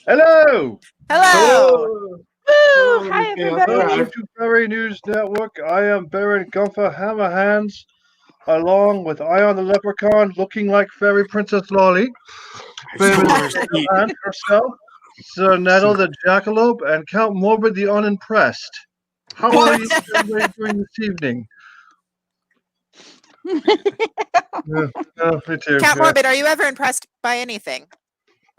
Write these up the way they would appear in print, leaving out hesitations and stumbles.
Hello! Hello! Woo! Hello, Hi, everybody. welcome to Fairy News Network. I am Baron Gunther Hammerhands, along with Ion the Leprechaun, looking like Fairy Princess Lolly, famous aunt herself, Sir Nettle the Jackalope, and Count Morbid the Unimpressed. How are you doing this evening? Me too. Count Morbid, are you ever impressed by anything?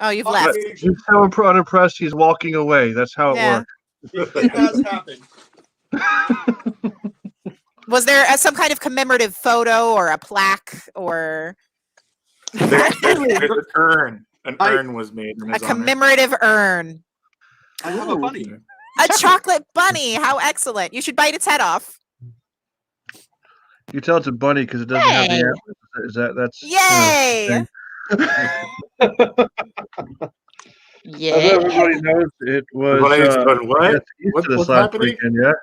Oh, you've left. He's so unimpressed, he's walking away. That's how it works. It has happened. Was there some kind of commemorative photo or a plaque or There's an urn. An urn was made. A commemorative urn. I have a bunny. A chocolate bunny. How excellent. You should bite its head off. You tell it's a bunny because it doesn't have the antlers. That's Yay! Yeah. As everybody knows, it was what? Easter this What's last happening? weekend, yeah?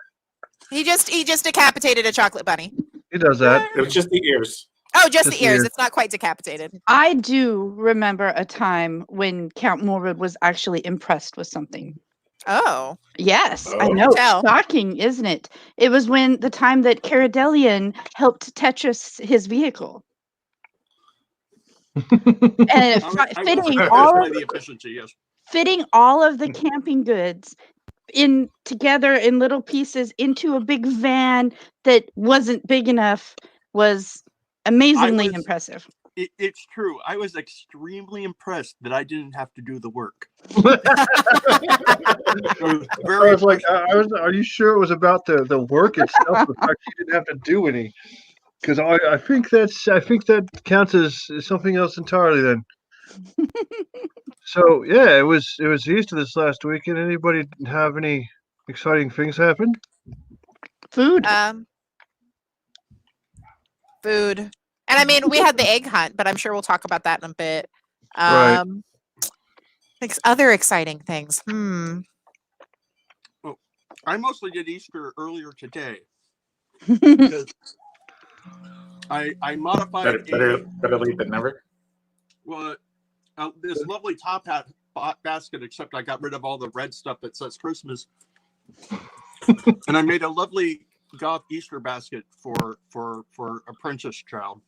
He just decapitated a chocolate bunny. He does that. It was just the ears. Oh, just the ears. It's not quite decapitated. I do remember a time when Count Morbid was actually impressed with something. Oh. Yes, I Oh. know. Tell. Shocking, isn't it? It was when the time that Caradelian helped Tetris his vehicle. And fitting all of the camping goods in together in little pieces into a big van that wasn't big enough was amazingly impressive. It's true. I was extremely impressed that I didn't have to do the work. Are you sure it was about the work itself? The fact you didn't have to do any? Because I think that counts as something else entirely. Then. So yeah, it was Easter this last weekend. Anybody have any exciting things happen? Food. Food. And I mean, we had the egg hunt, but I'm sure we'll talk about that in a bit. Right. Other exciting things. Well, I mostly did Easter earlier today. I modified better late than never. Well, this lovely top hat basket, except I got rid of all the red stuff that says Christmas, and I made a lovely goth Easter basket for a princess child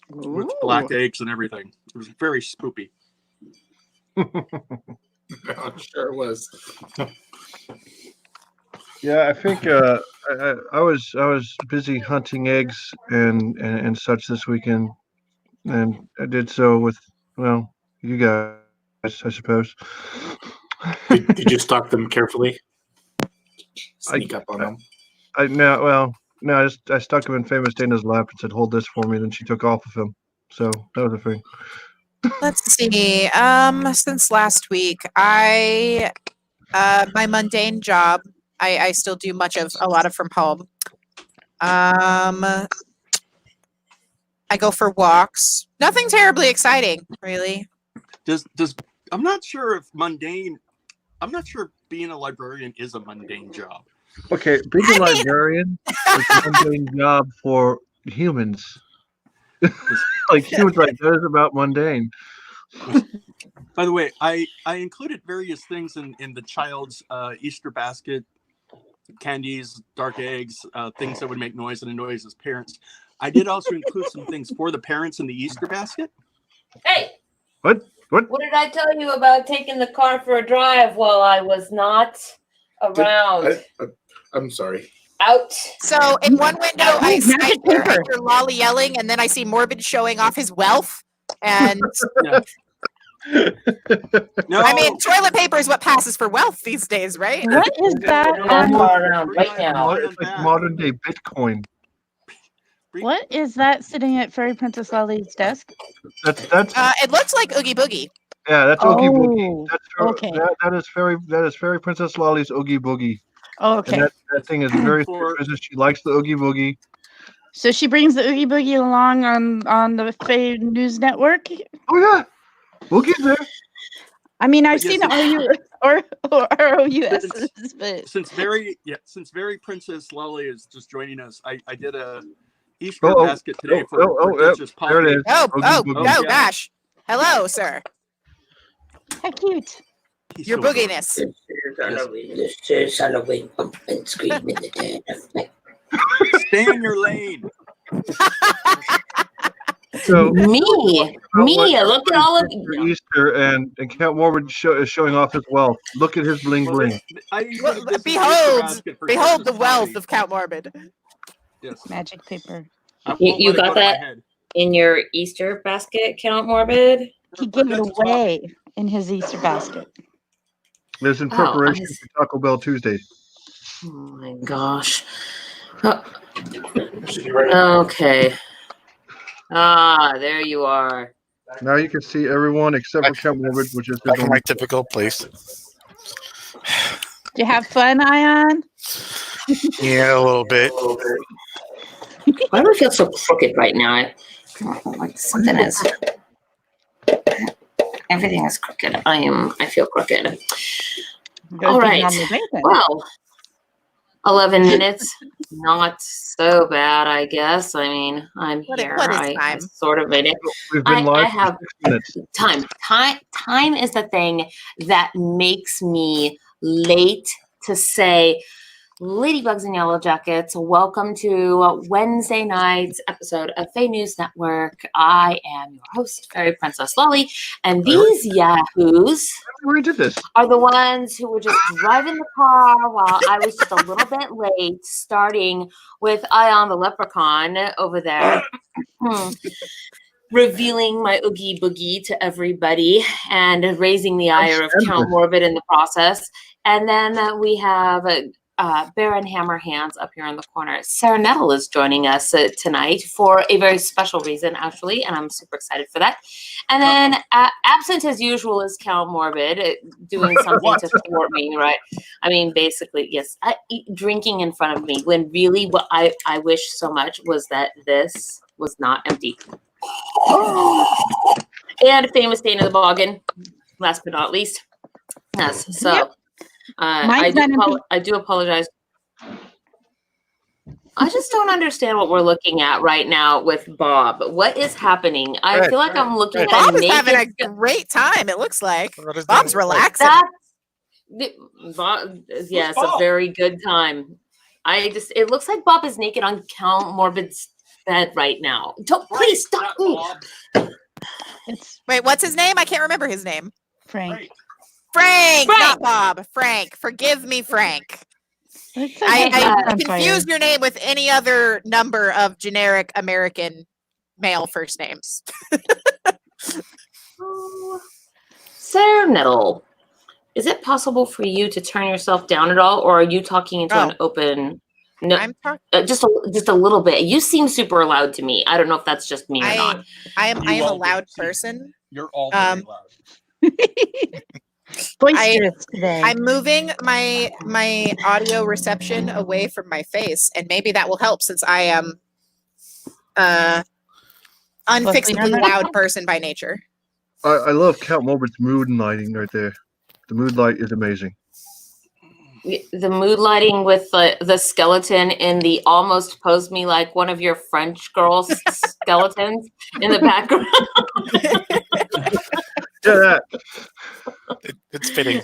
with black eggs and everything. It was very spoopy. I'm sure it was. Yeah, I think I was busy hunting eggs and such this weekend, and I did so with you guys, I suppose. Did you stalk them carefully? Sneak up on them. I stuck him in Famous Dana's lap and said, "Hold this for me." Then she took off of him. So that was a thing. Let's see. Since last week, my mundane job. I still do a lot of from home. I go for walks. Nothing terribly exciting, really. I'm not sure if mundane. I'm not sure being a librarian is a mundane job. Okay, being a librarian is a mundane job for humans. Humans, like that is about mundane. By the way, I included various things in the child's Easter basket. Candies, dark eggs, things that would make noise and annoy his parents. I did also include some things for the parents in the Easter basket. Hey! What? What did I tell you about taking the car for a drive while I was not around? I'm sorry. Out. So in one window, I hear Lolly yelling, and then I see Morbid showing off his wealth. And no, I mean, toilet paper is what passes for wealth these days, right? What is that? Right now. It's like modern day Bitcoin. What is that sitting at Fairy Princess Lolly's desk? That's It looks like Oogie Boogie. yeah, that's Oogie Boogie. Okay. That is Fairy Princess Lolly's Oogie Boogie. Oh, okay. And that thing is very suspicious. She likes the Oogie Boogie. So she brings the Oogie Boogie along on the Fairy News Network. Oh yeah, Boogie's there. I mean, I've seen ROUSs, but since Very Princess Lolly is just joining us, I did a Easter basket today for Princess Polly. There it is. Oh gosh. Hello, sir. How cute. Your so good. booginess. This is Halloween pumpkin scream in the dead of night. Stay in your lane. So Me, look at all of for Easter, and Count Morbid is showing off his wealth. Look at his bling Well, bling. I included this in the Easter Behold, basket for behold the Christmas wealth party. of Count Morbid. Yes. Magic paper. I won't You let it got go to my that? head. in your Easter basket, Count Morbid. He gave it away in his Easter basket. It was in Oh, preparation for Taco Bell Tuesday. Oh my gosh. Oh, okay. Ah, there you are. Now you can see everyone except for Count Morbid, which is Back in my typical place. Did you have fun, Ion? Yeah, a little bit. Why do I feel so crooked right now? Like something is. Everything is crooked. I feel crooked. Go All dig right. on the bacon. Well, 11 minutes. Not so bad, I guess. I mean, I'm What is here. I time? sort of made it. We've been I live have for 6 minutes. Time is the thing that makes me late to say, Ladybugs and Yellow Jackets, welcome to Wednesday night's episode of FAE News Network. I am your host, Fairy Princess Lolly, and these yahoos We did this. are the ones who were just driving the car while I was just a little bit late, starting with Ion the Leprechaun over there. Revealing my oogie boogie to everybody and raising the ire of Count Morbid in the process. And then we have Baron Hammerhands up here in the corner. Sarah Nettle is joining us tonight for a very special reason, actually, and I'm super excited for that. And then absent as usual is Count Morbid doing something to thwart me, right? I mean, basically, yes, drinking in front of me when really what I wish so much was that this was not empty. And famous Dana the Boggin, last but not least. Yes, so I do apologize. I just don't understand what we're looking at right now with Bob. What is happening? I feel like I'm looking at Bob a is naked... having a great time, it looks like. Bob's relaxing. Bob, yes, a very good time. It looks like Bob is naked on Count Morbid's bed right now. Please stop me. Wait, what's his name? I can't remember his name. Frank. Frank, not Bob. Frank. Forgive me, Frank. I confuse your name with any other number of generic American male first names. Sarah Nettle, is it possible for you to turn yourself down at all, or are you talking into an open? No, I'm just a little bit. You seem super loud to me. I don't know if that's just me or not. I am a loud person. You're all very loud. Boisterous today. I'm moving my audio reception away from my face, and maybe that will help since I am unfixably loud person by nature. I love Count Morbid's mood lighting right there. The mood light is amazing. The mood lighting with the skeleton in the almost posed me like one of your French girls skeletons in the background. Yeah, It's fitting.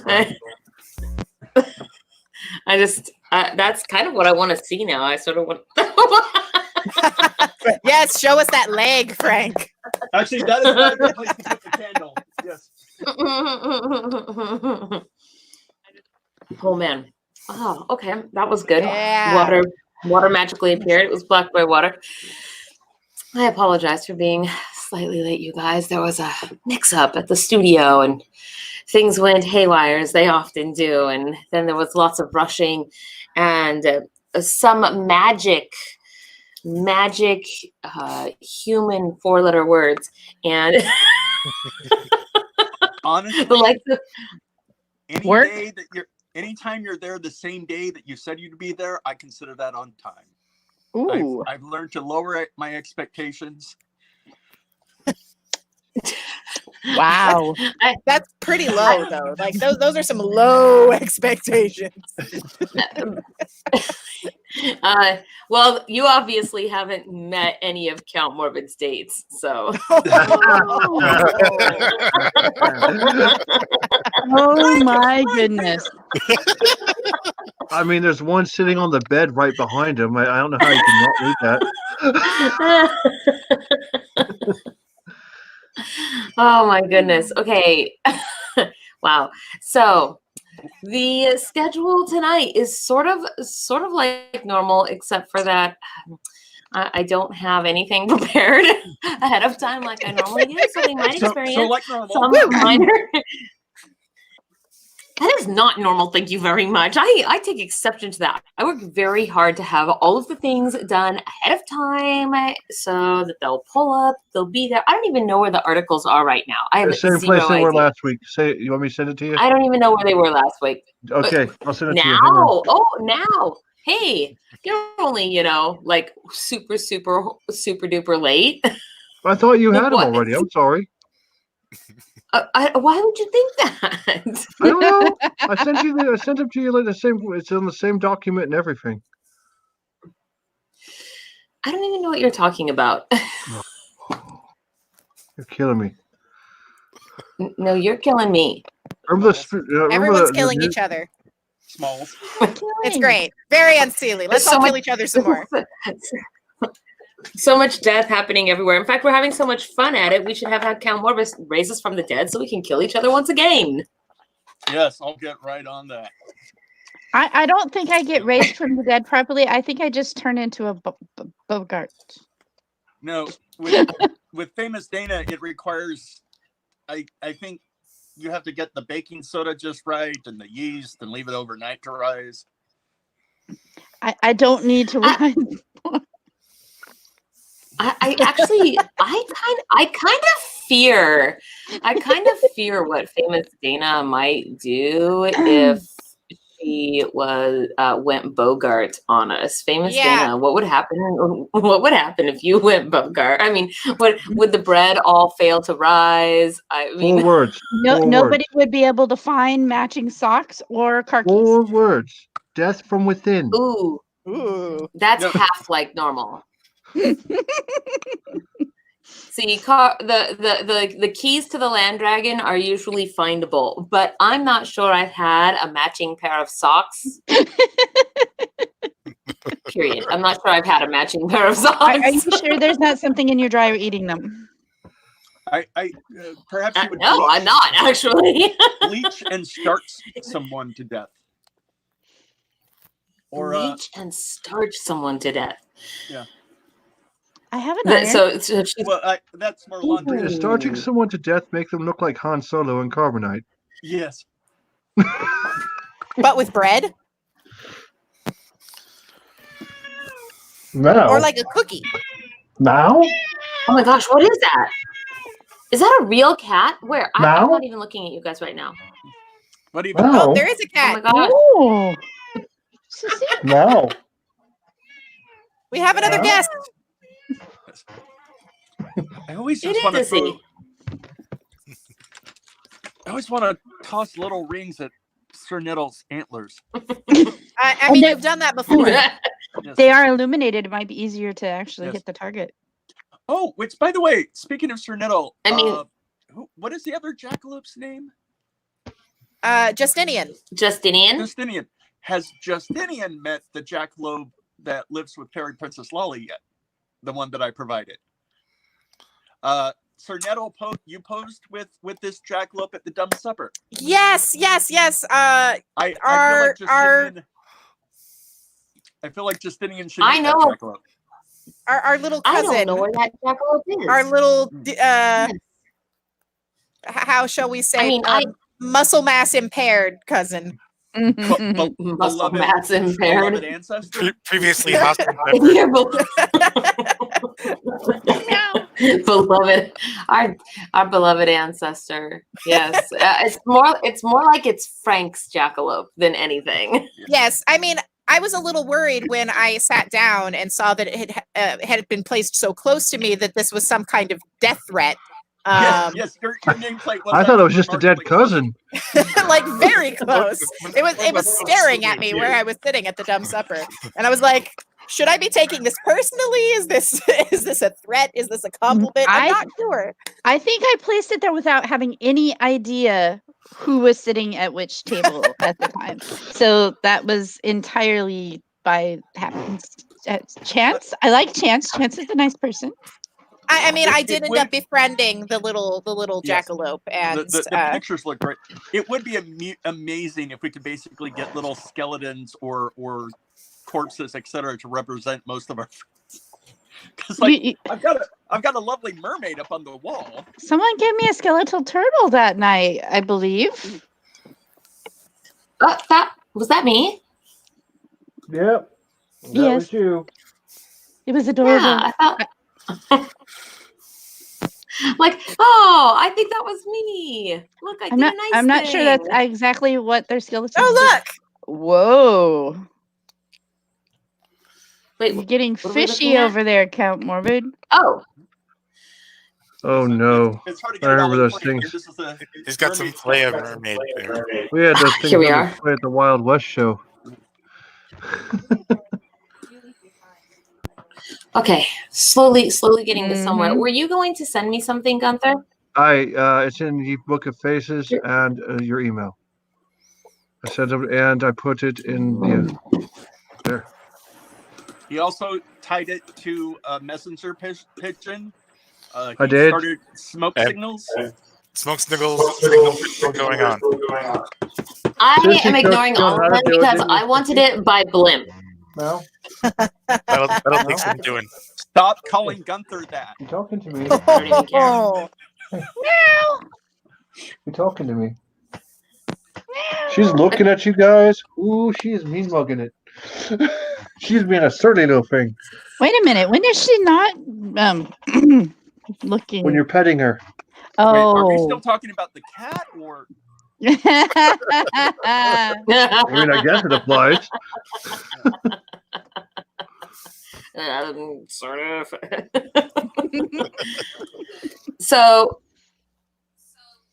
I just that's kind of what I want to see now. I sort of want. Yes, show us that leg, Frank. Actually, that is not a good place to put the candle. Yes. Oh man. Oh, okay. That was good. Yeah. Water magically appeared. It was blocked by water. I apologize for being slightly late, you guys. There was a mix-up at the studio and things went haywire as they often do. And then there was lots of rushing and some magic human 4-letter words. And honestly, anytime you're there the same day that you said you'd be there, I consider that on time. Ooh. I've learned to lower my expectations. Wow. That's pretty low, though. Like those are some low expectations. Well, you obviously haven't met any of Count Morbid's dates, so. Oh my goodness. I mean, there's one sitting on the bed right behind him. I don't know how you can not read that. Oh my goodness. Okay. Wow. So the schedule tonight is sort of like normal, except for that I don't have anything prepared ahead of time like I normally do, so we might experience So like normal. some minor. That is not normal. Thank you very much. I take exception to that. I work very hard to have all of the things done ahead of time so that they'll pull up, they'll be there. I don't even know where the articles are right now. I have The same zero place they were idea. last week. You want me to send it to you? I don't even know where they were last week. Okay, I'll send it to you. Now? Hang on. Oh, now. Hey, you're only, like super duper late. I thought you had them What? already. I'm sorry. Why would you think that? I don't know. I sent them to you like the same. It's on the same document and everything. I don't even know what you're talking about. You're killing me. No, you're killing me. Everyone's killing each other. Smalls. It's great. Very unseelie. Let's all kill each other some more. So much death happening everywhere. In fact, we're having so much fun at it. We should have had Count Morbus raise us from the dead so we can kill each other once again. Yes, I'll get right on that. I don't think I get raised from the dead properly. I think I just turn into a Bogart. No, with famous Dana, it requires. I think you have to get the baking soda just right and the yeast and leave it overnight to rise. I don't need to rise. I kind of fear what famous Dana might do if she went Bogart on us. Famous Dana, what would happen? What would happen if you went Bogart? I mean, would the bread all fail to rise? I mean, 4 words. Nobody would be able to find matching socks or car keys. 4 words. Death from within. Ooh, that's half like normal. See, the keys to the land dragon are usually findable, but I'm not sure I've had a matching pair of socks. Period. I'm not sure I've had a matching pair of socks. Are you sure there's not something in your dryer eating them? Perhaps you would. No, I'm not actually. Bleach and starch someone to death. Or bleach and starch someone to death. Yeah. I have an iron. So that's more laundry. Does starching someone to death make them look like Han Solo and Carbonite? Yes. But with bread? No. Or like a cookie? Now? Oh my gosh, what is that? Is that a real cat? Where? I'm not even looking at you guys right now. What even? Oh, there is a cat. Oh my god. No. We have another guest. I always just want to I always want to toss little rings at Sir Nettle's antlers. I mean, you've done that before. Yes. They are illuminated. It might be easier to actually hit the target. Oh, which, by the way, speaking of Sir Nettle, I mean, what is the other jackalope's name? Justinian. Justinian? Has Justinian met the jackalope that lives with Fairy Princess Lolly yet? The one that I provided. Sir Nettle, you posed with this jackalope at the Dumb Supper. Yes. I feel like Justinian should meet that jackalope. Our little cousin. I don't know where that jackalope is. Our little, how shall we say? I mean, muscle mass impaired cousin. Muscle mass impaired. Beloved ancestor. Previously hostile. Beloved, our beloved ancestor. Yes, it's more like it's Frank's jackalope than anything. Yes, I mean, I was a little worried when I sat down and saw that it had been placed so close to me that this was some kind of death threat. Yes, your nameplate was. I thought it was just a dead cousin. Like very close. It was staring at me where I was sitting at the dumb supper, and I was like, should I be taking this personally? Is this a threat? Is this a compliment? I'm not sure. I think I placed it there without having any idea who was sitting at which table at the time. So that was entirely by chance. I like Chance. Chance is a nice person. I mean, I did end up befriending the little jackalope, and the pictures look great. It would be amazing if we could basically get little skeletons or corpses, etc., to represent most of our friends. Because I've got a lovely mermaid up on the wall. Someone gave me a skeletal turtle that night, I believe. Was that me? Yep. That Yes. was you. It was adorable. Yeah, I thought. Like, oh, I think that was me. Look, I did a nice I'm not sure that's thing. exactly what their skeleton. oh look, Whoa. Wait, You're getting what are we fishy looking at? over there, Count Morbid. Oh, Oh no. It's hard to I get it all remember in those front of you. things. This is a He's got some play of mermaid there. We had those things Here we on are. display at the Wild West show. okay. Slowly getting to somewhere. Mhm. Were you going to send me something, Gunther? It's in the Book of Faces and your email. I sent it and I put it in there. He also tied it to a messenger pigeon. I He did. started smoke signals. Smoke signals still going on. I Sissy am Cook ignoring showed all how of to them do it, because didn't I you, wanted Sissy? it by blimp. No? That'll take No? some doing. Stop calling Gunther that. You talking to me? I don't even care. oh, You talking to me? She's looking at you guys. Ooh, she's mean mugging it. She's being a surly little thing Wait a minute. When is she not looking? when you're petting her. Wait, are we Oh. still talking about the cat or? I mean, I guess it applies. Sort of.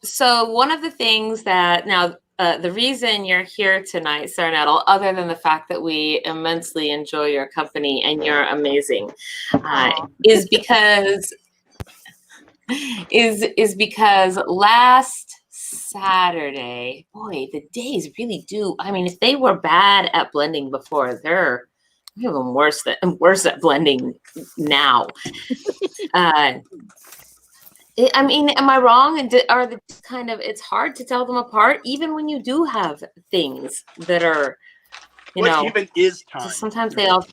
So one of the things that now the reason you're here tonight, Sarnettle, other than the fact that we immensely enjoy your company and you're amazing, is because last Saturday, boy, the days really do. I mean, if they were bad at blending before, they're even worse at blending now. I mean, am I wrong? And are the kind of it's hard to tell them apart, even when you do have things that are, What even is time? sometimes they all.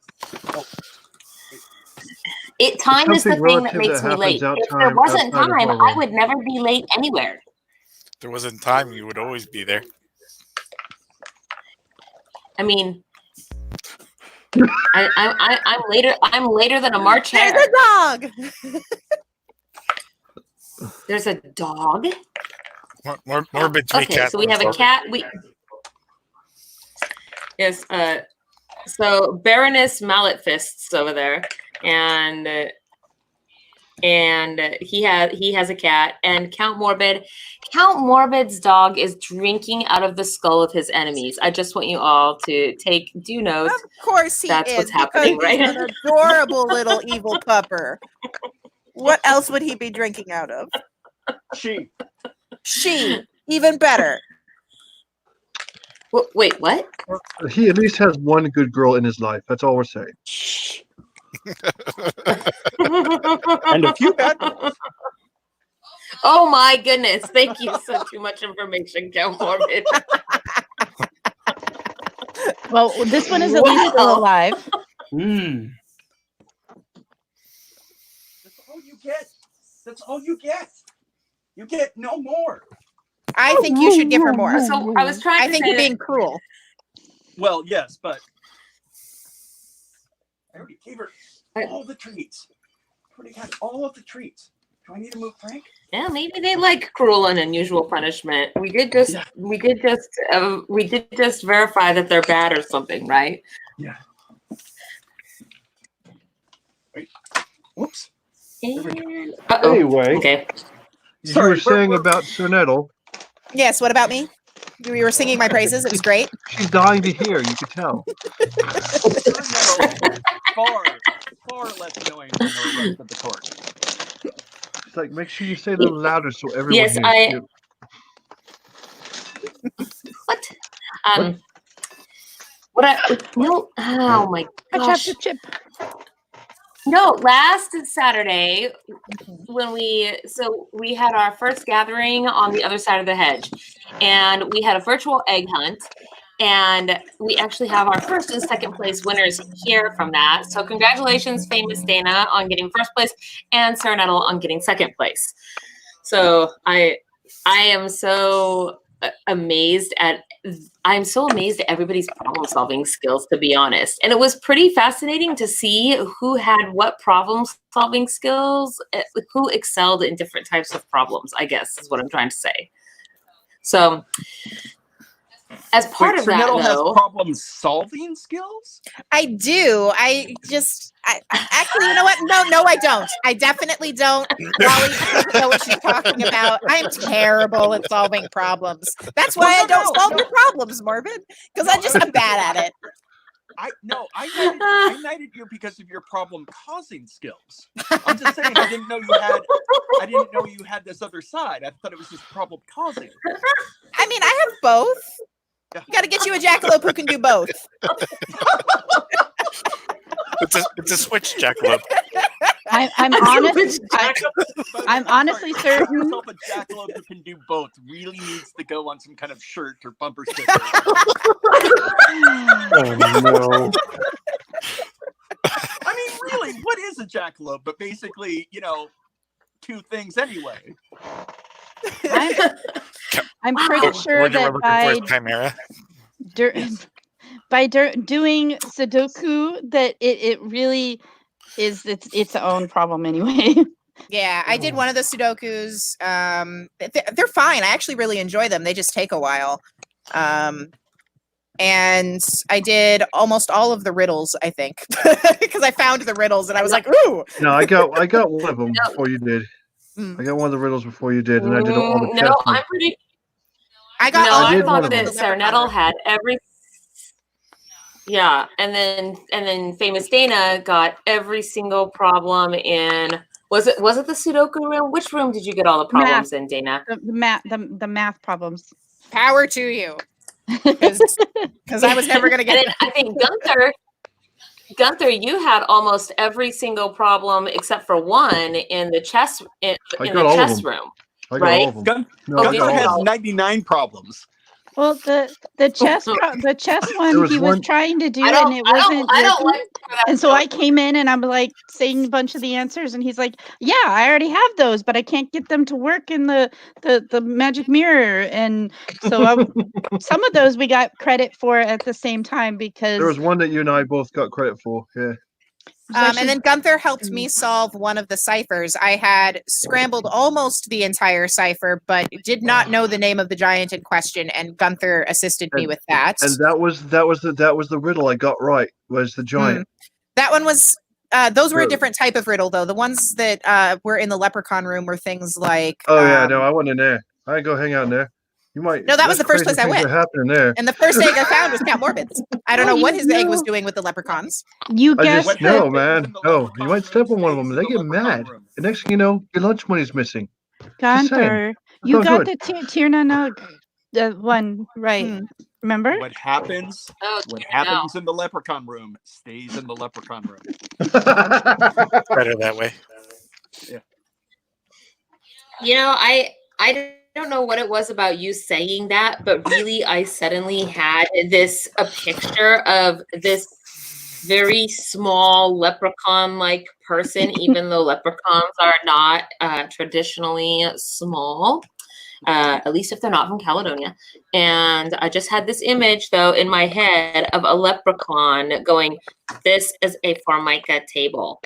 Time is the Something thing that relative makes that me late. happens If there wasn't outside of time, Halloween. I would never be late anywhere. If there wasn't time, you would always be there. I mean, I'm later. I'm later than a March hare. there's a dog. There's a dog. Morbid to be Okay, cat. so we have a cat. Yes. So Baroness Mallet Fists over there, and he has a cat. And Count Morbid's dog is drinking out of the skull of his enemies. I just want you all to take due note. Of course he That's is. what's happening, because he's right? An adorable little evil pupper. What else would he be drinking out of? She. Even better. Wait, what? He at least has one good girl in his life. That's all we're saying. And a few bad ones. Oh my goodness! Thank you. So too much information, Count Morbid. Well, this one is at least still alive. That's all you get. That's all you get. You get no more. I think you should give her more. So I was trying I to think say you're being cruel. Well, yes, but I already gave her all the treats. I already got all of the treats. Do I need to move Frank? yeah, maybe they like cruel and unusual punishment. We did just verify that they're bad or something, right? Yeah. Wait. Whoops. And, Anyway, okay. You were saying about Sir Nettle. Yes, what about me? You were singing my praises. It was great. She's dying to hear. You could tell. Far less annoying than the rest of the court. It's like, make sure you say a little louder so everyone Yes, hears you. What? No. Oh my gosh. Chip. No, last Saturday when we had our first gathering on the other side of the hedge, and we had a virtual egg hunt, and we actually have our first and second place winners here from that. So congratulations, Famous Dana, on getting first place, and Sarah Nettle on getting second place. So I am so amazed at everybody's problem solving skills, to be honest. And it was pretty fascinating to see who had what problem solving skills, who excelled in different types of problems, I guess is what I'm trying to say. So as part of that, Nettle has though, problem solving skills? I do. I actually, you know what? No, I don't. I definitely don't. Wally doesn't know what she's talking about. I'm terrible at solving problems. That's why I don't solve your problems, Morbid, because I'm bad at it. I knighted you because of your problem causing skills. I'm just saying I didn't know you had this other side. I thought it was just problem causing. I mean, I have both. Got to get you a jackalope who can do both. It's a switch jackalope. I'm honestly certain. Yourself a jackalope who can do both really needs to go on some kind of shirt or bumper sticker. Oh no! I mean, really, what is a jackalope? But basically, two things anyway. I'm pretty sure that by doing Sudoku, that it really is its own problem anyway. Yeah, I did one of the Sudokus. They're fine. I actually really enjoy them. They just take a while. And I did almost all of the riddles, I think, because I found the riddles and I was like, ooh. No, I got one of them before you did. I got one of the riddles before you did, and I did all the No, I'm pretty. I thought that Sarah Nettle had every. Yeah, and then Famous Dana got every single problem in. Was it the Sudoku room? Which room did you get all the problems in, Dana? The math problems. Power to you, because I was never gonna get. And then I think Gunther, you had almost every single problem except for one in the chess room, right? Gunther has 99 problems. Well, the chess one he was trying to do, and it wasn't. And so I came in and I'm like saying a bunch of the answers, and he's like, "Yeah, I already have those, but I can't get them to work in the magic mirror." And so some of those we got credit for at the same time, because there was one that you and I both got credit for. Yeah. And then Gunther helped me solve one of the ciphers. I had scrambled almost the entire cipher, but did not know the name of the giant in question, and Gunther assisted me with that. And that was the riddle I got right. Was the giant? That one was. Those were a different type of riddle, though. The ones that were in the leprechaun room were things like. Oh yeah, no, I wasn't in there. I go hang out in there. You might. No, that was the first place I went. Happening there. And the first egg I found was Count Morbid's. I don't know what his egg was doing with the leprechauns. You guessed. No, man. No, you might step on one of them and they get mad. The next thing you know, your lunch money's missing. Gunther, you got the Tirna Nug, the one right. Remember? What happens? In the leprechaun room stays in the leprechaun room. Better that way. Yeah. I don't know what it was about you saying that, but really I suddenly had a picture of this very small leprechaun-like person, even though leprechauns are not traditionally small, at least if they're not from Caledonia. And I just had this image, though, in my head of a leprechaun going, "This is a Formica table."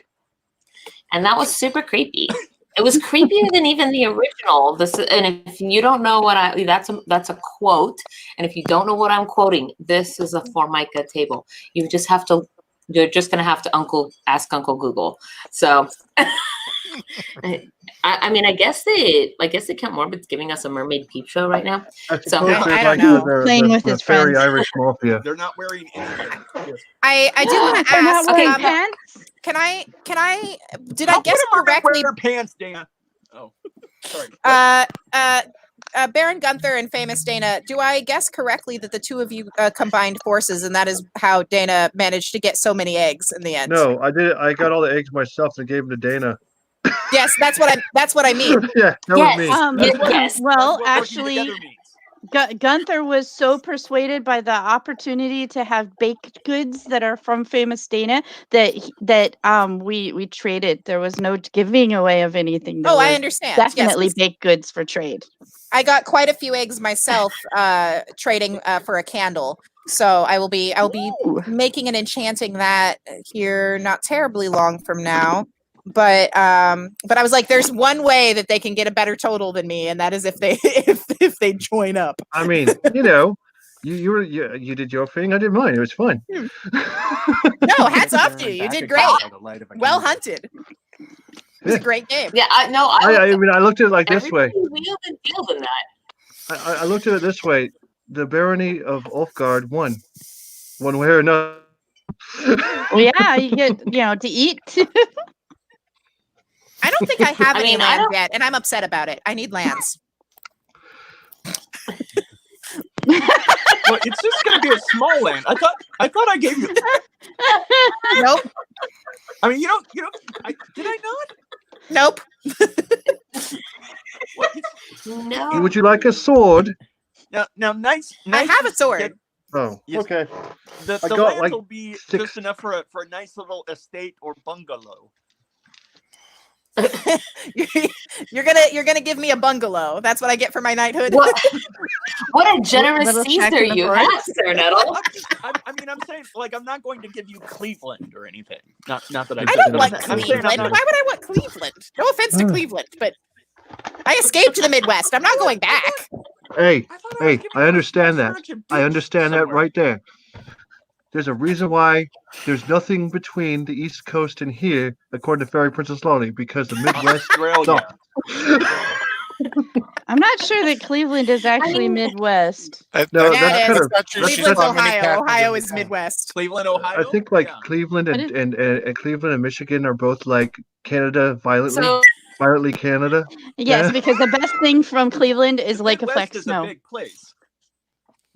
And that was super creepy. It was creepier than even the original. And if you don't know that's a quote. And if you don't know what I'm quoting, this is a Formica table. You just have to You're just gonna have to ask Uncle Google. So, I mean, I guess the Count Morbid's giving us a mermaid peep show right now. I So suppose they're I don't like know. Playing with the his fairy friends. Irish mafia. They're not wearing anything. Yes. I do want to They're not ask. wearing pants? Can I? Did How I guess would a mermaid correctly? wear pants, Dana? Oh, sorry. Baron Gunther and Famous Dana, do I guess correctly that the two of you combined forces, and that is how Dana managed to get so many eggs in the end? No, I did. I got all the eggs myself and gave them to Dana. Yes, that's what I mean. Yeah, that was me. Yes. Well, That's what working actually, together means. Gunther was so persuaded by the opportunity to have baked goods that are from Famous Dana that we traded. There was no giving away of anything. There Oh, I were understand. definitely Yes, baked goods for trade. I got quite a few eggs myself, trading for a candle. So I will be Ooh. making and enchanting that here not terribly long from now. But I was like, there's one way that they can get a better total than me, and that is if they if they join up. I mean, you did your thing. I did mine. It was fun. No, hats off to you. You did great. Well hunted. It was a great game. Yeah, I mean, I looked at it like this way. Wheeled and dealed in that. I looked at it this way. The barony of Ulfgard won, one way or another. Well, yeah, you get to eat. I don't think I have any mean, lands yet, and I'm upset about it. I need lands. Well, it's just going to be a small land. I thought I gave you. Nope. I mean, you don't. Did I not? Nope. No. Would you like a sword? Now, nice. I have a sword. Oh, Yes. okay. The I got, land like, will be 6. just enough for a nice little estate or bungalow. You're gonna give me a bungalow. That's what I get for my knighthood. What a generous Little shack Caesar in the you forest. have, Sir Nettle. I'm saying, like, I'm not going to give you Cleveland or anything. Not that I. I don't but want I'm saying Cleveland. I'm Why not- would I want Cleveland? No offense to Cleveland, but I escaped to the Midwest. I'm not going back. Hey, I thought was hey, giving I you a understand that. stretch of I beach understand that somewhere. right there. There's a reason why there's nothing between the East Coast and here, according to Fairy Princess Lolly, because the Midwest Australia. sucks. I'm not sure that Cleveland is actually Midwest. No, Yeah, that's it kind is. of not true. that's- She's Cleveland's not many Ohio. castles Ohio in is the Midwest. Cleveland, Ohio. I think like Yeah. Cleveland What and Cleveland and Michigan are both like Canada violently, So violently Canada. Yes, Yeah. because the best thing from Cleveland is The Lake Midwest Effect is snow. a big place.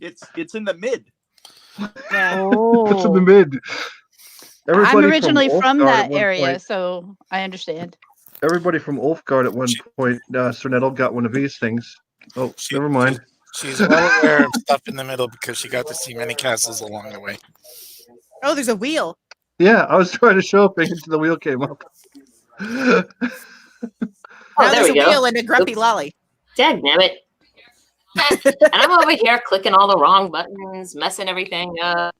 It's in the mid. Yeah. It's in the Oh, mid. I'm Everybody originally from Ulfgard that at one area, point- so I understand. Everybody from Ulfgard at one point, Sir Nettle got one of these things. Oh, never mind. She's well aware of stuff in the middle because she got to see many castles along the way. Oh, there's a wheel. Yeah, I was trying to show up until the wheel came up. Now there there's a we go. wheel and a grumpy Oops. lolly. Dagnabbit. And I'm over here clicking all the wrong buttons, messing everything up.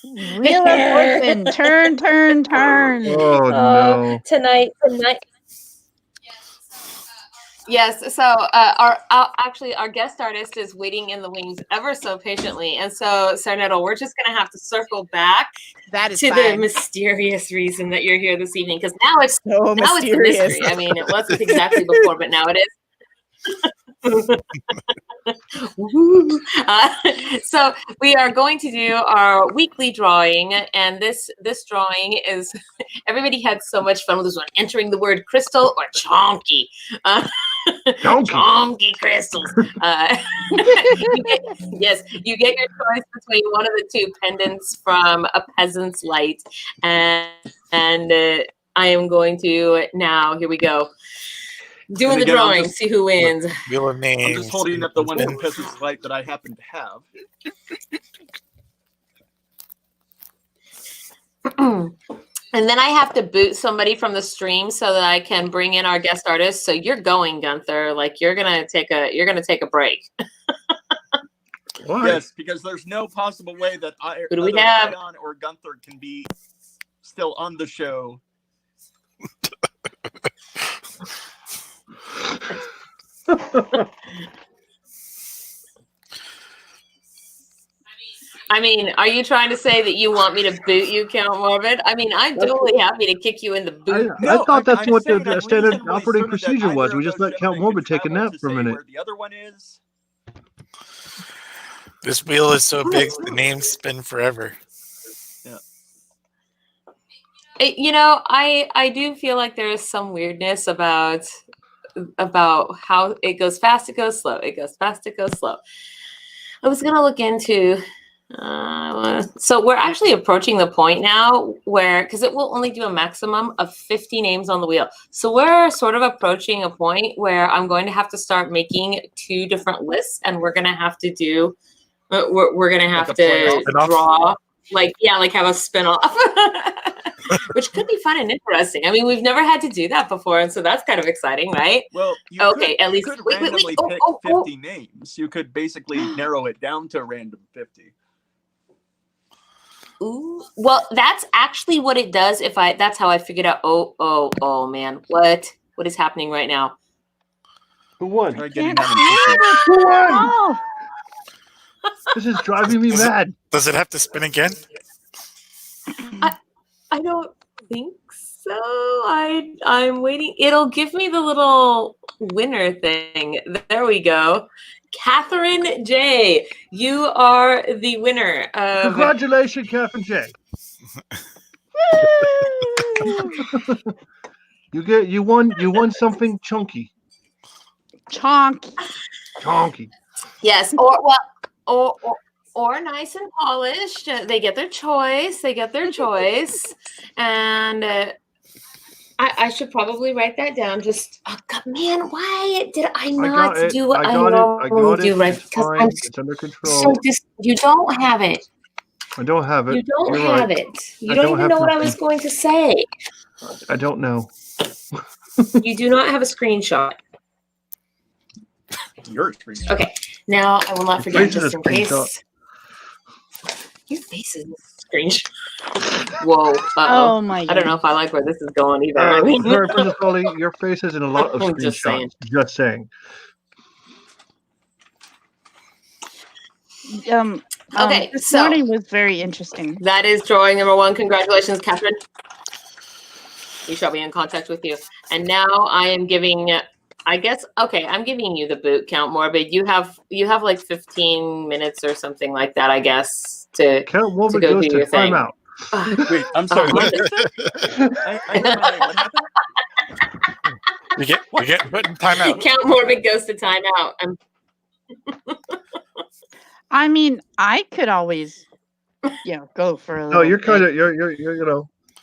Wheel of Fortune, turn, turn, turn. Oh no. Tonight. Yes, so our guest artist is waiting in the wings ever so patiently, and so Sir Nettle, we're just gonna have to circle back That is to the fine. mysterious reason that you're here this evening, because now it's So now it's the mysterious. mystery. I mean, it wasn't exactly before, but now it is. Woo. So we are going to do our weekly drawing, and this drawing is everybody had so much fun with this one, entering the word crystal or chonky. Chonky crystals. You get your choice between one of the two pendants from a peasant's light, and I am going to now. Here we go. Doing And the again, I'm drawing, just- see who wins. Wheel of names. I'm just holding up the one from Peasant's Light that I happen to have. And then I have to boot somebody from the stream so that I can bring in our guest artist. So you're going, Gunther. Like you're gonna take a break. Why? Yes, because there's no possible way that Who do we either have? Ion or Gunther can be still on the show. I mean, are you trying to say that you want me to boot you, Count Morbid? I mean, I'm totally happy to kick you in the boot. I thought that's I'm what saying the I'm standard reasonably operating certain that procedure was. either We of just those let Count gentlemen Morbid could take a travel nap to for a say minute. where the other one is. This wheel is so big, the names spin forever. You know, I do feel like there is some weirdness about how it goes fast, it goes slow, it goes fast, it goes slow. I was gonna look into. So we're actually approaching the point now where, because it will only do a maximum of 50 names on the wheel. So we're sort of approaching a point where I'm going to have to start making 2 different lists, and we're gonna have to do. We're gonna have to draw, like have a spin-off. Which could be fun and interesting. I mean, we've never had to do that before, and so that's kind of exciting, right? Well, you at least could randomly pick 50 names. You could basically narrow it down to random 50. Ooh, well, that's actually what it does. That's how I figured out. Oh man, what is happening right now? Who won? Try getting Can't that Who won? Oh, This is driving me mad. Does it have to spin again? I don't think so. I'm waiting. It'll give me the little winner thing. There we go. Catherine J, you are the winner of. Congratulations, Catherine J. You won something chunky. chonky. Yes, or nice and polished. They get their choice. And I should probably write that down. Just, oh God, man, why did I not do what I normally do? Right, because fine. It's under control. so you don't have it. I don't have it. You don't You're have right. it. You don't even know what I was going to say. I don't know. You do not have a screenshot. Your screenshot. Okay, now I will not forget face is just a in case. screenshot. Your face is a screenshot. Whoa. Oh my I don't know if I like where this is going either. All right, Princess Holly, your face is in a lot of I'm screenshots. just saying. Just saying. Okay, this so morning was very interesting. that is drawing number 1. Congratulations, Catherine. We shall be in contact with you. And now I am giving, I'm giving you the boot, Count Morbid. You have like 15 minutes or something like that, I guess, to Count Morbid go goes do to your thing. timeout. Wait, I'm sorry. What did you say? What happened? You get put in timeout. Count Morbid goes to timeout. I mean, I could always, go for a No, little you're bit. kind of you're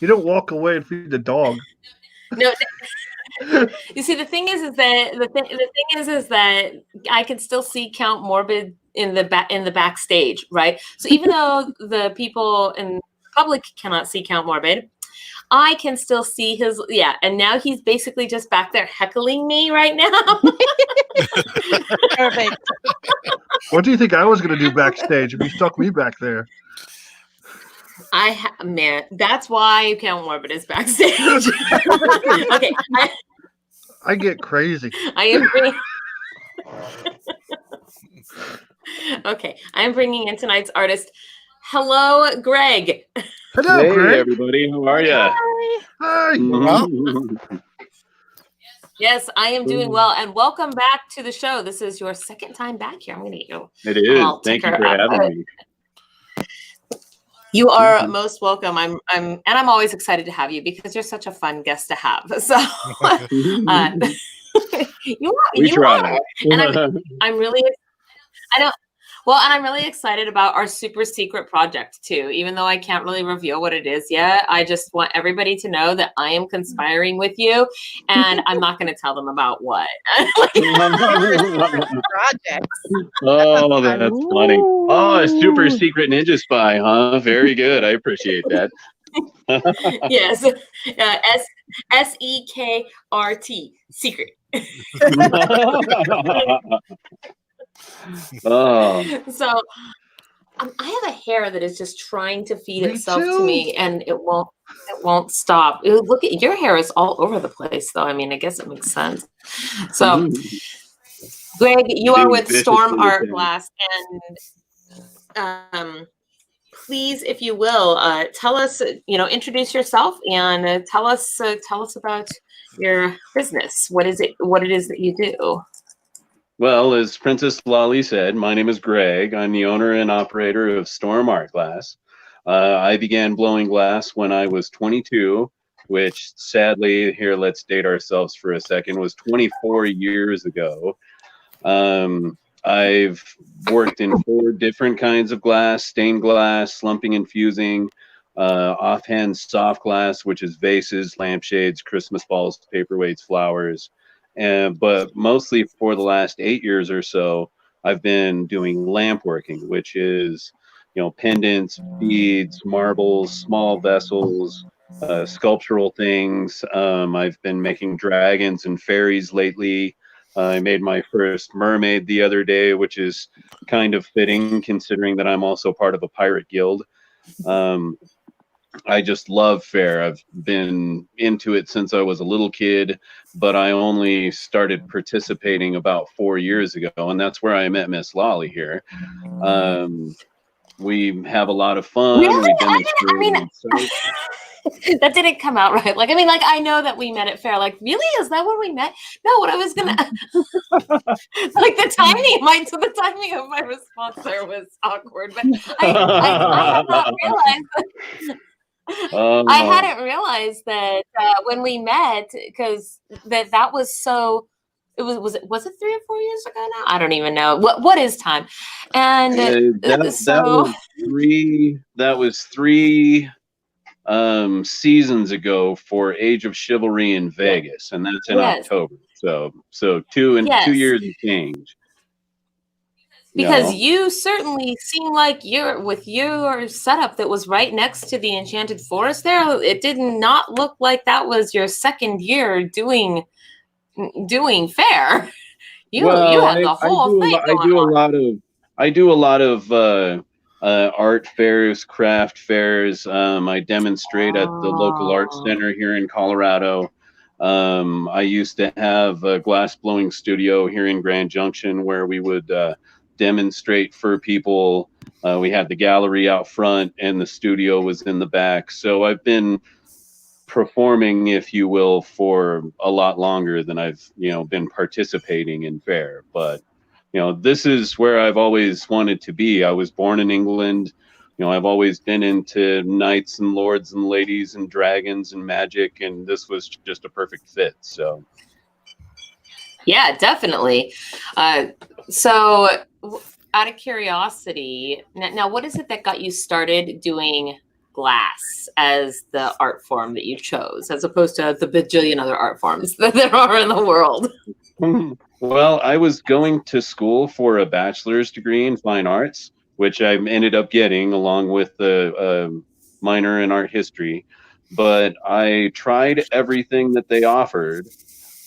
you don't walk away and feed the dog. No, you see, the thing is that I can still see Count Morbid in the backstage, right? So even though the people in public cannot see Count Morbid, I can still see his. And now he's basically just back there heckling me right now. Perfect. What do you think I was going to do backstage if you stuck me back there? Man, that's why Count Morbid is backstage. Okay, I get crazy. I am bringing. Okay, I am bringing in tonight's artist. Hello, Greg. Hello, Hey, Greg. everybody. How are you? Hi. Well, Yes, I am doing well, and welcome back to the show. This is your second time back here. I'm going to get you. It is. Thank you for having me. You are most welcome. I'm always excited to have you because you're such a fun guest to have. So We try. and I'm really. I know. Well, and I'm really excited about our super secret project too, even though I can't really reveal what it is yet. I just want everybody to know that I am conspiring with you, and I'm not going to tell them about what. Project. Oh, that's funny. Oh, a super secret ninja spy, huh? Very good. I appreciate that. Yes. SEKRT, secret. Oh, So I have a hair that is just trying to feed Me itself to too. me, and it won't stop. Look at your hair is all over the place, though. I mean, I guess it makes sense. So, Greg, you are with Viciously Storm Art insane. Glass, and please, if you will, tell us, introduce yourself and tell us about your business. What is it? What it is that you do? Well, as Princess Lolly said, my name is Greg. I'm the owner and operator of Storm Art Glass. I began blowing glass when I was 22, which sadly, here, let's date ourselves for a second, was 24 years ago. I've worked in 4 different kinds of glass: stained glass, slumping and fusing, offhand soft glass, which is vases, lampshades, Christmas balls, paperweights, flowers. But mostly for the last 8 years or so, I've been doing lamp working, which is, pendants, beads, marbles, small vessels, sculptural things. I've been making dragons and fairies lately. I made my first mermaid the other day, which is kind of fitting considering that I'm also part of a pirate guild. I just love fair. I've been into it since I was a little kid, but I only started participating about 4 years ago, and that's where I met Miss Lolly here. We have a lot of fun. Really? We demonstrate. That didn't come out right. I know that we met at fair. Really? Is that when we met? No, what I was gonna the timing of my response there was awkward. But I had not realized I hadn't realized that when we met, because that was so. Was it 3 or 4 years ago now? I don't even know. What is time? And that was three seasons ago for Age of Chivalry in Vegas, and that's in October. So 2 years and change. Because you certainly seem like with your setup that was right next to the Enchanted Forest there, it did not look like that was your second year doing fair. You have the whole thing going on. I do a lot of art fairs, craft fairs. I demonstrate at the local art center here in Colorado. I used to have a glass blowing studio here in Grand Junction where we would demonstrate for people. We had the gallery out front and the studio was in the back. So I've been performing, if you will, for a lot longer than I've been participating in fair. But this is where I've always wanted to be. I was born in England. I've always been into knights and lords and ladies and dragons and magic, and this was just a perfect fit. So yeah, definitely. So out of curiosity, now what is it that got you started doing glass as the art form that you chose, as opposed to the bajillion other art forms that there are in the world? Well, I was going to school for a bachelor's degree in fine arts, which I ended up getting along with the minor in art history. But I tried everything that they offered,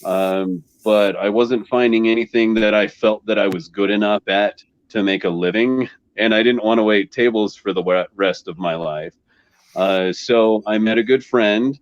but I wasn't finding anything that I felt that I was good enough at to make a living. And I didn't want to wait tables for the rest of my life. So I met a good friend,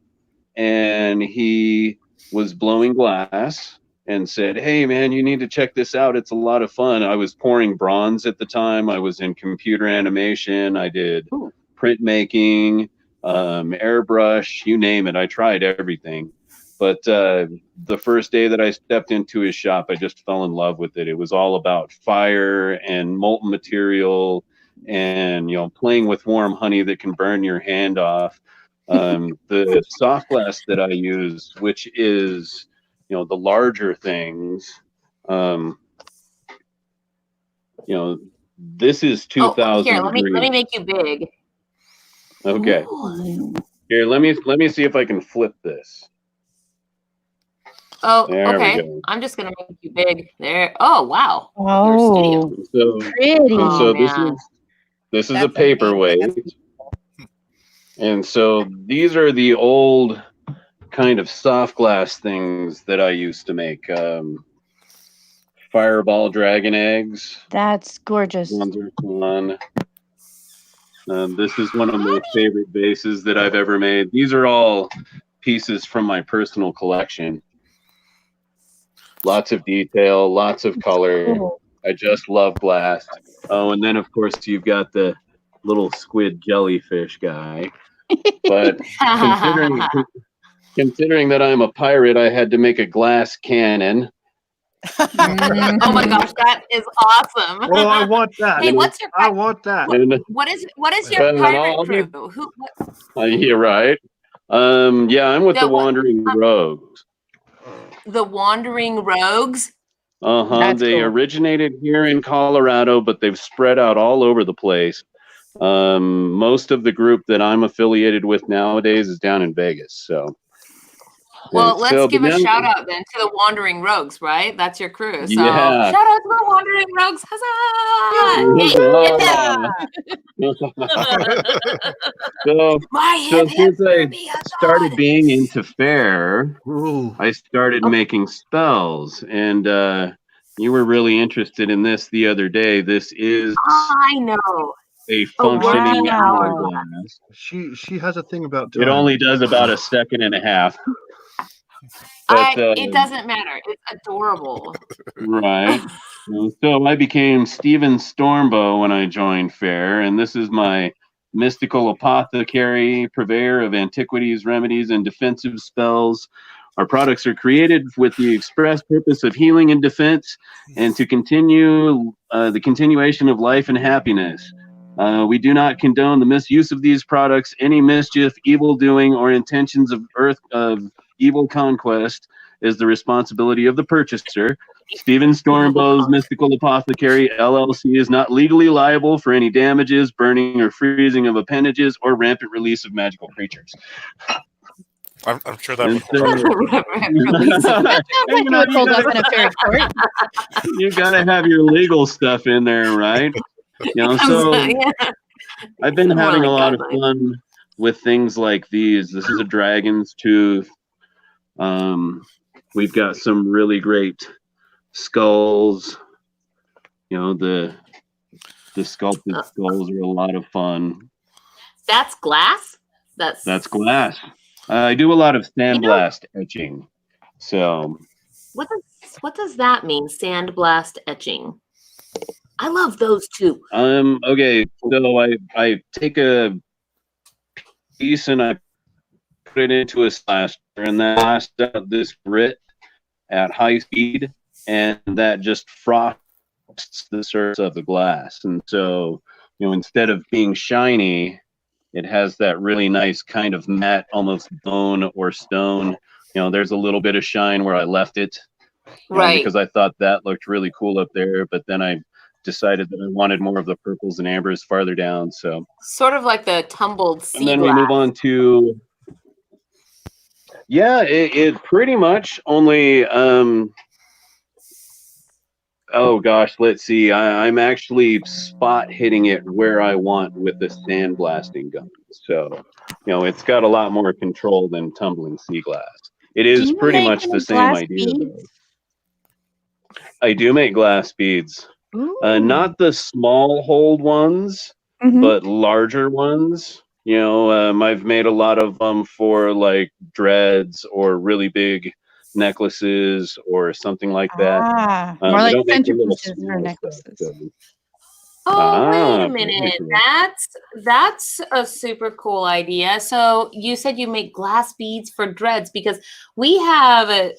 and he was blowing glass and said, "Hey man, you need to check this out. It's a lot of fun." I was pouring bronze at the time. I was in computer animation. I did printmaking, airbrush, you name it. I tried everything. But the first day that I stepped into his shop, I just fell in love with it. It was all about fire and molten material and playing with warm honey that can burn your hand off. The soft glass that I use, which is the larger things, this is 2000 here, let me make you big. Okay. Ooh. Here, let me see if I can flip this. Oh, there okay. I'm just gonna make you big there. Oh wow. Oh, so pretty. So this is a paperweight. And so these are the old kind of soft glass things that I used to make. Fireball dragon eggs. That's gorgeous. Ones are fun. This is one of my favorite vases that I've ever made. These are all pieces from my personal collection. Lots of detail, lots of color. Cool. I just love glass. Oh, and then of course you've got the little squid jellyfish guy. But considering that I'm a pirate, I had to make a glass cannon. Oh my gosh, that is awesome. Oh, I want that. Hey, what's your I want that. what is your pirate crew? Yeah, right. Yeah, I'm with the Wandering Rogues. The Wandering Rogues? They originated here in Colorado, but they've spread out all over the place. Most of the group that I'm affiliated with nowadays is down in Vegas. So, well, let's give a shout out then to the Wandering Rogues, right? That's your crew. So, yeah. shout out to the Wandering Rogues. Huzzah! So since I started being into fair, I started making spells, and you were really interested in this the other day. This is I know. a functioning hourglass. She has a thing about time. It only does about a second and a half. But, it doesn't matter. It's adorable. Right. So I became Stephen Stormbow when I joined fair, and this is my mystical apothecary, purveyor of antiquities, remedies, and defensive spells. Our products are created with the express purpose of healing and defense, and to continue the continuation of life and happiness. We do not condone the misuse of these products. Any mischief, evil doing, or intentions of evil conquest is the responsibility of the purchaser. Stephen Stormbow's Mystical Apothecary LLC is not legally liable for any damages, burning, or freezing of appendages, or rampant release of magical creatures. I'm sure that would You gotta have your legal stuff in there, right? You know, so I've been having a lot of fun with things like these. This is a dragon's tooth. We've got some really great skulls. You know, the sculpted skulls are a lot of fun. That's glass? That's glass. I do a lot of sandblast etching. So what does that mean? Sandblast etching. I love those too. Okay, so I take a piece and I put it into a slasher, and then blast out this grit at high speed, and that just frosts the surface of the glass. And so, you know, instead of being shiny, it has that really nice kind of matte, almost bone or stone. You know, there's a little bit of shine where I left it, right? Because I thought that looked really cool up there, but then I decided that I wanted more of the purples and ambers farther down. So sort of like the tumbled sea and then glass. we move on to it pretty much only oh gosh, let's see. I'm actually spot hitting it where I want with the sandblasting gun. So, you know, it's got a lot more control than tumbling sea glass. It is pretty much the same idea, though. I do make glass beads. Not the small hold ones, but larger ones. You know, I've made a lot of them for like dreads or really big necklaces or something like that. More like centerpieces or necklaces. Oh, wait a minute. That's a super cool idea. So you said you make glass beads for dreads, because we have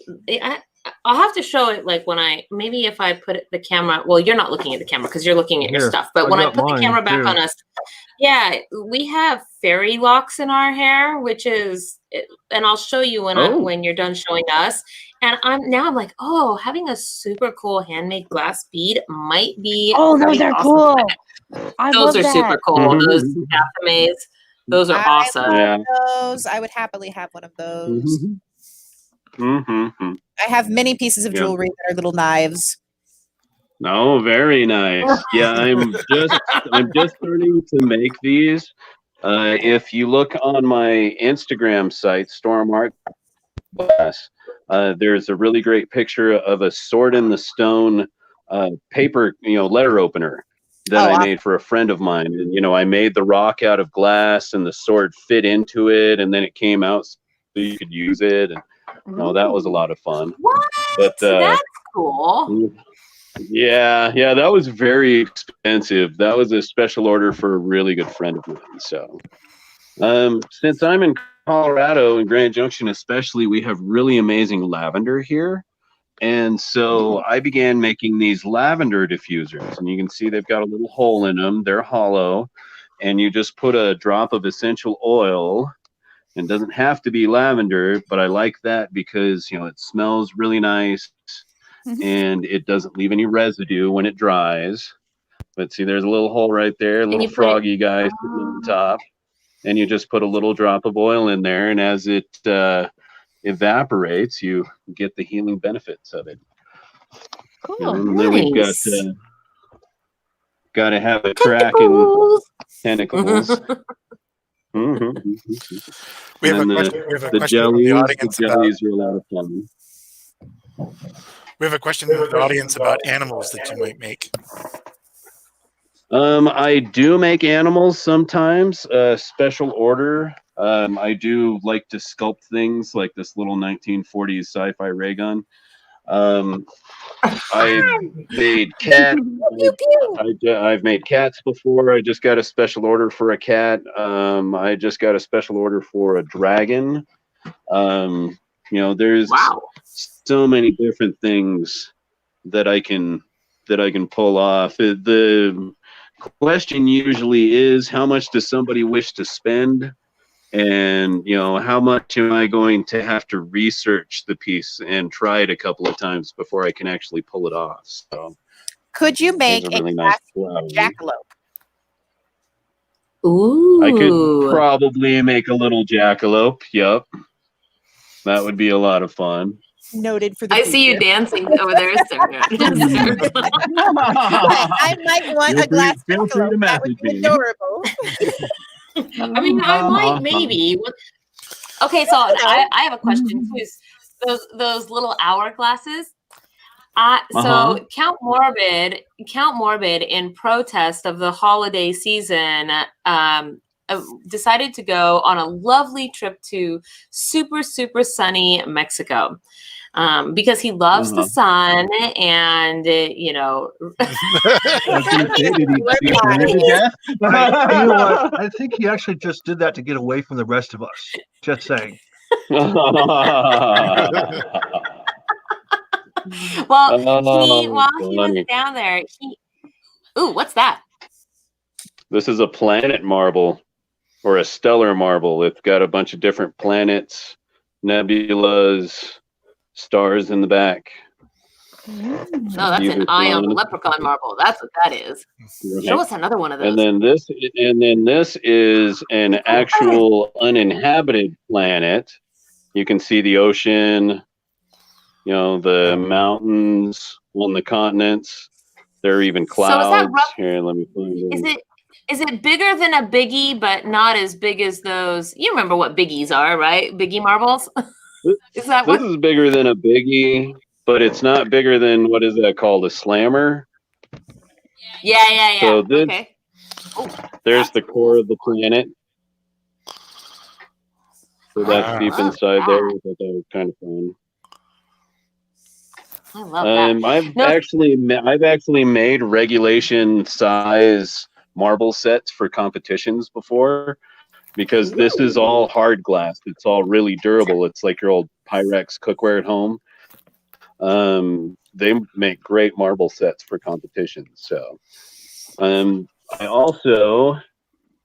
I'll have to show it like when maybe if I put the camera, well, you're not looking at the camera because you're looking at your stuff, but when I put the camera back on us, we have fairy locks in our hair, which is, and I'll show you when you're done showing us. And I'm like, oh, having a super cool handmade glass bead might be. Oh, those are cool. Those are super cool. Those Athames, those are awesome. Those, I would happily have one of those. I have many pieces of jewelry that are little knives. Oh, very nice. Yeah, I'm just starting to make these. If you look on my Instagram site, Stormart Glass, there's a really great picture of a sword in the stone paper, letter opener that I made for a friend of mine. And, I made the rock out of glass and the sword fit into it, and then it came out so you could use it. And that was a lot of fun. What? But, that's cool. Yeah, that was very expensive. That was a special order for a really good friend of mine. So, since I'm in Colorado and Grand Junction especially, we have really amazing lavender here. And so I began making these lavender diffusers, and you can see they've got a little hole in them. They're hollow, and you just put a drop of essential oil. It doesn't have to be lavender, but I like that because, you know, it smells really nice and it doesn't leave any residue when it dries. But see, there's a little hole right there, a little froggy guy sitting on top. And you just put a little drop of oil in there, and as it evaporates, you get the healing benefits of it. Cool. And then we've got to have a crack in tentacles. We have a question from the audience. The jellies are a lot of fun. We have a question from the audience about animals that you might make. I do make animals sometimes, special order. I do like to sculpt things like this little 1940s sci-fi ray gun. I made cats. I've made cats before. I just got a special order for a cat. I just got a special order for a dragon. You know, there's so many different things that I can pull off. The question usually is, how much does somebody wish to spend? And, you know, how much am I going to have to research the piece and try it a couple of times before I can actually pull it off? So, could you make a really nice jackalope? Ooh. I could probably make a little jackalope. Yep. That would be a lot of fun. Noted for the I see you dancing over there, Sarah. I might want a glass jackalope. That would be adorable. I mean, I might maybe. Okay, so I have a question too. Those little hourglasses. So Count Morbid, in protest of the holiday season, decided to go on a lovely trip to super sunny Mexico. Because he loves the sun, and you know. You know what? I think he actually just did that to get away from the rest of us. Just saying. Well, while he was down there, ooh, what's that? This is a planet marble, or a stellar marble. It's got a bunch of different planets, nebulas, stars in the back. No, that's an eye on the leprechaun marble. That's what that is. Right. Show us another one of those. And then this is an actual uninhabited planet. You can see the ocean, you know, the mountains on the continents. There are even clouds. So is that here, let me find it. Is it bigger than a biggie, but not as big as those? You remember what biggies are, right? Biggie marbles. This is bigger than a biggie, but it's not bigger than, what is that called, a slammer? Yeah. So this, okay. There's the core of the planet. So that's deep inside there. That was kind of fun. I love that. I've actually made regulation size marble sets for competitions before. Because this is all hard glass. It's all really durable. It's like your old Pyrex cookware at home. They make great marble sets for competitions. So I also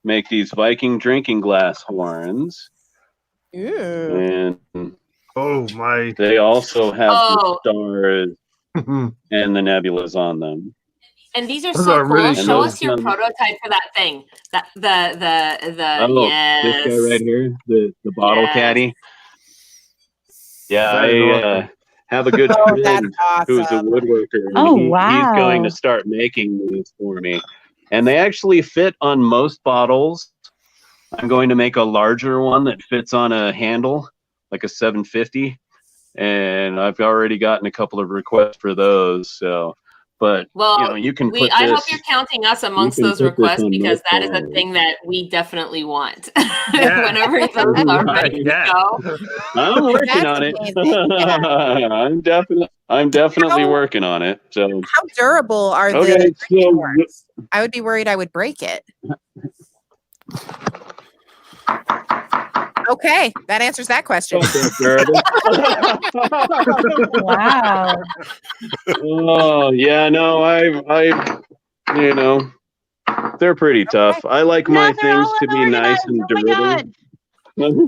make these Viking drinking glass horns. Ew. And my! They also have the stars and the nebulas on them. And these are so cool. Really Show us your prototype for that thing. That the this guy right here, the bottle caddy. Yeah, I have a good friend who's a woodworker. Wow. He's going to start making these for me. And they actually fit on most bottles. I'm going to make a larger one that fits on a handle, like a 750. And I've already gotten a couple of requests for those. So. But you know, you can put I hope you're counting us amongst those requests, because that is a thing that we definitely want. Whenever those are ready to go. I'm working on it. I'm definitely I'm definitely working on it. So How durable are the okay, drinking so horns? I would be worried I would break it. Okay, that answers that question. Wow. Oh yeah, no, I, you know, they're pretty tough. I like Now my they're things all to be nice unorganized. and Oh my God. durable.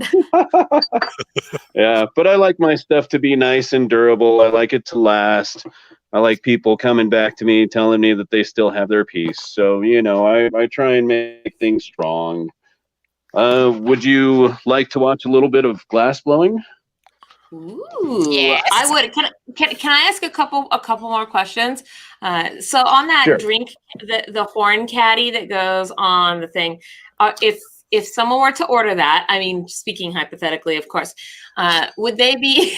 Yeah, but I like my stuff to be nice and durable. I like it to last. I like people coming back to me telling me that they still have their piece. So, you know, I try and make things strong. Would you like to watch a little bit of glass blowing? Ooh, Yes. I would. Can I ask a couple more questions? So on that Sure. drink, the horn caddy that goes on the thing, if someone were to order that, I mean, speaking hypothetically, of course, would they be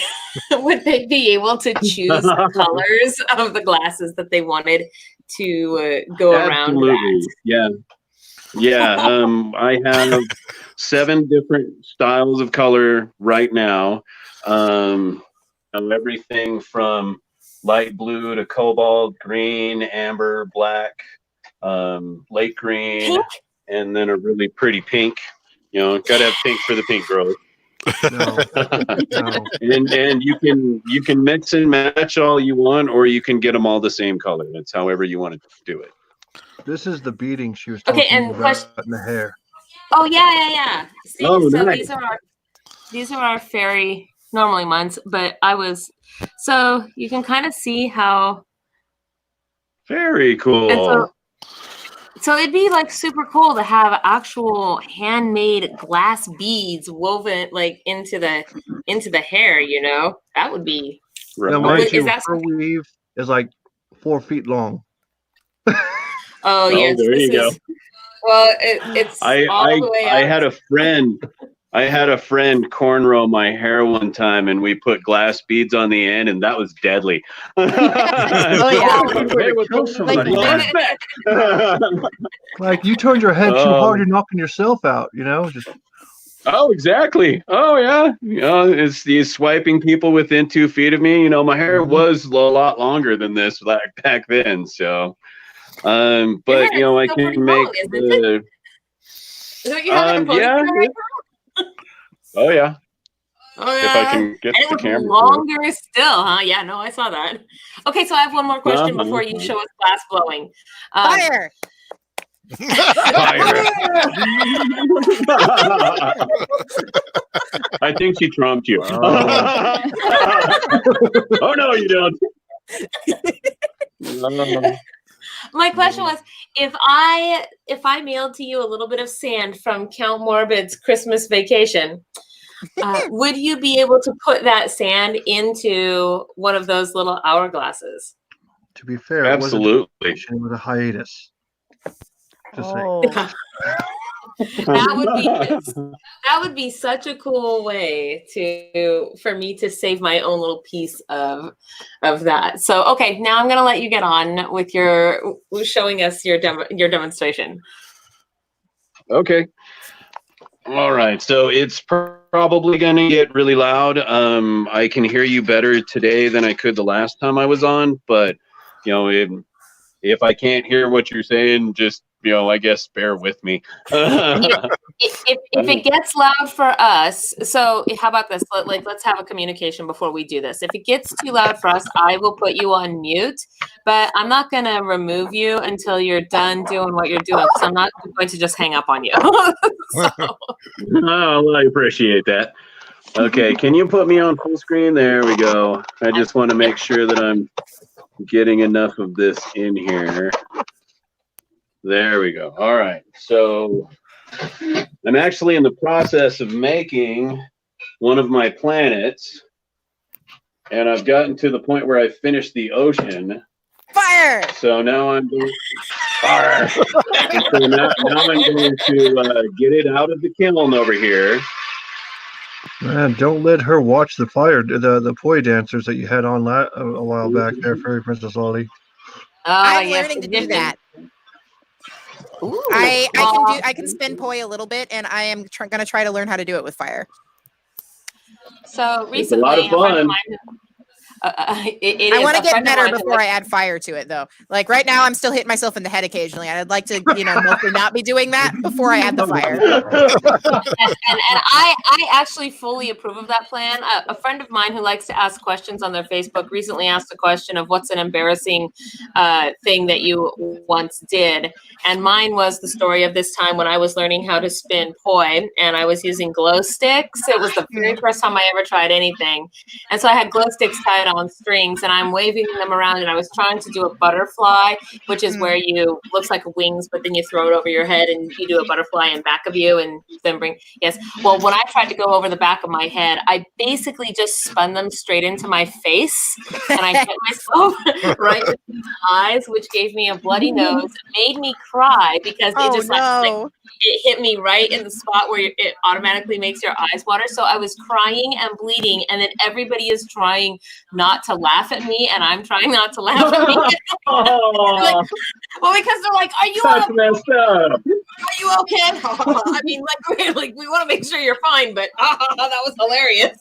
would they be able to choose the colors of the glasses that they wanted to go around Absolutely. that? Yeah. Yeah. I have 7 different styles of color right now. Everything from light blue to cobalt, green, amber, black, lake green, Pink? and then a really pretty pink. You know, gotta have pink for the pink girls. No, no. And you can mix and match all you want, or you can get them all the same color. It's however you want to do it. This is the beading she was Okay, talking and about in the hair. Oh yeah. See, Oh, so nice. these are our fairy normally ones, but so you can kind of see how. Very cool. And so it'd be like super cool to have actual handmade glass beads woven like into the hair. You know, that would be. Right. Now, mind Is you, that her weave is like 4 feet long. Oh yes, there you go. Well, it's all the way up. I had a friend cornrow my hair one time, and we put glass beads on the end, and that was deadly. Oh yeah. Like you turned your head too hard, you're knocking yourself out. You know, just. Oh, exactly. Oh, yeah. You know, it's these swiping people within 2 feet of me. You know, my hair was a lot longer than this back then. So, but you know, I can make the. Yeah. Oh yeah. Oh yeah. If I can get and the it camera. was longer still, huh? Yeah, no, I saw that. Okay, so I have one more question before you show us glass blowing. Fire! I think she trumped you. Oh no, you don't. My question was, if I mailed to you a little bit of sand from Count Morbid's Christmas Vacation, would you be able to put that sand into one of those little hourglasses? To be fair, absolutely. It was a hiatus. That would be such a cool way for me to save my own little piece of that. So okay, now I'm gonna let you get on with showing us your demonstration. Okay. All right. So it's probably gonna get really loud. I can hear you better today than I could the last time I was on, but you know, if I can't hear what you're saying, just I guess bear with me. If it gets loud for us, so how about this? Let's have a communication before we do this. If it gets too loud for us, I will put you on mute, but I'm not going to remove you until you're done doing what you're doing, because I'm not going to just hang up on you. Oh, I appreciate that. Okay, can you put me on full screen? There we go. I just want to make sure that I'm getting enough of this in here. There we go. All right. So I'm actually in the process of making one of my planets, and I've gotten to the point where I finished the ocean. Fire! So now I'm doing fire. So now I'm going to get it out of the kiln over here. Man, don't let her watch the poi dancers that you had on a while back there, Fairy Princess Lolly. I'm learning to do that. Ooh. I can spin poi a little bit, and I am going to try to learn how to do it with fire. So recently, I want to get better before I add fire to it, though. Like right now, I'm still hitting myself in the head occasionally. I'd like to, mostly not be doing that before I add the fire. and I actually fully approve of that plan. A friend of mine who likes to ask questions on their Facebook recently asked a question of what's an embarrassing thing that you once did. And mine was the story of this time when I was learning how to spin poi and I was using glow sticks. It was the very first time I ever tried anything. And so I had glow sticks tied on strings and I'm waving them around and I was trying to do a butterfly, which is where you, looks like wings, but then you throw it over your head and you do a butterfly in back of you and then yes. Well, when I tried to go over the back of my head, I basically just spun them straight into my face and I hit myself right in the eyes, which gave me a bloody nose, made me cry because it just it hit me right in the spot where it automatically makes your eyes water. So I was crying and bleeding, and then everybody is trying not to laugh at me, and I'm trying not to laugh at me. Well, because they're like, "Are you okay?" I mean, like we want to make sure you're fine, but that was hilarious,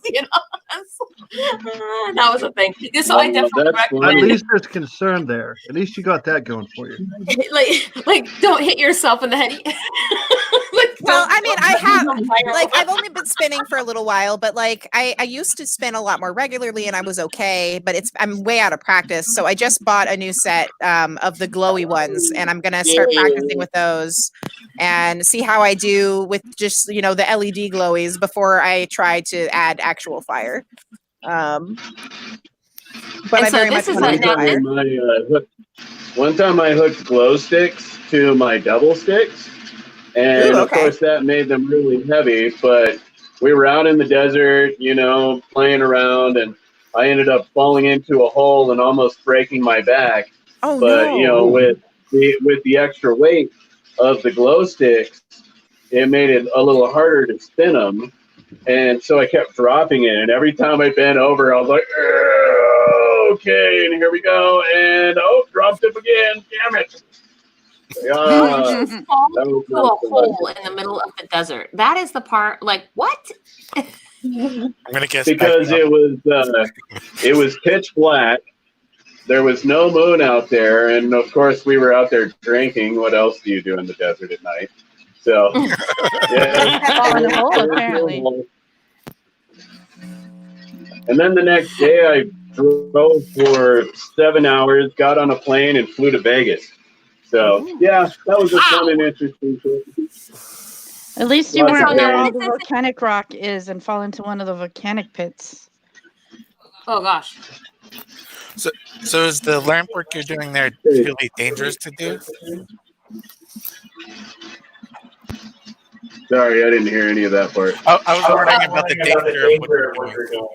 that was a thing. So I definitely recommend. At least there's concern there. At least you got that going for you. Like don't hit yourself in the head. Well, I mean, I have I've only been spinning for a little while, but I used to spin a lot more regularly and I was okay, but I'm way out of practice. So I just bought a new set of the glowy ones and I'm gonna start practicing with those and see how I do with just the LED glowies before I try to add actual fire. But I very much want to fire. One time I hooked glow sticks to my double sticks. And of course that made them really heavy, but we were out in the desert, playing around, and I ended up falling into a hole and almost breaking my back. Oh, but no. With the extra weight of the glow sticks, it made it a little harder to spin them. And so I kept dropping it, and every time I bent over, I was like, okay, and here we go, and dropped it again, damn it. Fall into a hole in the middle of the desert. That is the part. What? I'm gonna guess because it was pitch black. There was no moon out there, and of course we were out there drinking. What else do you do in the desert at night? So, Fall in a hole, apparently. And then the next day, I drove for 7 hours, got on a plane, and flew to Vegas. So, yeah, that was a fun and interesting trip. At least you weren't where all the volcanic rock is and fall into one of the volcanic pits. Oh, gosh. So is the lamp work you're doing there really dangerous to do? Sorry, I didn't hear any of that part. I was wondering about the danger of what you're doing.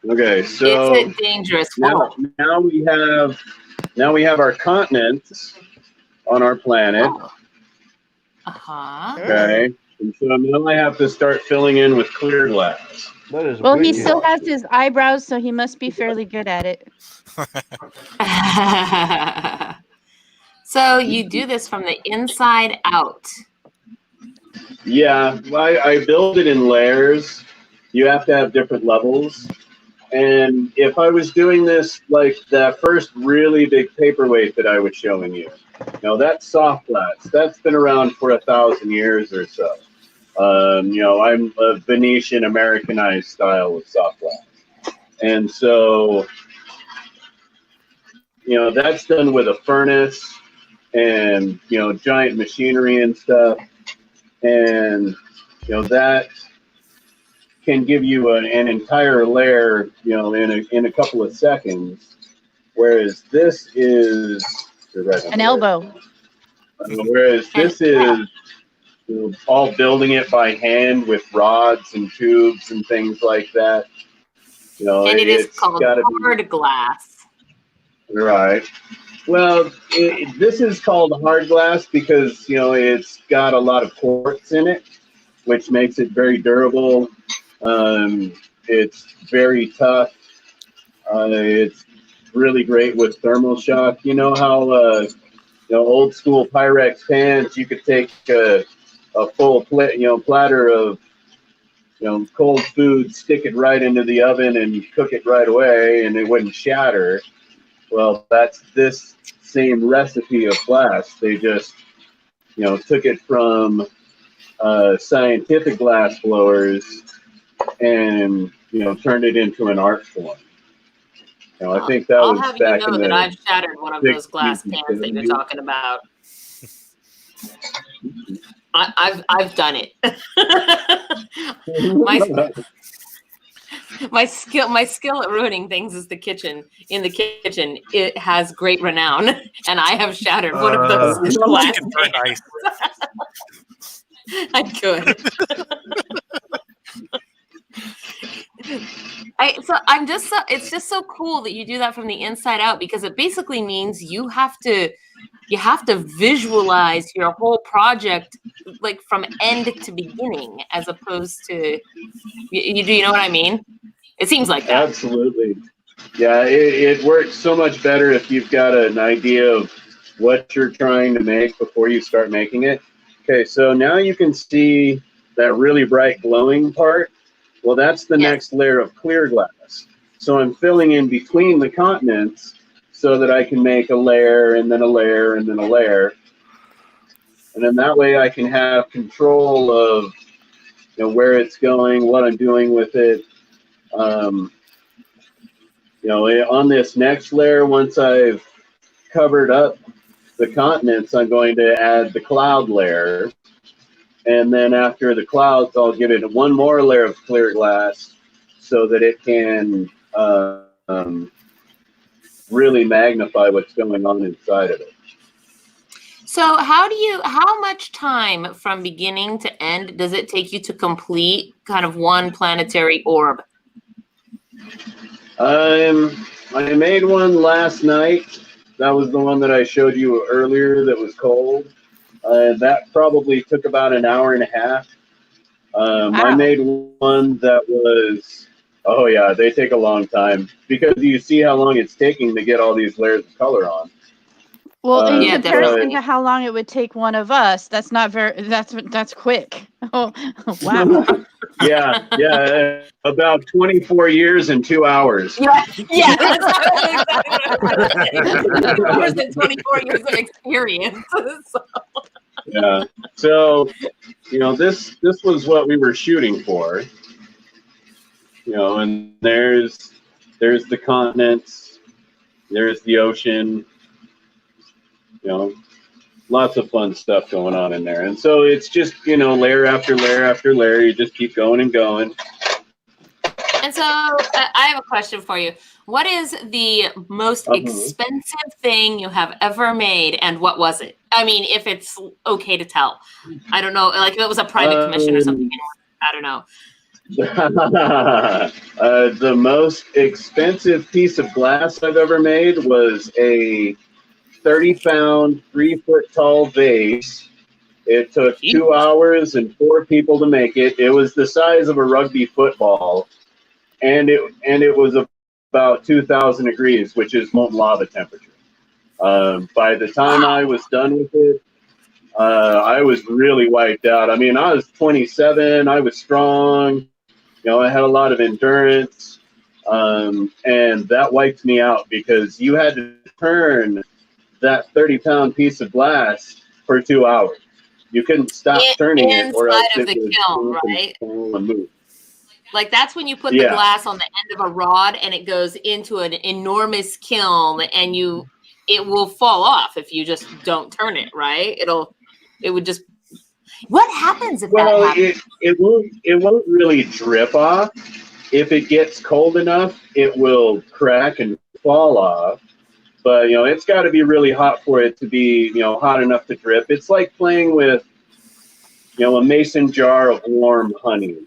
Okay, so it's a dangerous world. Now we have our continents on our planet. Okay, and so now I have to start filling in with clear glass. That is well, he still has his eyebrows, so he must be fairly good at it. So you do this from the inside out. Yeah, I build it in layers. You have to have different levels. And if I was doing this like that first really big paperweight that I was showing you, that's soft glass. That's been around for 1,000 years or so. I'm a Venetian Americanized style of soft glass. And so, that's done with a furnace and, giant machinery and stuff. And, that can give you an entire layer, in a couple of seconds. Whereas this is an elbow. Whereas this is all building it by hand with rods and tubes and things like that. And it is called hard glass. Right. Well, this is called hard glass because, it's got a lot of quartz in it, which makes it very durable. It's very tough. It's really great with thermal shock. You know how, old school Pyrex pans, you could take a full platter of cold food, stick it right into the oven and cook it right away, and it wouldn't shatter. Well, that's this same recipe of glass. They just, took it from scientific glass blowers and, turned it into an art form. I think that I'll was have back you know in that the I've shattered one of those glass 60s, pans that you're 70s. talking about. I've done it. my skill at ruining things is in the kitchen. It has great renown, and I have shattered one of those glass pans. I could. It's just so cool that you do that from the inside out, because it basically means you have to visualize your whole project like from end to beginning, as opposed to you know what I mean? It seems like that. Absolutely. Yeah, it works so much better if you've got an idea of what you're trying to make before you start making it. Okay, so now you can see that really bright glowing part. Well, that's the next layer of clear glass. So I'm filling in between the continents so that I can make a layer and then a layer and then a layer. And then that way I can have control of where it's going, what I'm doing with it. On this next layer, once I've covered up the continents, I'm going to add the cloud layer. And then after the clouds, I'll give it one more layer of clear glass so that it can really magnify what's going on inside of it. So how much time from beginning to end does it take you to complete kind of one planetary orb? I made one last night. That was the one that I showed you earlier that was cold. That probably took about an hour and a half. Wow. I made one that was, oh yeah, they take a long time, because you see how long it's taking to get all these layers of color on. Well, in Yeah, comparison definitely. to how long it would take one of us, that's not very. That's quick. Oh, wow. Yeah, about 24 years and 2 hours. Yeah, that's more than 24 years of experience. Yeah. So, this was what we were shooting for. And there's the continents, there's the ocean. Lots of fun stuff going on in there. And so it's just, layer after layer after layer. You just keep going and going. And so I have a question for you. What is the most expensive thing you have ever made, and what was it? I mean, if it's okay to tell. I don't know, like if it was a private commission or something. I don't know. The most expensive piece of glass I've ever made was a 30-pound, 3-foot-tall vase. It took 2 hours and 4 people to make it. It was the size of a rugby football, and it was about 2,000 degrees, which is molten lava temperature. By the time I was done with it, I was really wiped out. I mean, I was 27. I was strong. I had a lot of endurance, and that wiped me out, because you had to turn that 30-pound piece of glass for 2 hours. You couldn't stop turning it, or else inside of it the would kiln, move right? and move. Like that's when you put the glass on the end of a rod and it goes into an enormous kiln, and it will fall off if you just don't turn it, right? It would just. What happens if that happens? It won't really drip off. If it gets cold enough, it will crack and fall off. But it's got to be really hot for it to be hot enough to drip. It's like playing with a mason jar of warm honey.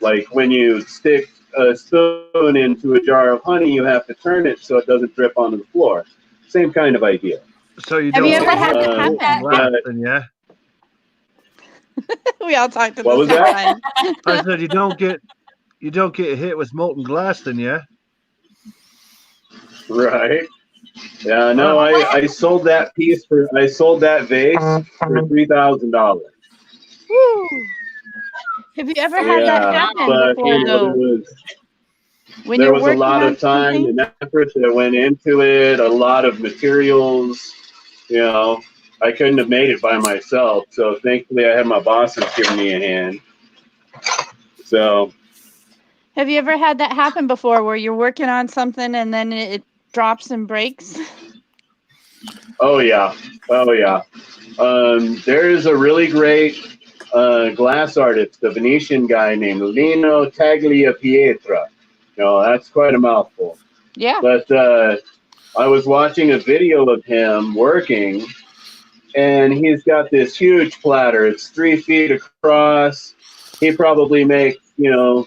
Like when you stick a spoon into a jar of honey, you have to turn it so it doesn't drip onto the floor. Same kind of idea. So you Have don't you ever get had that happen? glass, yeah? We all talked at What the was same that? time. I said you don't get hit with molten glass, then, yeah? Right. Yeah. No, I sold that vase for $3,000. Have you ever had that happen but before, though? When there you're was a working lot on of time something? and effort that went into it, a lot of materials. You know, I couldn't have made it by myself. So thankfully, I had my bosses giving me a hand. So. Have you ever had that happen before, where you're working on something and then it drops and breaks? Oh yeah, oh yeah. There is a really great glass artist, a Venetian guy named Lino Tagliapietra. That's quite a mouthful. Yeah. But I was watching a video of him working, and he's got this huge platter. It's 3 feet across. He probably makes, $15,000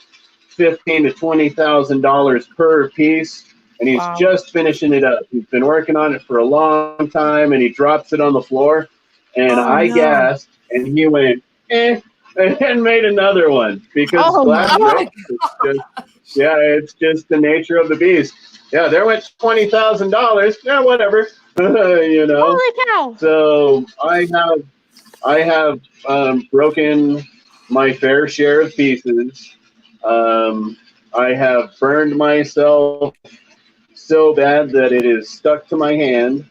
to $20,000 per piece, and he's just finishing it up. He's been working on it for a long time, and he drops it on the floor, and I gasped, and he went, and made another one because glass breaks. It's just the nature of the beast. Yeah, there went $20,000. Yeah, whatever. Holy cow! So I have broken my fair share of pieces. I have burned myself so bad that it is stuck to my hand.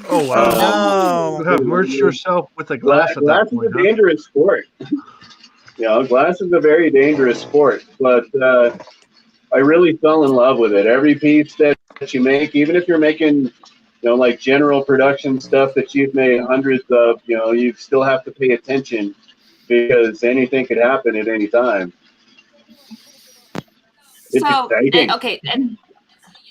Oh wow! You have merged yourself with the glass at that point. Glass is a dangerous sport. Glass is a very dangerous sport, but I really fell in love with it. Every piece that you make, even if you're making, like general production stuff that you've made hundreds of, you still have to pay attention because anything could happen at any time. It's exciting.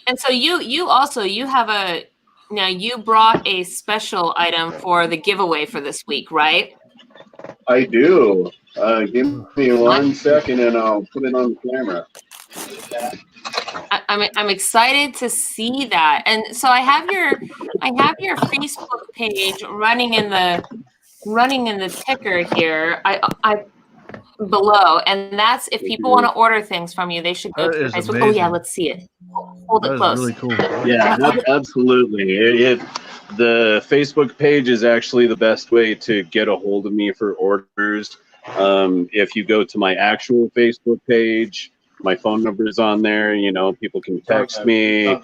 And so you also have you brought a special item for the giveaway for this week, right? I do. Give me 1 second and I'll put it on the camera. I'm excited to see that. And so I have your Facebook page running in the ticker here. I below, and that's if people want to order things from you, they should go to your Facebook. Amazing. Oh yeah, let's see it. Hold it close. Really cool. Yeah, absolutely. The Facebook page is actually the best way to get a hold of me for orders. If you go to my actual Facebook page, my phone number is on there. People can text me.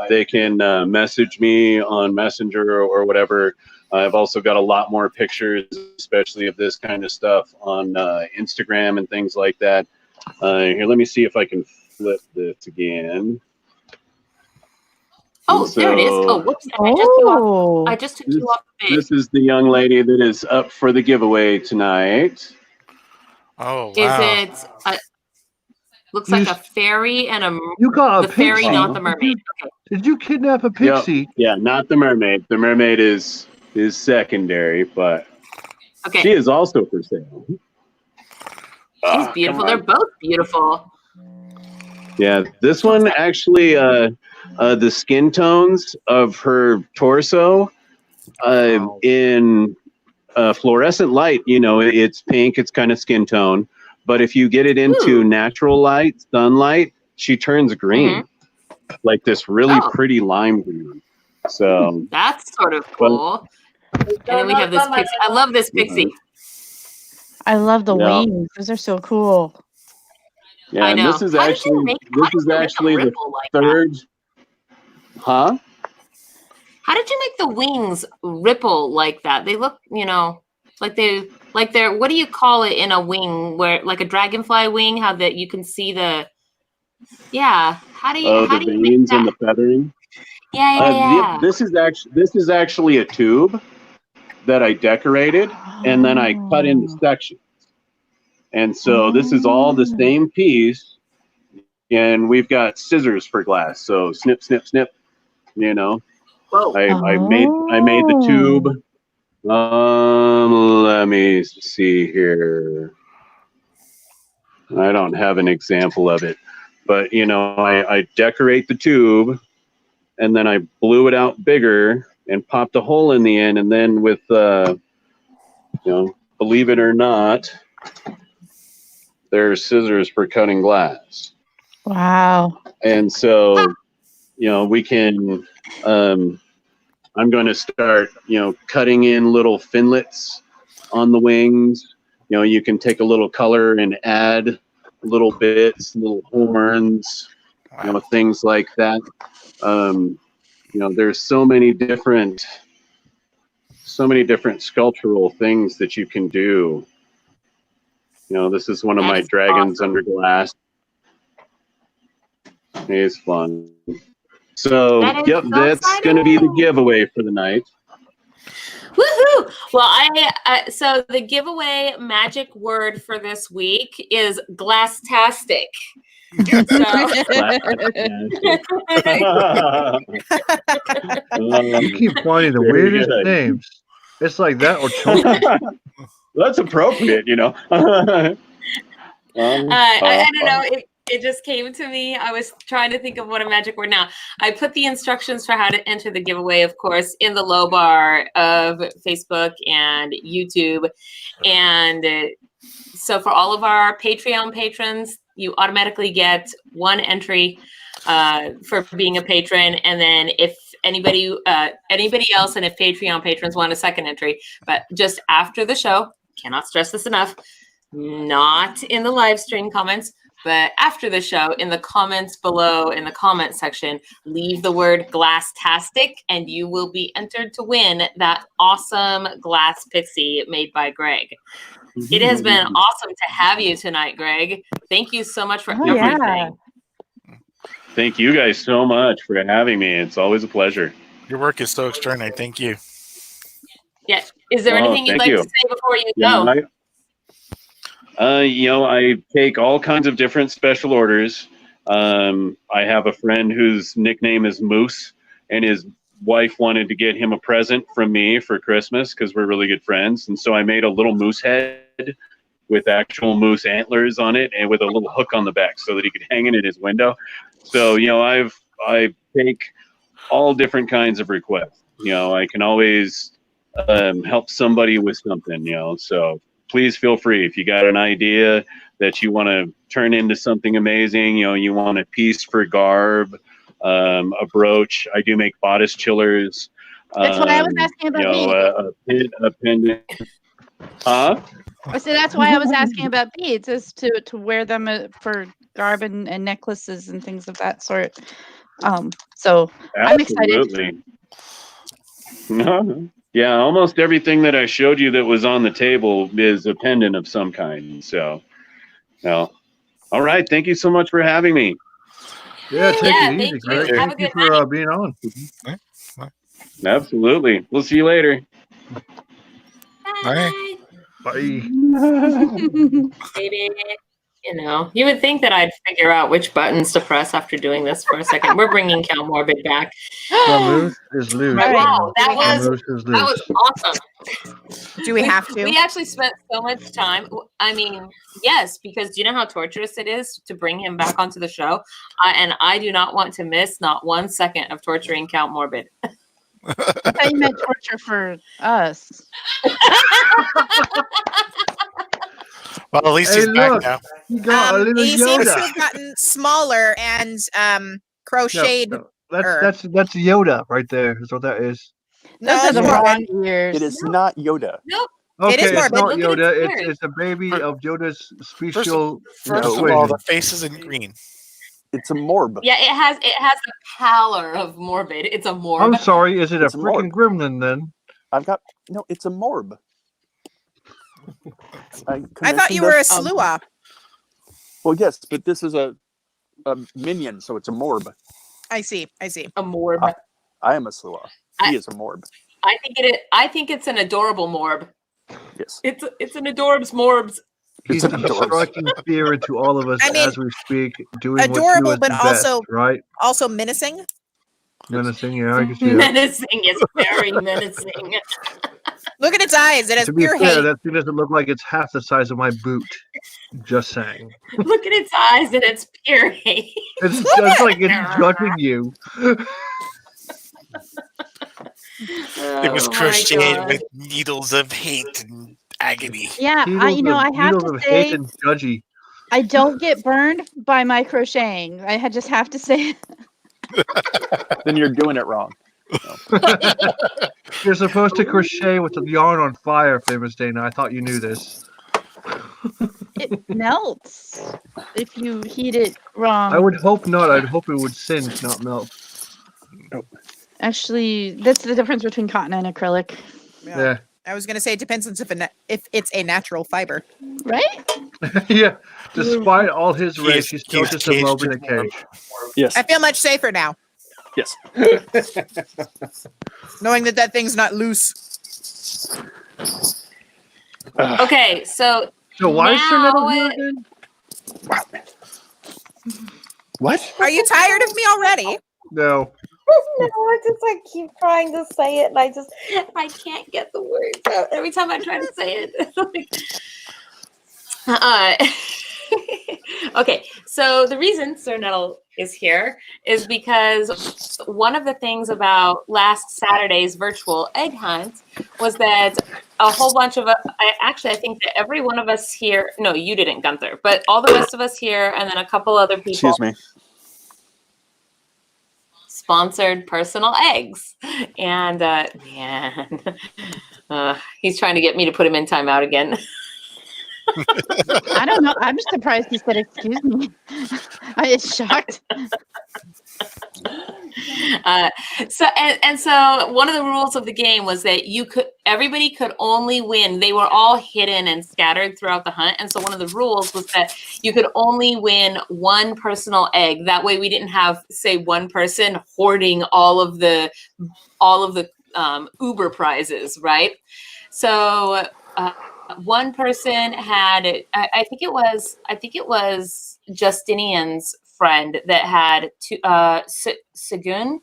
They can message me on Messenger or whatever. I've also got a lot more pictures, especially of this kind of stuff on Instagram and things like that. Here, let me see if I can flip this again. Oh, there it is. Oh, whoops. I just took you off the page. This is the young lady that is up for the giveaway tonight. Oh, wow. Is it... looks like a fairy and a... You got a pixie. Fairy, not the mermaid. Okay. Did you kidnap a pixie? Yeah, not the mermaid. The mermaid is secondary, but she is also for sale. She's beautiful. They're both beautiful. Yeah, this one actually, the skin tones of her torso in fluorescent light, it's pink, it's kind of skin tone. But if you get it into natural light, sunlight, she turns green, like this really pretty lime green. So that's sort of cool. And then we have this pixie. I love this pixie. I love the wings. Those are so cool. Yeah, and this is actually the third. Huh? How did you make the wings ripple like that? They look, like they're what do you call it in a wing where like a dragonfly wing? How that you can see the How do you the veins and the feathering? Yeah. This is actually a tube that I decorated and then I cut into sections. And so this is all the same piece, and we've got scissors for glass. So snip, snip, snip. Whoa. I made the tube. Let me see here. I don't have an example of it, but I decorate the tube, and then I blew it out bigger and popped a hole in the end, and then with believe it or not, there's scissors for cutting glass. Wow. And so, we can, I'm going to start, cutting in little finlets on the wings. you can take a little color and add little bits, little horns, things like that. There's so many different sculptural things that you can do. This is one of my dragons under glass. It's fun. So, yep, that's going to be the giveaway for the night. Woohoo! Well, so the giveaway magic word for this week is GLASSTASTIC. You keep finding the weirdest names. It's like that or chocolate. That's appropriate, I don't know. It just came to me. I was trying to think of what a magic word. Now, I put the instructions for how to enter the giveaway, of course, in the low bar of Facebook and YouTube. And so for all of our Patreon patrons, you automatically get one entry for being a patron. And then if anybody else, and if Patreon patrons want a second entry, but just after the show, cannot stress this enough, not in the live stream comments, but after the show, in the comments below, in the comment section, leave the word GLASSTASTIC, and you will be entered to win that awesome glass pixie made by Greg. It has been awesome to have you tonight, Greg. Thank you so much for everything. Yeah. Thank you guys so much for having me. It's always a pleasure. Your work is so extraordinary. Thank you. Yeah. Is there anything you'd like to say before you go? I take all kinds of different special orders. I have a friend whose nickname is Moose, and his wife wanted to get him a present from me for Christmas because we're really good friends. And so I made a little moose head with actual moose antlers on it and with a little hook on the back so that he could hang it in his window. So, I take all different kinds of requests. I can always help somebody with something, so please feel free. If you got an idea that you want to turn into something amazing, you want a piece for garb, a brooch. I do make bodice chillers. That's why I was asking about beads. A pendant. Huh? So that's why I was asking about beads, is to wear them for garb and necklaces and things of that sort. So I'm excited. Yeah, almost everything that I showed you that was on the table is a pendant of some kind. So, all right. Thank you so much for having me. Yeah, take it easy, you. Greg. Have a Thank you good for being on. Absolutely. We'll see you later. Bye. Bye. Baby. You would think that I'd figure out which buttons to press after doing this for a second. We're bringing Count Morbid back. Loose is loose. Wow, that was awesome. Do we have to? We actually spent so much time. I mean, yes, because do you know how torturous it is to bring him back onto the show? And I do not want to miss not 1 second of torturing Count Morbid. I thought you meant torture for us. Well, at least he's back now. He got a little he seems to Yoda. have gotten smaller and crocheted. No, that's Yoda right there. Is what that is. No, Those are it's the Morbid. wrong ears. It is not Yoda. Nope. Okay, It is it's Morbid. not Look at Yoda. its ears. It's a baby of Yoda's special First of all, the face is in green. It's a morb. Yeah, it has the pallor of Morbid. It's a morb. I'm sorry, is it a It's a freaking gremlin then? It's a morb. I thought you were a Slua. Well, yes, but this is a minion, so it's a morb. I see. A morb. I am a Slua. He is a morb. I think it's an adorable morb. Yes. It's an adorbs morbs. He's striking fear into all of us as we speak, doing adorable, what but also best, right? Also menacing. Menacing, yeah, I can see that. Menacing is very menacing. Look at its eyes. It has To be pure fair, hate. that thing doesn't look like it's half the size of my boot. Just saying. Look at its eyes and it's pure hate. It's just like it's judging you. It was crocheted with needles of hate and agony. Yeah, I have to say, and judgy. I don't get burned by my crocheting. I just have to say. Then you're doing it wrong. You're supposed to crochet with the yarn on fire, Famous Dana. I thought you knew this. It melts if you heat it wrong. I would hope not. I'd hope it would singe, not melt. Actually, that's the difference between cotton and acrylic. Yeah. I was gonna say it depends on if it's a natural fiber. Right? Yeah. Despite all his He's- rage, he's still he's just a caged mob in a in warm. cage. Yes. I feel much safer now, Yes. knowing that thing's not loose. Okay, so So why is Sir now Nettle here it- again? What? Are you tired of me already? No. No, I keep trying to say it, and I can't get the words out every time I try to say it. Okay, so the reason Sir Nettle is here is because one of the things about last Saturday's virtual egg hunt was that a whole bunch of I think that every one of us here, no, you didn't, Gunther, but all the rest of us here, and then a couple other people. Excuse me. Sponsored personal eggs, and man, he's trying to get me to put him in timeout again. I don't know. I'm surprised he said excuse me. I was shocked. So one of the rules of the game was that everybody could only win. They were all hidden and scattered throughout the hunt, and so one of the rules was that you could only win one personal egg. That way, we didn't have, say, one person hoarding all of the Uber prizes, right? So one person had, I think it was Justinian's friend that had Sagun,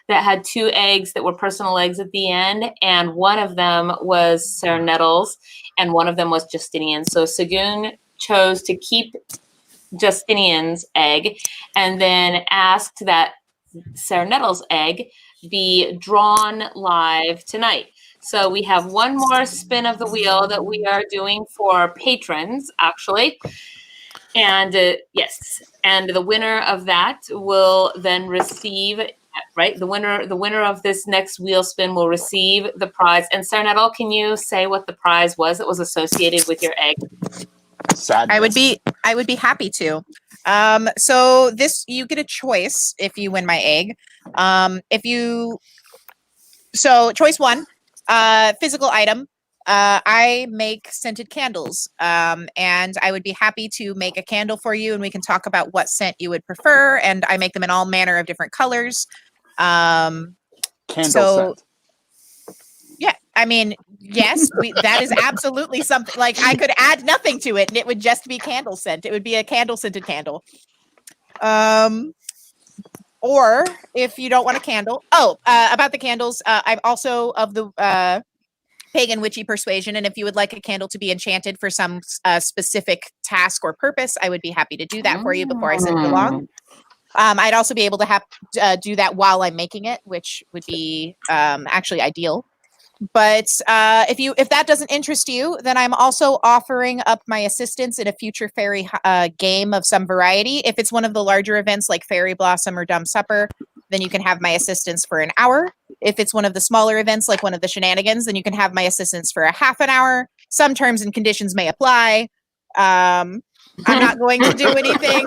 that had 2 eggs that were personal eggs at the end, and one of them was Sir Nettle's, and one of them was Justinian's. So Sagun chose to keep Justinian's egg, and then asked that Sir Nettle's egg be drawn live tonight. So we have one more spin of the wheel that we are doing for patrons, actually. And yes, and the winner of that will then receive, right? The winner of this next wheel spin will receive the prize. And Sir Nettle, can you say what the prize was that was associated with your egg? Sadness. I would be happy to. So you get a choice if you win my egg. So choice 1, physical item. I make scented candles, and I would be happy to make a candle for you, and we can talk about what scent you would prefer. And I make them in all manner of different colors. Candle scent. Yeah, I mean, yes, that is absolutely something. Like, I could add nothing to it, and it would just be candle scent. It would be a candle scented candle. Or if you don't want a candle, about the candles, I'm also of the pagan witchy persuasion, and if you would like a candle to be enchanted for some specific task or purpose, I would be happy to do that for you before I send it along. I'd also be able to do that while I'm making it, which would be actually ideal. But if that doesn't interest you, then I'm also offering up my assistance in a future fairy game of some variety. If it's one of the larger events like Fairy Blossom or Dumb Supper, then you can have my assistance for an hour. If it's one of the smaller events like one of the shenanigans, then you can have my assistance for a half an hour. Some terms and conditions may apply. I'm not going to do anything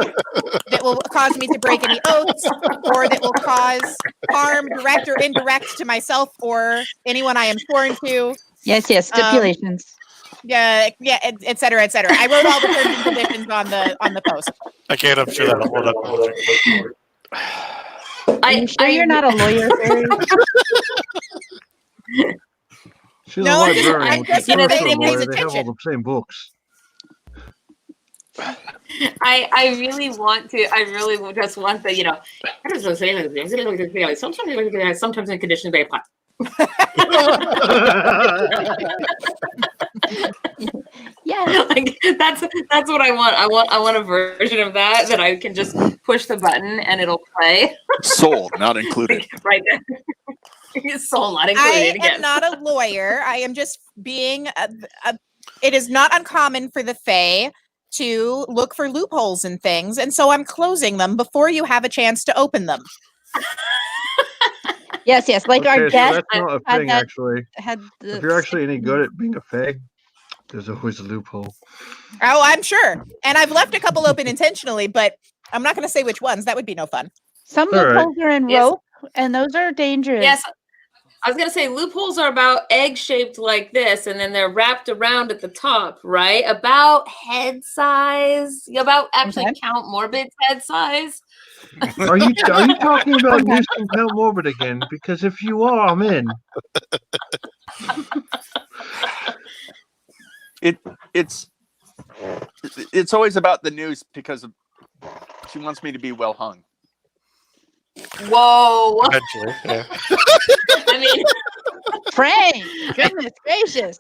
that will cause me to break any oaths or that will cause harm, direct or indirect, to myself or anyone I am sworn to. Yes, stipulations. Yeah, et cetera, et cetera. I wrote all the terms and conditions on the post. I can't, I'm sure that'll hold up. Are you sure you're not a lawyer, Fairy? She's No, a librarian. I'm With just the gonna person pay lawyer, they have attention. all the same books. I really just want the, sometimes in conditions may apply. Yeah. Like, that's what I want. I want a version of that I can just push the button and it'll play. Sold, not included. Right there. Soul not I included. am not a lawyer. I am just being it is not uncommon for the Fae to look for loopholes in things, and so I'm closing them before you have a chance to open them. Yes. Like Okay, our so guest that's not a had thing, that- actually. had the If you're actually any good at being a fae, There's always a loophole. Oh, I'm sure. And I've left a couple open intentionally, but I'm not going to say which ones. That would be no fun. Some All right. loopholes are in Yes. rope, and those are dangerous. Yes. I was gonna say loopholes are about egg shaped like this, and then they're wrapped around at the top, right? About head size. About actually Okay. Count Morbid's head size. Are you talking about Newsom Count Morbid again? Because if you are, I'm in. It's always about the news because she wants me to be well hung. Whoa. Eventually, yeah. I mean, Frank, goodness gracious.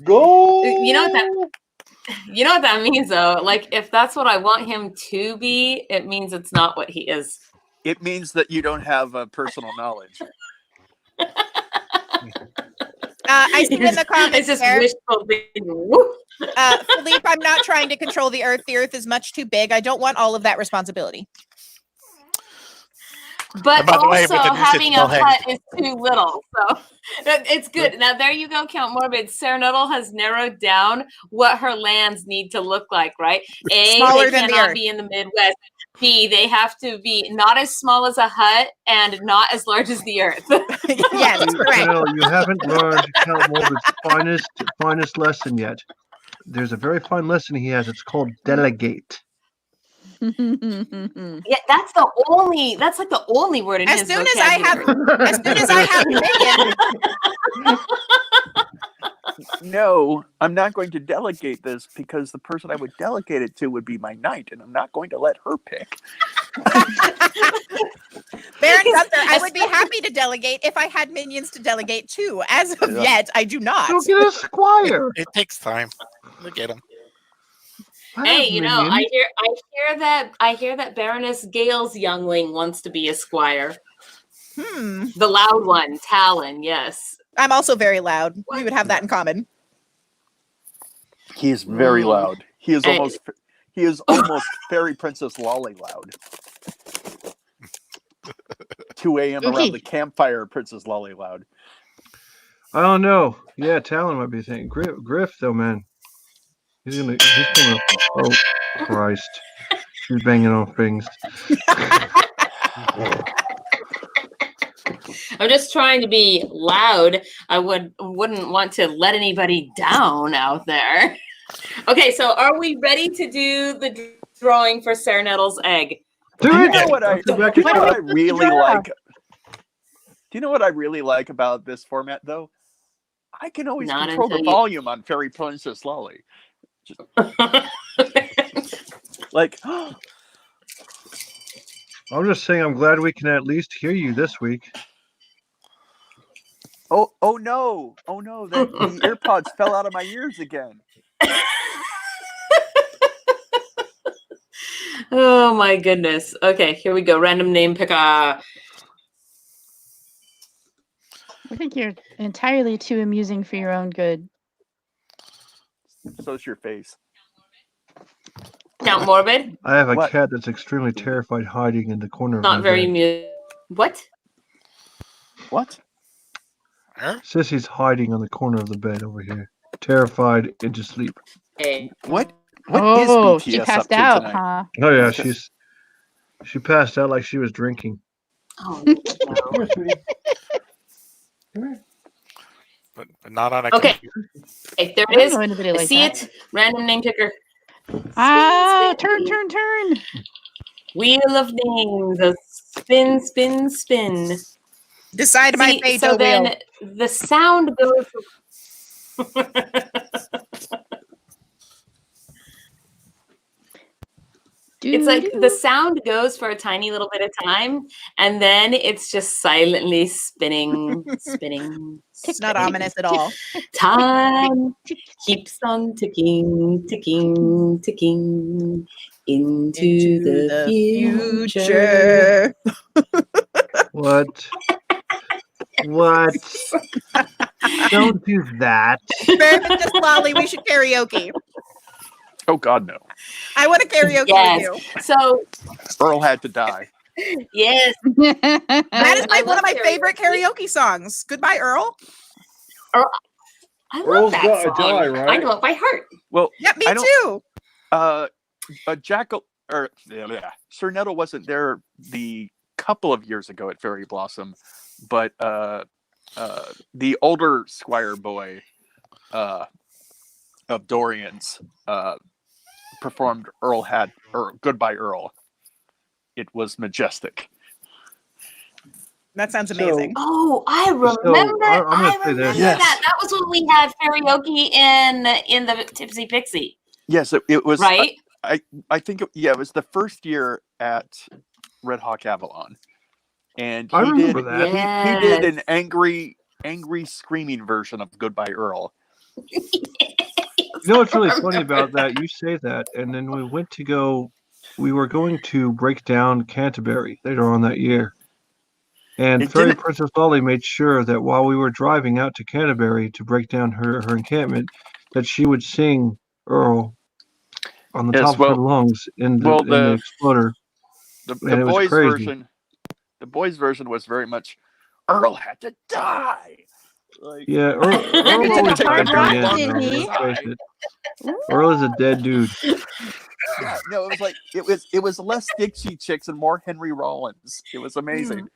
Go. you know what that means though? Like if that's what I want him to be, it means it's not what he is. It means that you don't have personal knowledge. I see in the comments It's just there, wishful thinking. Philippe, I'm not trying to control the Earth. The Earth is much too big. I don't want all of that responsibility. But By the way, with also the having a nuisance hut is too little. So it's good. Now there you go, Count Morbid. Sarah Nuttall has narrowed down what her lands need to look like, right? A, Smaller they than the cannot Earth. be in the Midwest. B, they have to be not as small as a hut and not as large as the Earth. Yes, correct. No, you haven't learned Count Morbid's finest lesson yet. There's a very fine lesson he has. It's called delegate. Yeah, that's like the only word in As his soon as I vocabulary. as soon as I have minions, No, I'm not going to delegate this because the person I would delegate it to would be my knight, and I'm not going to let her pick. Baron Gunther, I would be happy to delegate if I had minions to delegate to. As of yet, I do not. Go get a squire. It takes time. Look at him. Hey, you know, I hear that Baroness Gale's youngling wants to be a squire. The loud one, Talon, yes. I'm also very loud. We would have that in common. He is very loud. He is almost Fairy Princess Lolly loud. 2 a.m. around the campfire, Princess Lolly loud. I don't know. Yeah, Talon might be thinking. Griff, though, man. He's coming up. Oh, Christ. She's banging on things. I'm just trying to be loud. I wouldn't want to let anybody down out there. Okay, so are we ready to do the drawing for Sarah Nettle's egg? Do you know what I really like? Do you know what I really like about this format, though? I can always control the volume on Fairy Princess Lolly. Just, like, I'm just saying I'm glad we can at least hear you this week. oh no, the AirPods fell out of my ears again. Oh my goodness. Okay, here we go. Random name picker. I think you're entirely too amusing for your own good. So's your face. Count Morbid. I have a cat that's extremely terrified hiding in the corner of Not my very bed. What? What? Sissy's hiding on the corner of the bed over here. Terrified into sleep. Hey. What is BTS she up passed to out, tonight? huh? Oh yeah, she passed out like she was drinking. Oh, But not on a okay. computer. Okay, there I it don't is. know anybody I like see that. it. Random name picker. Ah, Spin, turn. Wheel of names. Spin, spin, spin. Decide my fate. So then the sound goes. It's like the sound goes for a tiny little bit of time, and then it's just silently spinning. It's not ominous at all. Time keeps on ticking into the future. What? Don't do that. Just Lolly, we should karaoke. Oh God, no. I want to karaoke with you. So Earl had to die. yes, That is I one of love my favorite karaoke songs. Goodbye, Earl. I love Earl's that Gotta song. Die, right? I know it by heart. Well, Yeah, me I don't- too. Jackal or Sir Nettle wasn't there the couple of years ago at Fairy Blossom, but the older Squire boy of Dorian's performed Goodbye Earl. It was majestic. That sounds amazing. Oh, I remember. I'm gonna I say remember this. Yes. that. That was when we had karaoke in the Tipsy Pixie, Yes, it was. right? I think it was the first year at Red Hawk Avalon, and I remember that. He did an angry screaming version of Goodbye Earl. You know what's really funny about that? You say that, and then we were going to break down Canterbury later on that year. And Fairy Princess Lolly made sure that while we were driving out to Canterbury to break down her encampment, that she would sing Earl on the top of her lungs in the exploder. The boys' version was very much Earl had to die. Yeah, Earl always died in the end. Let's face it. Earl is a dead dude. Yeah, no, it was less Dixie Chicks and more Henry Rollins. It was amazing.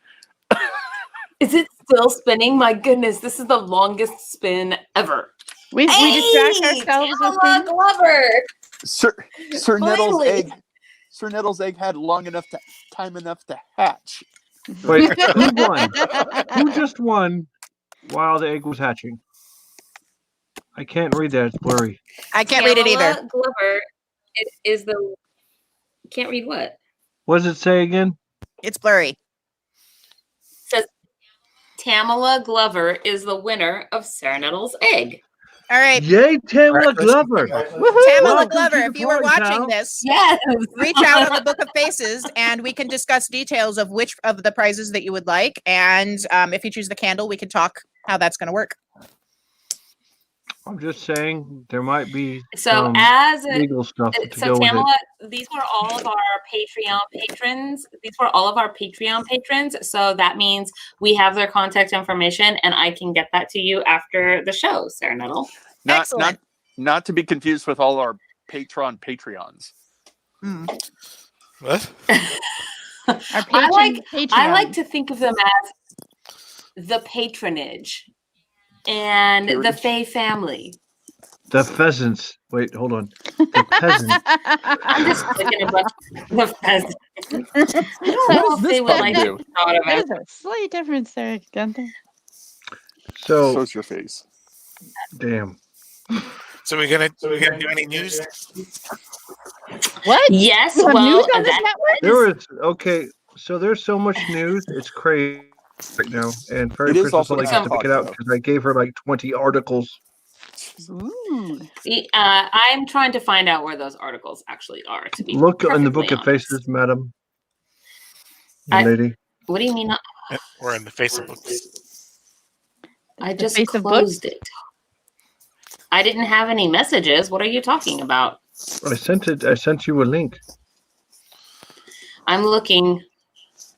Is it still spinning? My goodness, this is the longest spin ever. We distract ourselves with Pamela Glover. Sir Nettle's egg. Sir Nettle's egg had time enough to hatch. Wait, who won? Who just won while the egg was hatching? I can't read that. It's blurry. I can't read it either. Pamela Glover is the. Can't read what? What does it say again? It's blurry. Says Tamala Glover is the winner of Sarah Nettle's egg. All right. Yay, Tamala Glover. Tamala Glover, if you were watching this, yes, reach out on the Book of Faces and we can discuss details of which of the prizes that you would like. And if you choose the candle, we can talk how that's going to work. I'm just saying there might be so legal stuff to go Tamala, with it. these were all of our Patreon patrons. These were all of our Patreon patrons. So that means we have their contact information, and I can get that to you after the show, Sarah Nettle. Excellent. Not to be confused with all our Patreons. What? I like to think of them as the patronage. And the FAE family. The pheasants. Wait, hold on. The peasants. I'm just thinking about the pheasants. I don't know if they would like to thought of it. There's a slight difference there, Gunther. So's your face. Damn. So we're gonna do any news? What? Yes. Well, Well, news on this network? So there's so much news. It's crazy right now, and Fairy It is Princess also only gets to pick it out because I gave her like 20 articles. Ooh. See, I'm trying to find out where those articles actually are. To be Look in the Book of honest. Faces, madam. Lady. What do you mean? We're in the Facebook. I just face of closed it. I didn't have any messages. What are you talking about? I sent you a link. I'm looking.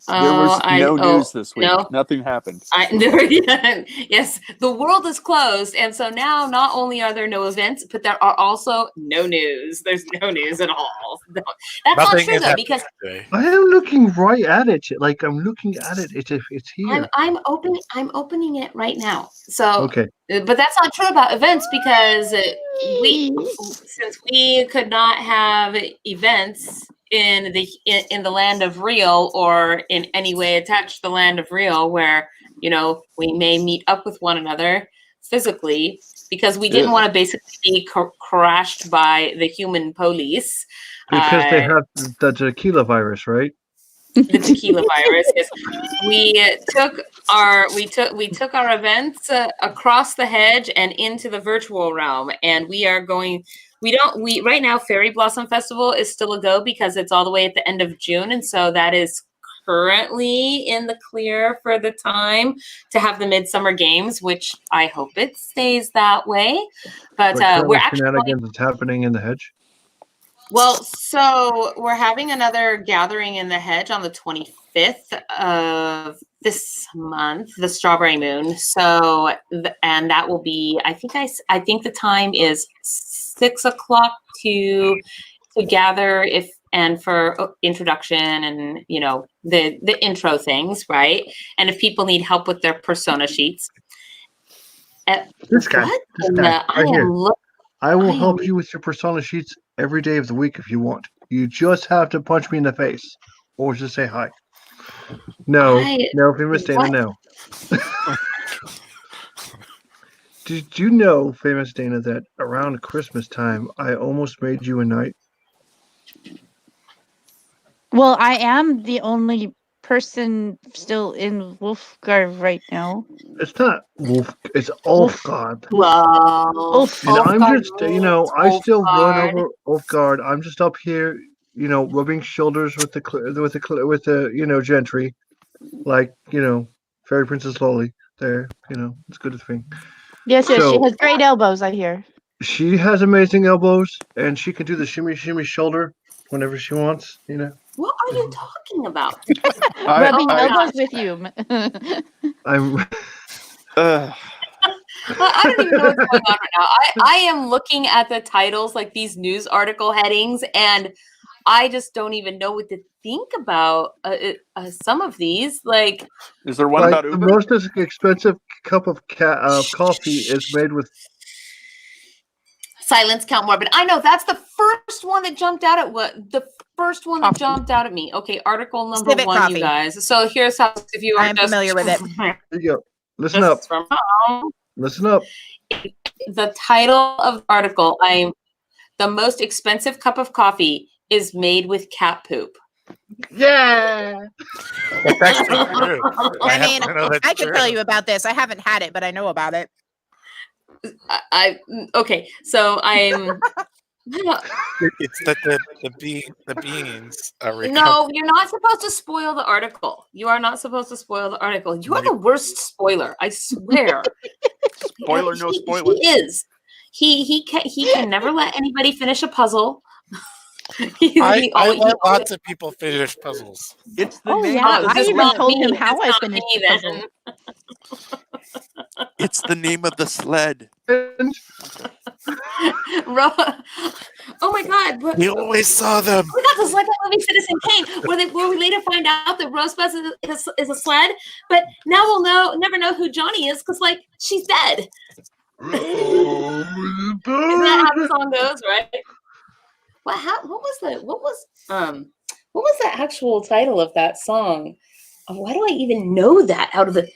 There was no news this week. No. Nothing happened. Yes, the world is closed, and so now not only are there no events, but there are also no news. There's no news at all. That's not true though, because I am looking right at it. Like I'm looking at it. It's here. I'm opening it right now. So Okay. But that's not true about events because since we could not have events in the land of real or in any way attached to the land of real where we may meet up with one another physically because we didn't want to basically be crashed by the human police Because they have the tequila virus, right? The tequila virus. Yes. We took our events across the hedge and into the virtual realm, and we are going. Right now, Fairy Blossom Festival is still a go because it's all the way at the end of June, and so that is currently in the clear for the time to have the Midsummer Games, which I hope it stays that way. But we're actually shenanigans that's happening in the hedge. Well, so we're having another gathering in the hedge on the 25th of this month, the Strawberry Moon. So, and that will be, I think the time is 6 o'clock to gather and for introduction and, you know, the intro things, right? And if people need help with their persona sheets. This guy right here. I will help you with your persona sheets every day of the week if you want. You just have to punch me in the face or just say hi. No, Famous Dana, no. Did you know, Famous Dana, that around Christmas time, I almost made you a knight? Well, I am the only person still in Wolfguard right now. It's not Wolf. It's Ulfgard. Well, and I'm just, I still run over Ulfgard. I'm just up here, rubbing shoulders with the gentry, like Fairy Princess Lolly. There, it's a good thing. Yes, she has great elbows. I hear. She has amazing elbows, and she can do the shimmy shoulder whenever she wants. What are you talking about? Rubbing elbows with you. I'm. I don't even know what's going on right now. I am looking at the titles, like these news article headings, and I just don't even know what to think about some of these. Like, is there one about the most expensive cup of coffee is made with Silence, Count Morbid. I know that's the first one that jumped out jumped out at me. Okay, article number Civic 1, coffee. you guys. So here's how, if you are I'm familiar with it. There you go. Listen up. Listen up. The title of the article, the most expensive cup of coffee is made with cat poop. Yeah. That's actually true. I can tell you about this. I haven't had it, but I know about it. Okay, so I'm. It's that the beans are recovered. No, you're not supposed to spoil the article. You are not supposed to spoil the article. You are the worst spoiler. I swear. Spoiler, no spoiler. He is. He can never let anybody finish a puzzle. I let lots of people finish puzzles. It's the name. Yeah, of I even told him how I finished the puzzle. It's the name of the sled. Oh my God! We always saw them. We got this like that movie Citizen Kane, where we later find out that Rosebud is a sled, but now we'll never know who Johnny is because like she's dead. Isn't that how the song goes, right? What was the actual title of that song? Why do I even know that out of the?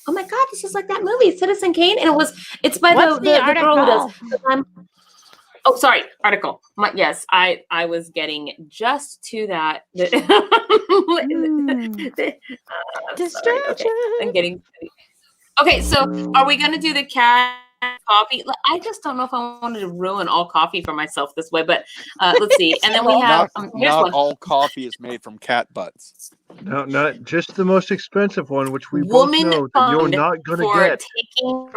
Oh my God, this is like that movie, Citizen Kane, and it's by the girl who does. Oh, sorry, article. Yes, I was getting just to that. Distraction. Okay, I'm getting. Okay, so are we gonna do the cat coffee? I just don't know if I wanted to ruin all coffee for myself this way, but let's see. And then we have not all coffee is made from cat butts. No, not just the most expensive one, which we both know that you're not going to get. Taking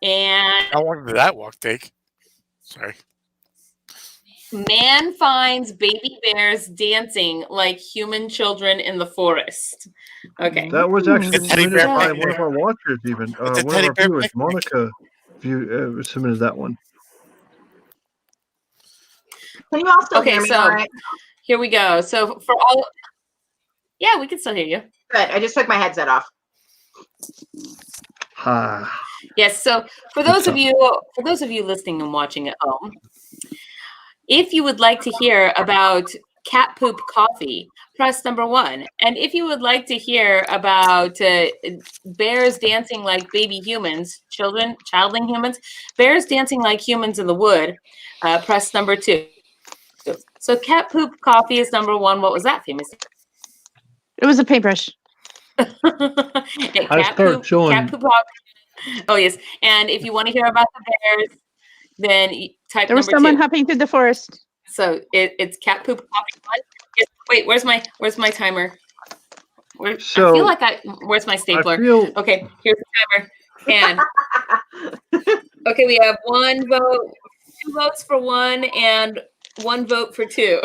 and How long did that walk take? Sorry. Man finds baby bears dancing like human children in the forest. Okay. That was actually submitted by one of our watchers, even. One of our viewers, Monica, submitted that one. Can you all still hear me? So all right? Here we go. So for all, yeah, we can still hear you. Good. I just took my headset off. Yes. So for those of you listening and watching at home, if you would like to hear about cat poop coffee, press number 1. And if you would like to hear about bears dancing like baby humans, childling humans, bears dancing like humans in the wood, press number 2. So cat poop coffee is number 1. What was that, Famous? It was a paintbrush. Cat poop coffee. Oh yes. And if you want to hear about the bears, then type. There was someone hopping through the forest. So it's cat poop coffee. Wait, where's my timer? I feel like where's my stapler? Okay, here's the timer. And okay, we have 1 vote, 2 votes for 1 and 1 vote for 2.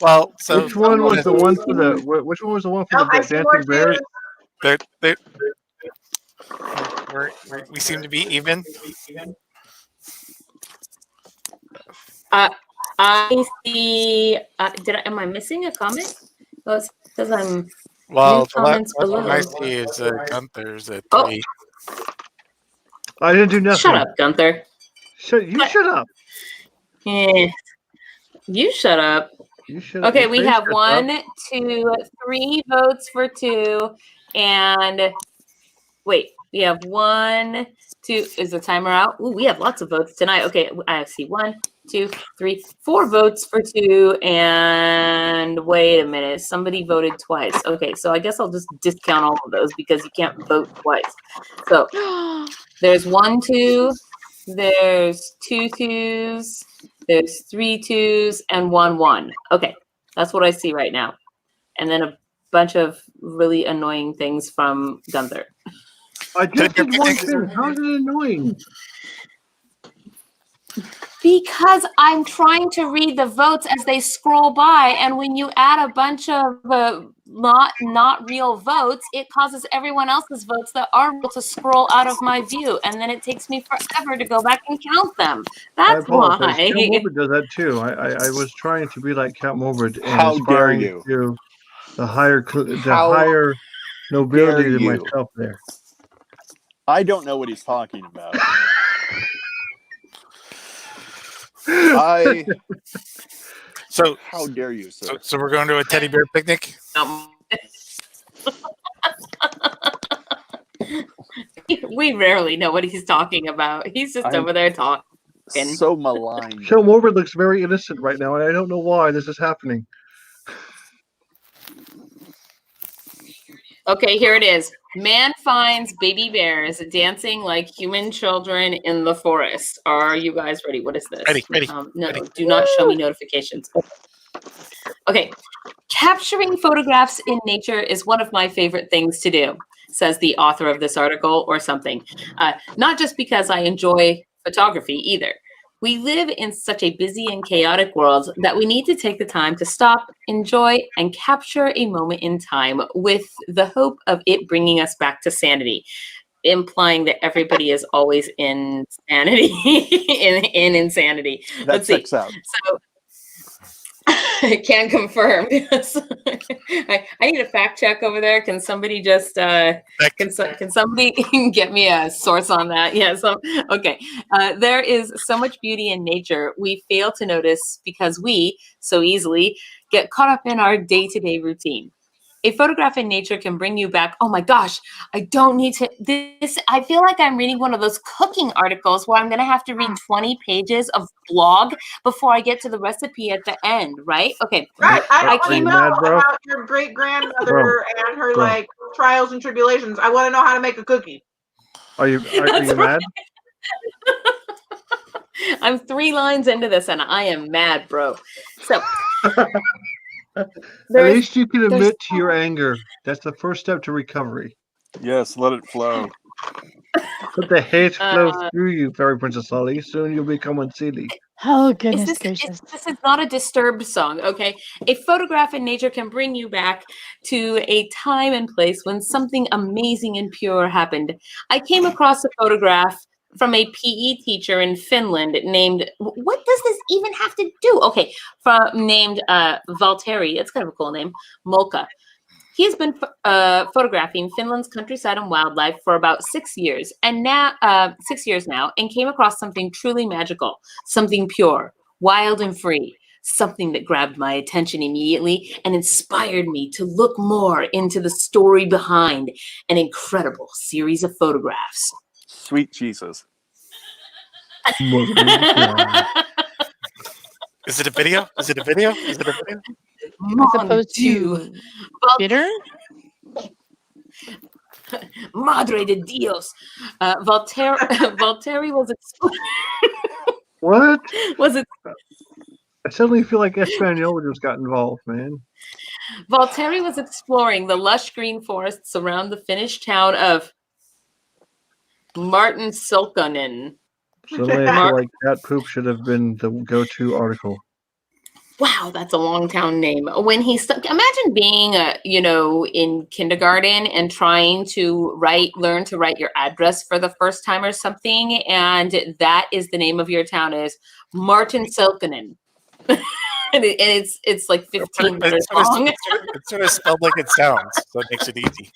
Well, so which one was the one for the? Which one was the one for the dancing bears? We seem to be even. I see. Am I missing a comment? Oh, it says I'm. Well, the comments last one I below. see is Gunther's at Oh. 3. I didn't do nothing. Shut up, Gunther. Shut up. Yeah. You shut up. You shut up. Okay, Your we face have shuts 1, up. 2, 3 votes for 2, and wait, we have 1, 2. Is the timer out? Ooh, we have lots of votes tonight. Okay, I see 1, 2, 3, 4 votes for 2, and wait a minute, somebody voted twice. Okay, so I guess I'll just discount all of those because you can't vote twice. So there's 1 2, there's 2 2s, there's 3 2s, and 1 1. Okay, that's what I see right now. And then a bunch of really annoying things from Gunther. I just did one thing. How is it annoying? Because I'm trying to read the votes as they scroll by, and when you add a bunch of not real votes, it causes everyone else's votes that are real to scroll out of my view, and then it takes me forever to go back and count them. That's why. Count Morbid does that too. I was trying to be like Count Morbid and How dare aspiring you. to the higher How higher nobility dare than you. myself there. I don't know what he's talking about. So how dare you, sir? So we're going to a teddy bear picnic? We rarely know what he's talking about. He's just over there talking. So maligned. Count Morbid looks very innocent right now, and I don't know why this is happening. Okay, here it is. Man finds baby bears dancing like human children in the forest. Are you guys ready? What is this? Ready. No, do not show me notifications. Okay. Capturing photographs in nature is one of my favorite things to do, says the author of this article or something. Not just because I enjoy photography either. We live in such a busy and chaotic world that we need to take the time to stop, enjoy, and capture a moment in time with the hope of it bringing us back to sanity, implying that everybody is always in sanity, in insanity. Let's see. Out. So I can confirm. I need a fact check over there. Can somebody just can somebody get me a source on that? Yeah. So okay. There is so much beauty in nature we fail to notice because we so easily get caught up in our day-to-day routine. A photograph in nature can bring you back. Oh my gosh, I don't need to this. I feel like I'm reading one of those cooking articles where I'm going to have to read 20 pages of blog before I get to the recipe at the end, right? Okay. Right. I came want to know up about your great grandmother and her like trials and tribulations. I want to know how to make a cookie. Are you mad? I'm 3 lines into this and I am mad, bro. So at least you can admit to your anger. That's the first step to recovery. Yes, let it flow. Let the hate flow through you, Fairy Princess Lolly. Soon you'll become unseelie. Oh, goodness gracious. This is not a Disturbed song, okay? A photograph in nature can bring you back to a time and place when something amazing and pure happened. I came across a photograph from a PE teacher in Finland named, what does this even have to do? Okay, named Valtteri, it's kind of a cool name, Molka. He has been photographing Finland's countryside and wildlife for about 6 years, and now 6 years now, and came across something truly magical, something pure, wild and free, something that grabbed my attention immediately and inspired me to look more into the story behind an incredible series of photographs. Sweet Jesus. Is it a video? Is it a video? Is it a video? As opposed to bitter? Madre de Dios. Valtteri was What? Was it? I suddenly feel like Espanol just got involved, man. Valtteri was exploring the lush green forests around the Finnish town of Martin Silkkonen. Suddenly I feel like cat poop should have been the go-to article. Wow, that's a long town name. When he imagine being in kindergarten and trying to learn to write your address for the first time or something, and that is the name of your town is Martin Selkinen. and it's like 15 letters long. It's sort of spelled like it sounds, so it makes it easy.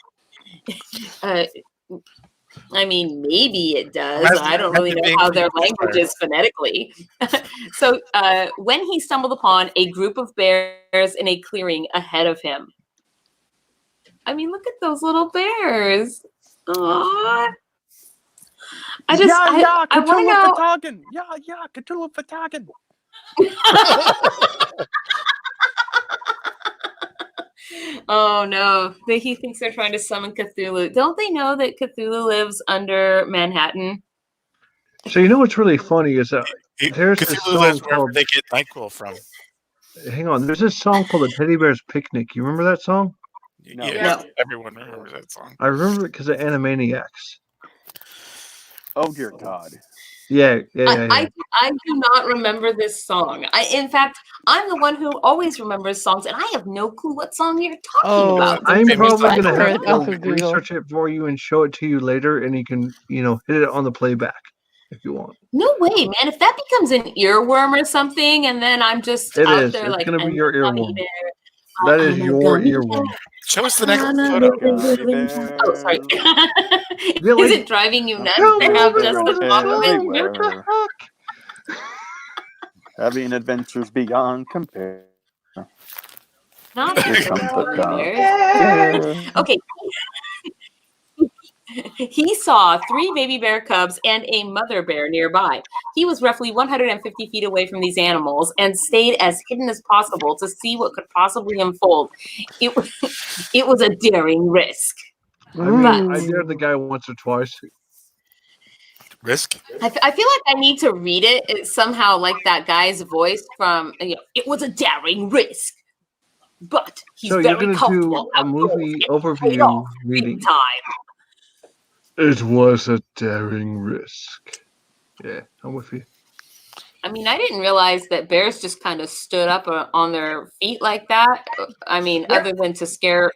I mean, maybe it does. I don't really know how their language is phonetically. So when he stumbled upon a group of bears in a clearing ahead of him. I mean, look at those little bears. Aww. I want to know. Yeah, Cthulhu Fatagan. Oh no, he thinks they're trying to summon Cthulhu. Don't they know that Cthulhu lives under Manhattan? So you know what's really funny is that there's this Cthulhu song lives wherever called. they get NyQuil from. Hang on, there's this song called "The Teddy Bear's Picnic." You remember that song? Yeah, everyone remembers that song. I remember it because of Animaniacs. Oh dear God. Yeah. I do not remember this song. In fact, I'm the one who always remembers songs, and I have no clue what song you're talking about. I'm probably going to have Heard off to of Google. research it for you and show it to you later, and you can, hit it on the playback if you want. No way, man. If that becomes an earworm or something, and then I'm just It out is. there It's like going to be your gummy earworm. bear. That is I'm a your gummy earworm. Show us the next photo. Oh, sorry. Is it driving you nuts to have just the talk of it? Having adventures beyond compare. Not Here comes the bears. Okay. He saw 3 baby bear cubs and a mother bear nearby. He was roughly 150 feet away from these animals and stayed as hidden as possible to see what could possibly unfold. It was a daring risk. I dared the guy once or twice. Risk? I feel like I need to read it. It's somehow like that guy's voice from, it was a daring risk. But he's So you're very going to comfortable do a movie overview off reading. time. It was a daring risk. Yeah, I'm with you. I mean, I didn't realize that bears just kind of stood up on their feet like that. I mean, other than to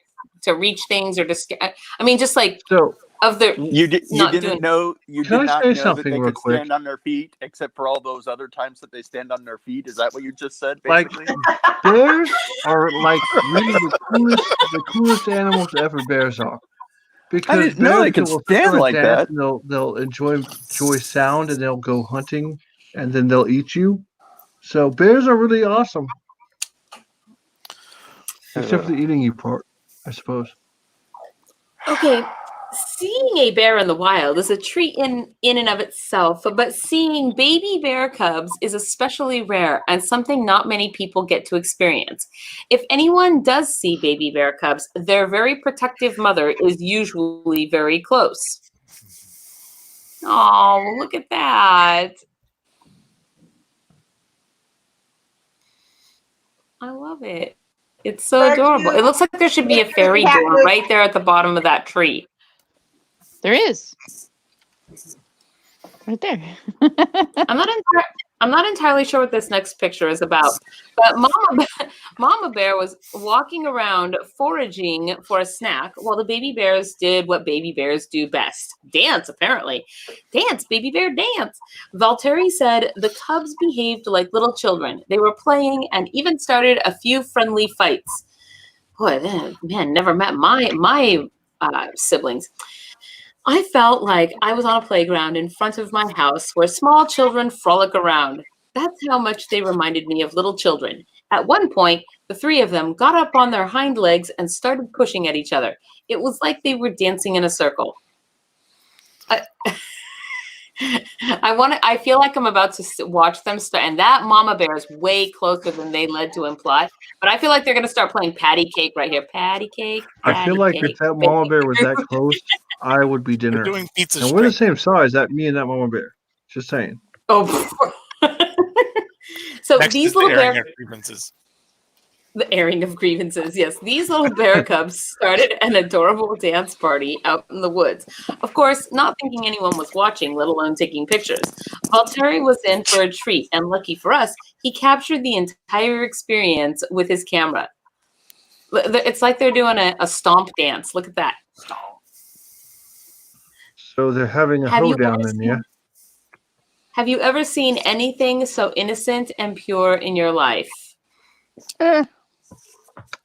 reach things or to scare. I mean, just like You didn't know that they could stand on their feet, except for all those other times that they stand on their feet. Is that what you just said? Basically, bears are like really the coolest animals ever. Bears are. Because I didn't know they could stand like that. They'll enjoy sound and they'll go hunting and then they'll eat you. So bears are really awesome. Except for the eating you part, I suppose. Okay, seeing a bear in the wild is a treat in and of itself, but seeing baby bear cubs is especially rare and something not many people get to experience. If anyone does see baby bear cubs, their very protective mother is usually very close. Oh, look at that. I love it. It's so adorable. It looks like there should be a fairy door right there at the bottom of that tree. There is. Right there. I'm not entirely sure what this next picture is about, but Mama Bear was walking around foraging for a snack while the baby bears did what baby bears do best. Dance, apparently. Dance, baby bear, dance. Valtteri said the cubs behaved like little children. They were playing and even started a few friendly fights. Boy, man, never met my siblings. I felt like I was on a playground in front of my house where small children frolic around. That's how much they reminded me of little children. At one point, the 3 of them got up on their hind legs and started pushing at each other. It was like they were dancing in a circle. I feel like I'm about to watch them start, and that mama bear is way closer than they led to imply. But I feel like they're going to start playing patty cake right here. Patty cake. I feel like if that mama bear was that close, I would be dinner. We're doing pizza and we're the same size. That me and that mama bear. Just saying. Oh. So Next these is little airing bears. our grievances. The airing of grievances. Yes, these little bear cubs started an adorable dance party out in the woods. Of course, not thinking anyone was watching, let alone taking pictures. Valtteri was in for a treat, and lucky for us, he captured the entire experience with his camera. It's like they're doing a stomp dance. Look at that. So they're having a hoedown then, yeah? Have you ever seen anything so innocent and pure in your life?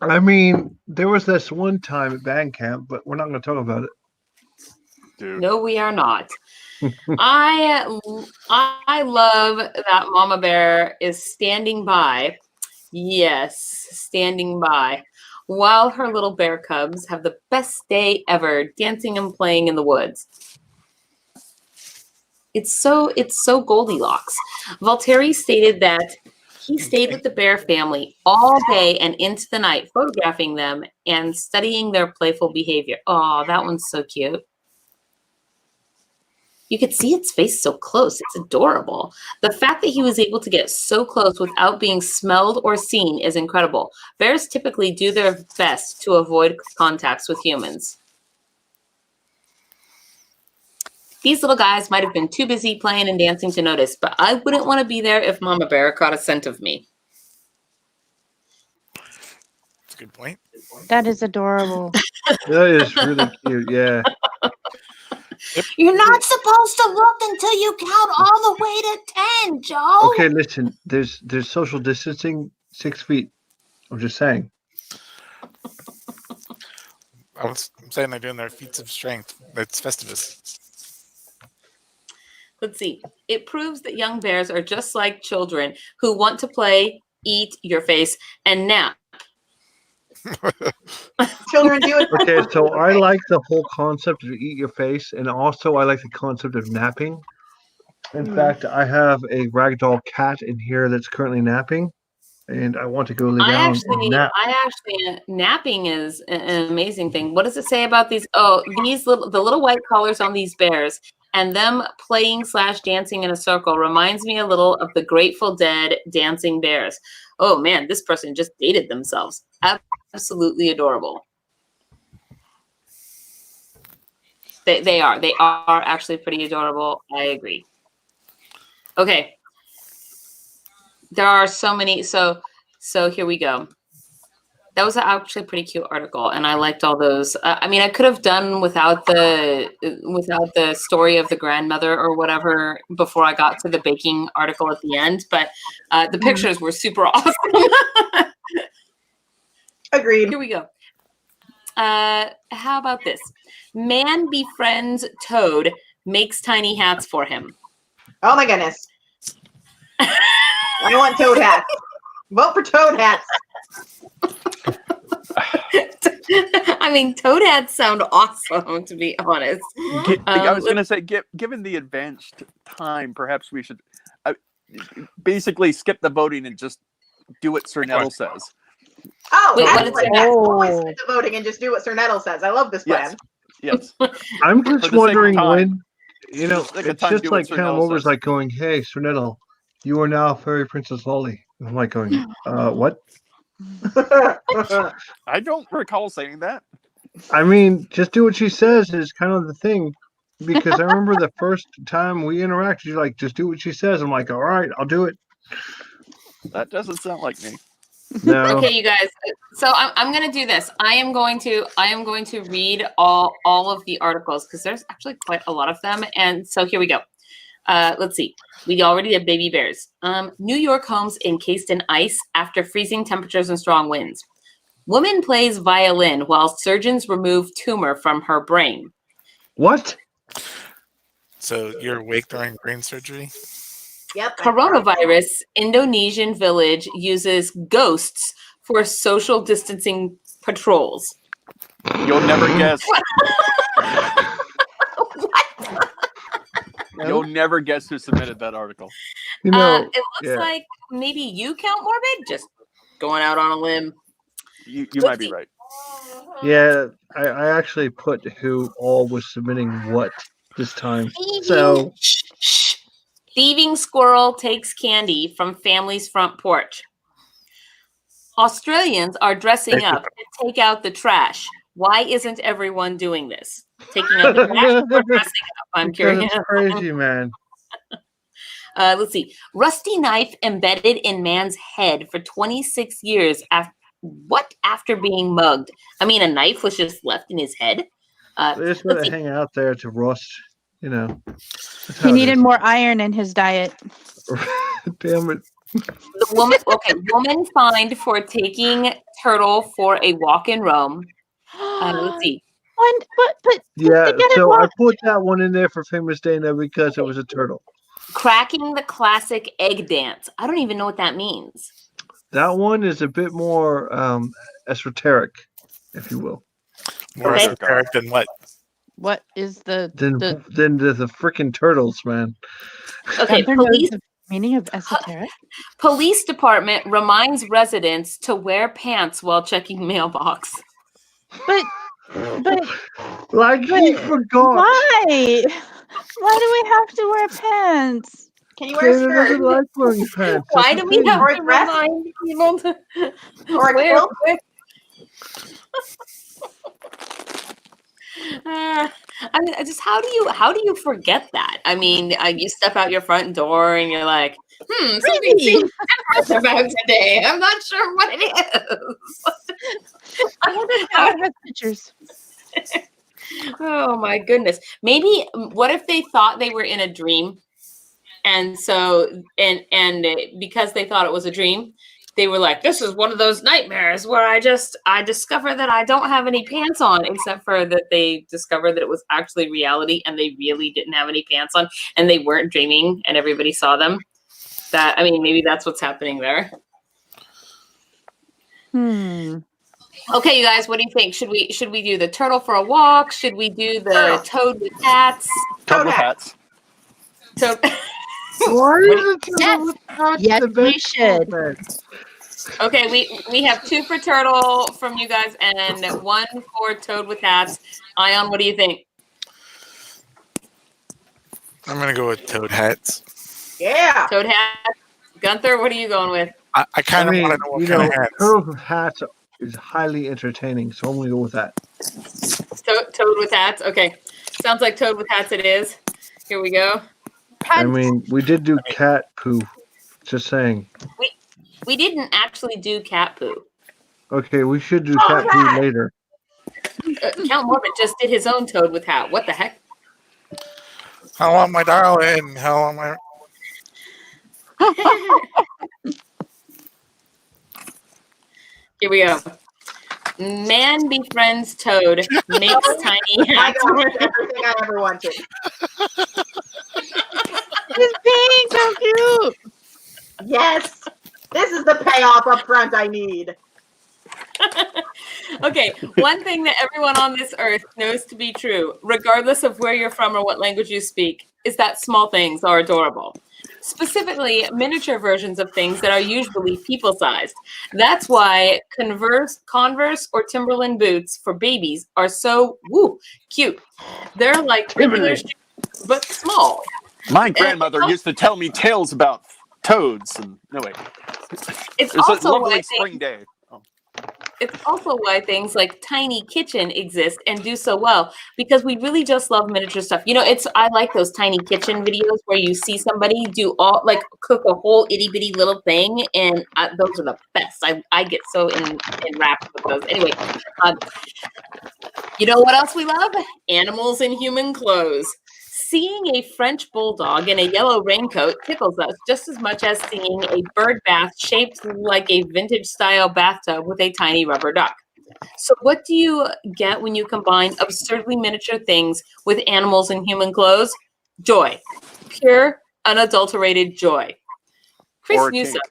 I mean, there was this one time at band camp, but we're not going to talk about it. Dude. No, we are not. I love that Mama Bear is standing by. Yes, standing by. While her little bear cubs have the best day ever dancing and playing in the woods. It's so Goldilocks. Valtteri stated that he stayed with the bear family all day and into the night, photographing them and studying their playful behavior. Oh, that one's so cute. You could see its face so close. It's adorable. The fact that he was able to get so close without being smelled or seen is incredible. Bears typically do their best to avoid contacts with humans. These little guys might have been too busy playing and dancing to notice, but I wouldn't want to be there if Mama Bear caught a scent of me. That's a good point. That is adorable. That is really cute, yeah. You're not supposed to look until you count all the way to 10, Joe. Okay, listen, there's social distancing 6 feet. I'm just saying. I'm saying they're doing their feats of strength. It's Festivus. Let's see. It proves that young bears are just like children who want to play, eat your face, and nap. Children do it. Okay, so I like the whole concept of eat your face, and also I like the concept of napping. In fact, I have a ragdoll cat in here that's currently napping, and I want to go lay down and nap. Napping is an amazing thing. What does it say about these? Oh, the little white collars on these bears and them playing / dancing in a circle reminds me a little of the Grateful Dead dancing bears. Oh man, this person just dated themselves. Absolutely adorable. They are actually pretty adorable. I agree. Okay. There are so many. So here we go. That was actually a pretty cute article, and I liked all those. I mean, I could have done without the story of the grandmother or whatever before I got to the baking article at the end, but the pictures were super awesome. Agreed. Here we go. How about this? Man befriends toad, makes tiny hats for him. Oh my goodness. I want toad hats. Vote for toad hats. I mean, toad hats sound awesome, to be honest. I was going to say, given the advanced time, perhaps we should basically skip the voting and just do what Sir Nettle says. Oh, wait, excellent. Always skip the voting and just do what Sir Nettle says. I love this plan. Yes. I'm just wondering when, it's just do like what Sir Count Nettle Over's says. like going, "Hey, Sir Nettle, you are now Fairy Princess Lolly." I'm like going, what? I don't recall saying that. I mean, just do what she says is kind of the thing. Because I remember the first time we interacted, you're like, just do what she says. I'm like, all right, I'll do it. That doesn't sound like me. No. Okay, you guys. So I'm going to do this. I am going to read all of the articles because there's actually quite a lot of them. And so here we go. Let's see. We already did baby bears. New York homes encased in ice after freezing temperatures and strong winds. Woman plays violin while surgeons remove tumor from her brain. What? So you're awake during brain surgery? Yep. Coronavirus, Indonesian village uses ghosts for social distancing patrols. You'll never guess. You'll never guess who submitted that article. It looks like maybe you, Count Morbid, just going out on a limb. You might be right. Yeah, I actually put who all was submitting what this time. So Thieving squirrel takes candy from family's front porch. Australians are dressing up to take out the trash. Why isn't everyone doing this? Taking out the trash or dressing up? I'm Because curious. it's crazy, man. Let's see. Rusty knife embedded in man's head for 26 years after being mugged? I mean, a knife was just left in his head. They just let it hang out there to rust, you know. He needed more iron in his diet. Damn it. The woman fined for taking turtle for a walk in Rome. Let's see. But yeah, so I put that one in there for Famous Dana because it was a turtle. Cracking the classic egg dance. I don't even know what that means. That one is a bit more esoteric, if you will. More esoteric than what? What is the Than the freaking turtles, man. Okay, police. The meaning of esoteric? Police department reminds residents to wear pants while checking mailbox. But he forgot. Why? Why do we have to wear pants? Can you wear a skirt? Doesn't like wearing pants. Why do we have Or a to dress? remind people to Or a wear quilt? I mean, just how do you forget that? I mean, you step out your front door and you're like, something seems different about today. I'm not sure what it is. I wonder if that has pictures. Oh my goodness. Maybe what if they thought they were in a dream? And so and because they thought it was a dream, they were like, this is one of those nightmares where I discover that I don't have any pants on, except for that they discovered that it was actually reality and they really didn't have any pants on and they weren't dreaming and everybody saw them. I mean, maybe that's what's happening there. Okay, you guys, what do you think? Should we do the turtle for a walk? Should we do the toad with hats? Toad with hats. Toad. Yes, we should. Okay, we have 2 for turtle from you guys and 1 for toad with hats. Ion, what do you think? I'm gonna go with toad hats. Yeah. Toad hats. Gunther, what are you going with? I kind of want to know what kind of hats. Turtles with hats is highly entertaining, so I'm gonna go with that. Toad with hats. Okay, sounds like toad with hats. It is. Here we go. I mean, we did do cat poo. Just saying. We didn't actually do cat poo. Okay, we should do cat poo later. Count Morbid just did his own toad with hat. What the heck? How am I darling? How am I? Here we go. Man befriends toad, makes tiny I hats. got everything I ever wanted. It's pink, so cute. Yes. This is the payoff up front I need. Okay, one thing that everyone on this earth knows to be true, regardless of where you're from or what language you speak, is that small things are adorable. Specifically, miniature versions of things that are usually people-sized. That's why Converse or Timberland boots for babies are so cute. They're like regular shoes, but small. My grandmother used to tell me tales about toads. And no wait, It's a also lovely why spring day. It's also why things like Tiny Kitchen exist and do so well, because we really just love miniature stuff. You know, I like those Tiny Kitchen videos where you see somebody cook a whole itty bitty little thing, and those are the best. I get so enwrapped with those. Anyway, you know what else we love? Animals in human clothes. Seeing a French bulldog in a yellow raincoat tickles us just as much as seeing a bird bath shaped like a vintage style bathtub with a tiny rubber duck. So what do you get when you combine absurdly miniature things with animals in human clothes? Joy. Pure, unadulterated joy. Chris Newsom.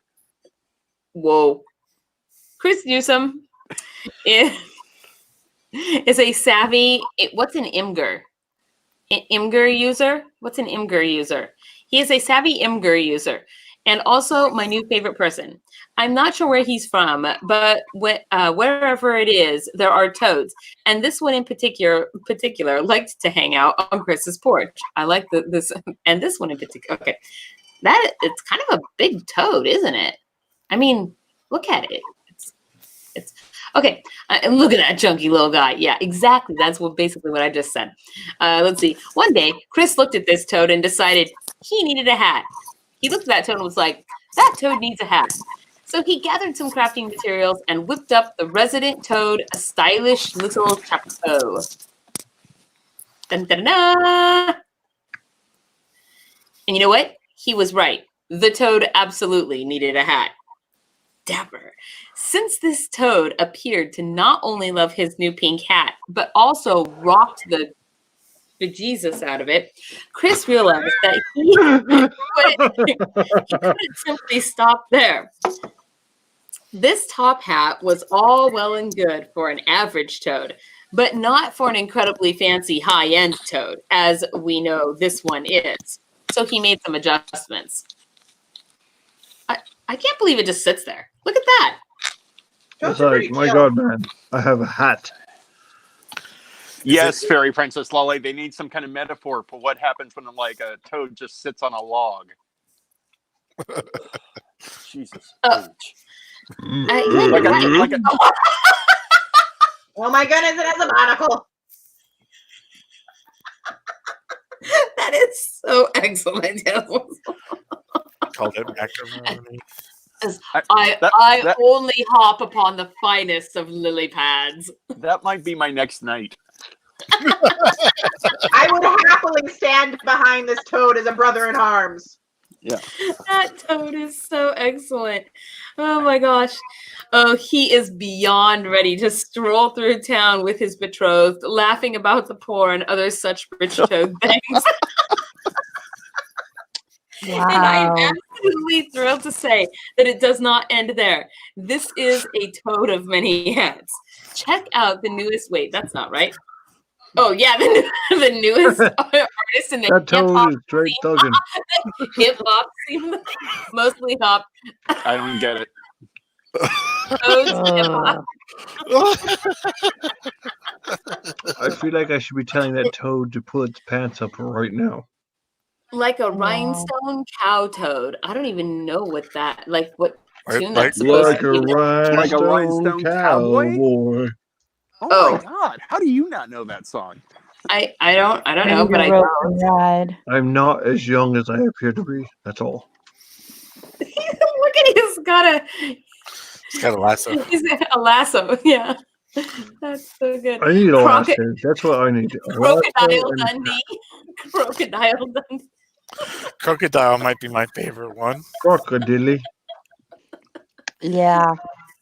Whoa. Chris Newsom is a savvy, what's an Imgur? Imgur user? What's an Imgur user? He is a savvy Imgur user and also my new favorite person. I'm not sure where he's from, but wherever it is, there are toads. And this one in particular liked to hang out on Chris's porch. I like this, and this one in particular. Okay, it's kind of a big toad, isn't it? I mean, look at it. It's okay. And look at that chunky little guy. Yeah, exactly. That's basically what I just said. Let's see. One day, Chris looked at this toad and decided he needed a hat. He looked at that toad and was like, that toad needs a hat. So he gathered some crafting materials and whipped up the resident toad a stylish little chapeau. Dun, dun, dun. And you know what? He was right. The toad absolutely needed a hat. Dapper. Since this toad appeared to not only love his new pink hat, but also rocked the bejesus out of it, Chris realized that he couldn't simply stop there. This top hat was all well and good for an average toad, but not for an incredibly fancy high-end toad, as we know this one is. So he made some adjustments. I can't believe it just sits there. Look at that. It's like, my God, man, I have a hat. Yes, Fairy Princess Lolly, they need some kind of metaphor for what happens when like a toad just sits on a log. Jesus. Oh my goodness, it has a monocle. That is so excellent. Called it macaroni. I only hop upon the finest of lily pads. That might be my next night. I would happily stand behind this toad as a brother in arms. Yeah. That toad is so excellent. Oh my gosh. Oh, he is beyond ready to stroll through town with his betrothed, laughing about the poor and other such rich toad things. Wow. And I am absolutely thrilled to say that it does not end there. This is a toad of many hats. Check out the newest. Wait, that's not right. Oh yeah, the newest artist in the That toad is straight thugging. hip hop scene, mostly hop. I don't get it. I feel like I should be telling that toad to pull its pants up right now. Like a rhinestone cow toad. I don't even know what that what tune Like that's supposed to be. Like a rhinestone cowboy? cowboy. Oh my God! How do you not know that song? I don't know, but I know. Ride. I'm not as young as I appear to be. That's all. Look at he's got a lasso. He's a lasso, yeah. That's so good. I need a lasso. That's what I need. Crocodile Dundee. Crocodile Dundee. Crocodile might be my favorite one. Crocodile. Yeah.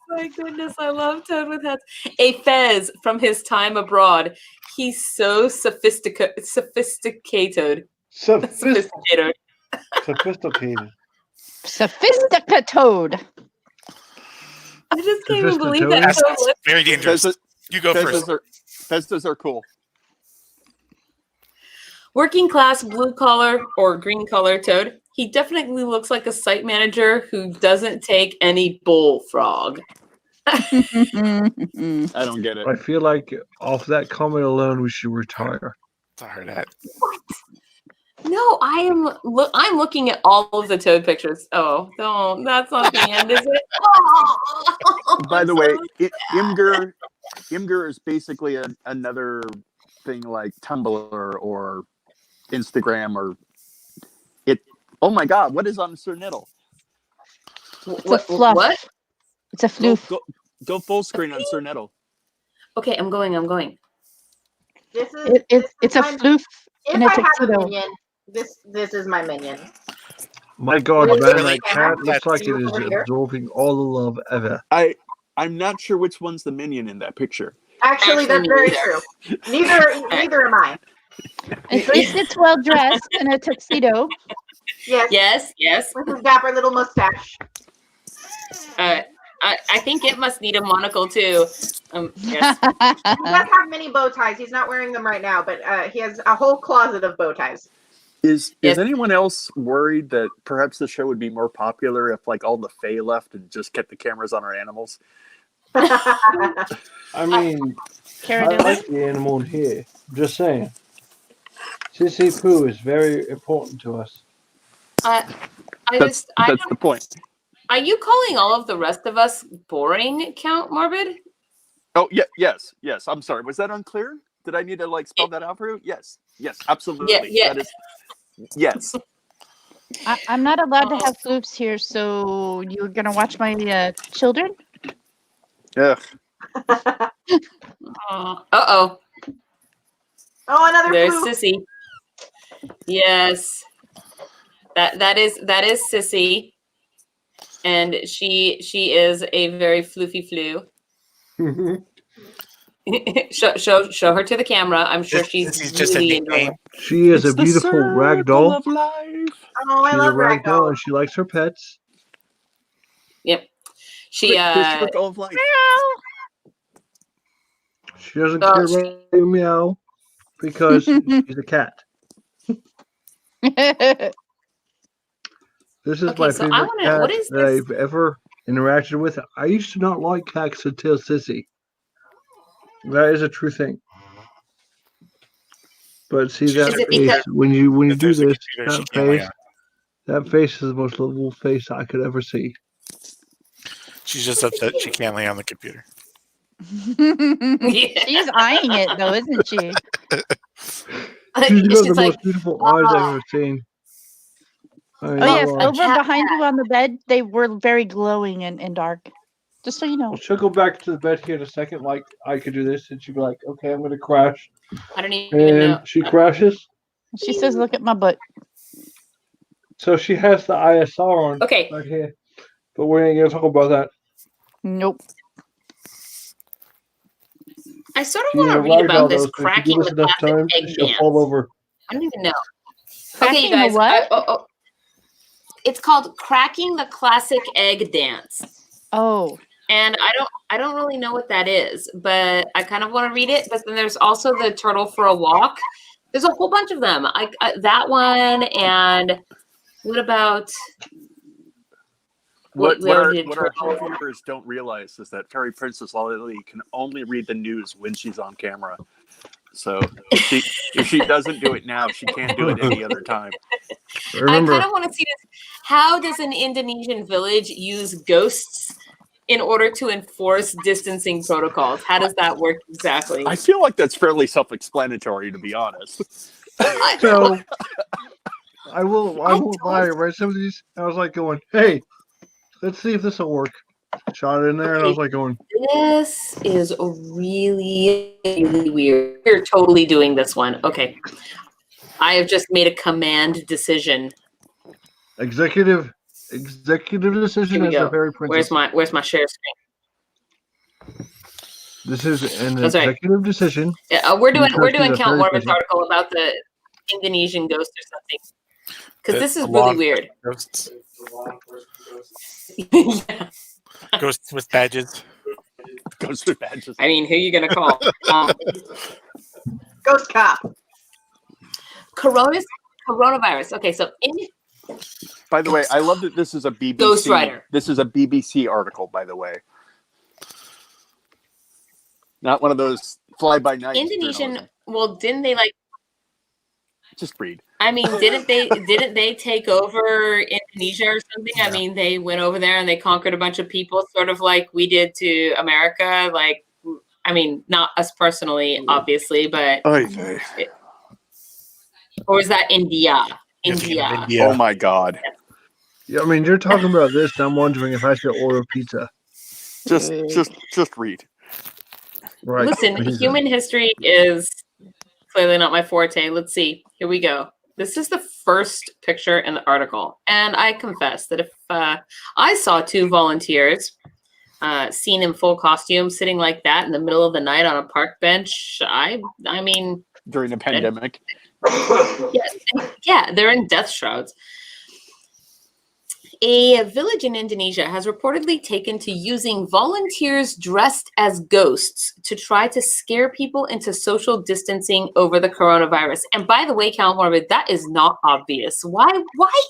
My goodness, I love Toad with hats. A fez from his time abroad. He's so sophisticated. Sophisticated. Sophisticatoad. I just can't even believe that. That's very dangerous. You go first. Fezes are cool. Working class blue collar or green collar toad. He definitely looks like a site manager who doesn't take any bullfrog. I don't get it. I feel like off that comment alone, we should retire. Sorry, that. No, I'm looking at all of the toad pictures. Oh, don't. That's not the end, is it? Oh, By the way, Imgur is basically another thing like Tumblr or Instagram or it. Oh my God, what is on Sir Niddle? It's a fluff. What? It's a floof. Go full screen on Sir Nettle. Okay, I'm going. This is It's a floof in a If I have a tuxedo. minion, this is my minion. My God, What is man, it? that cat looks like it You is over here? absorbing all the love ever. I'm not sure which one's the minion in that picture. Actually, that's very true. Neither am I. At least it's well dressed in a tuxedo. Yes. With his dapper little mustache. I think it must need a monocle too. Yes. He does have many bow ties. He's not wearing them right now, but he has a whole closet of bow ties. Is anyone else worried that perhaps the show would be more popular if like all the Fae left and just kept the cameras on our animals? I mean, I like the animal in here. I'm just saying. Sissy Pooh is very important to us. That's the point. Are you calling all of the rest of us boring, Count Morbid? Oh, yeah, yes. I'm sorry. Was that unclear? Did I need to like spell that out for you? Yes, absolutely. Yeah. That is, yes. I'm not allowed to have floops here, so you're gonna watch my children? Ugh. Uh-oh. Oh, another There's flute. Sissy. Yes. That is Sissy. And she is a very floofy flu. show her to the camera. I'm sure she's just really a nickname. enjoying. She is a beautiful rag doll. Of life. Oh, I She's love a rag doll, ragdoll. and she likes her pets. Yep. She The circle of life. She doesn't care about you, meow, because she's a cat. This is Okay, my so I favorite wanna- cat what is that this? I've ever interacted with. I used to not like cats until Sissy. That is a true thing. But see that Is it face because- when you do there's a this, computer she that can't lay face, on. that face is the most lovable face I could ever see. She's just upset she can't lay on the computer. She's eyeing it though, isn't she? She's got the She's like, most beautiful eyes I've ever seen. Oh yes, know. over behind you on the bed, they were very glowing and dark. Just so you know. Well, she'll go back to the bed here in a second, like I could do this, and she'll be like, "Okay, I'm gonna crash," I don't even and know. she crashes. She says, "Look at my butt." So she has the ISR on Okay. right here, but we ain't gonna talk about that. Nope. I sort of She's want a to read ragdoll, about this though, so if you cracking give us the enough classic time, egg she'll dance. fall over. I don't even know. Cracking Okay, you the guys. what? It's called cracking the classic egg dance. Oh. And I don't really know what that is, but I kind of want to read it. But then there's also the turtle for a walk. There's a whole bunch of them. That one, and what about What we our already did turtle. viewers don't realize is that Fairy Princess Lolly can only read the news when she's on camera. So if she doesn't do it now, she can't do it any other time. Remember, I kind of want to see this. How does an Indonesian village use ghosts in order to enforce distancing protocols? How does that work exactly? I feel like that's fairly self-explanatory, to be honest. so I won't lie. Right, some of these, I was like going, "Hey, let's see if this will work." Shot it in there, and I was like going, This is really, really weird. You're totally doing this one. Okay. I have just made a command decision. "Executive decision Here we as go. a Fairy Princess." Where's my share screen? This is an Oh, sorry. executive decision. We're doing because she's a Count fairy Morbid's princess. article about the Indonesian ghost or something. Because this is A law really weird. Ghosts. Yeah. Ghosts with badges. Ghosts with badges. I mean, who are you gonna call? Ghost cop. Coronavirus. Okay, so By the way, I love that this is a BBC. Ghost Rider. This is a BBC article, by the way. Not one of those fly-by-night. Indonesian. journalism. Well, didn't they like? Just read. I mean, didn't they take over Indonesia or something? I mean, they went over there and they conquered a bunch of people, sort of like we did to America. Like, I mean, not us personally, obviously, but or is that India? India. Oh my God. Yeah, I mean, you're talking about this. And I'm wondering if I should order pizza. Just read. Right. Listen, human history is clearly not my forte. Let's see. Here we go. This is the first picture in the article. And I confess that if I saw two volunteers seen in full costume sitting like that in the middle of the night on a park bench, I mean... During a pandemic. Yeah, they're in death shrouds. A village in Indonesia has reportedly taken to using volunteers dressed as ghosts to try to scare people into social distancing over the coronavirus. And by the way, Count Morbid, that is not obvious. Why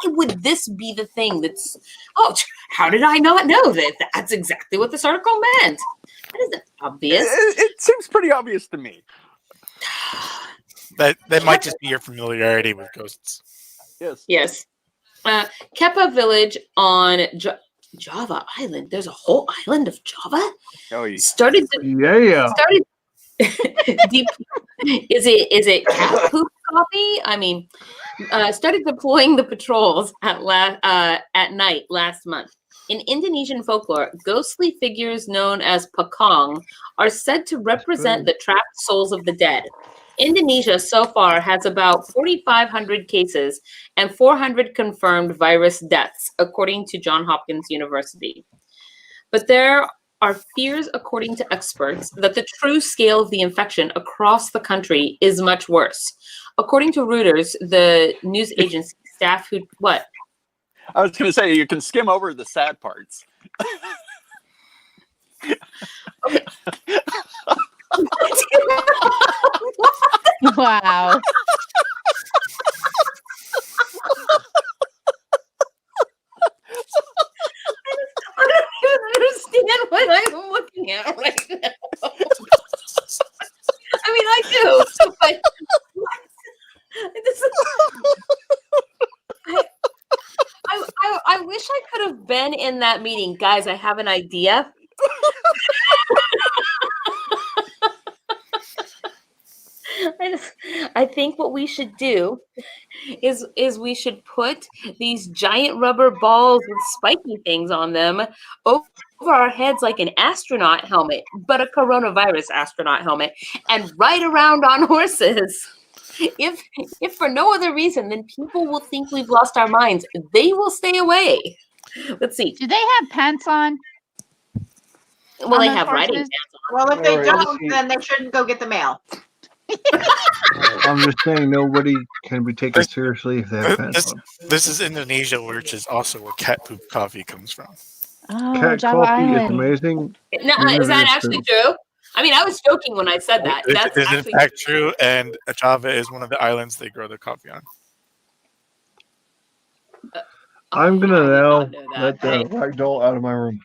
would this be the thing that's, oh, how did I not know that? That's exactly what this article meant. That isn't obvious. It seems pretty obvious to me. That might just be your familiarity with ghosts. Yes. Yes. Kepa village on Java Island. There's a whole island of Java. Oh, yeah. Started. Deep. Is it cat poop coffee? I mean, started deploying the patrols at night last month. In Indonesian folklore, ghostly figures known as pakong are said to represent the trapped souls of the dead. Indonesia so far has about 4,500 cases and 400 confirmed virus deaths, according to Johns Hopkins University. But there are fears, according to experts, that the true scale of the infection across the country is much worse. According to Reuters, the news agency staff who, what? I was going to say, you can skim over the sad parts. Wow. I don't even understand what I'm looking at right now. I mean, I do, but I wish I could have been in that meeting. Guys, I have an idea. I think what we should do is we should put these giant rubber balls with spiky things on them over our heads like an astronaut helmet, but a coronavirus astronaut helmet, and ride around on horses. If for no other reason, then people will think we've lost our minds. They will stay away. Let's see. Do they have pants on? Well, they have riding pants on. Well, if they don't, then they shouldn't go get the mail. I'm just saying nobody can be taken seriously if they have pants on. This is Indonesia, which is also where cat poop coffee comes from. Oh, Cat Java coffee Island. is amazing. No, is that actually true? I mean, I was joking when I said that. That's It is in actually fact true, and Java is one of the islands they grow their coffee on. I'm gonna now let the ragdoll out of my room.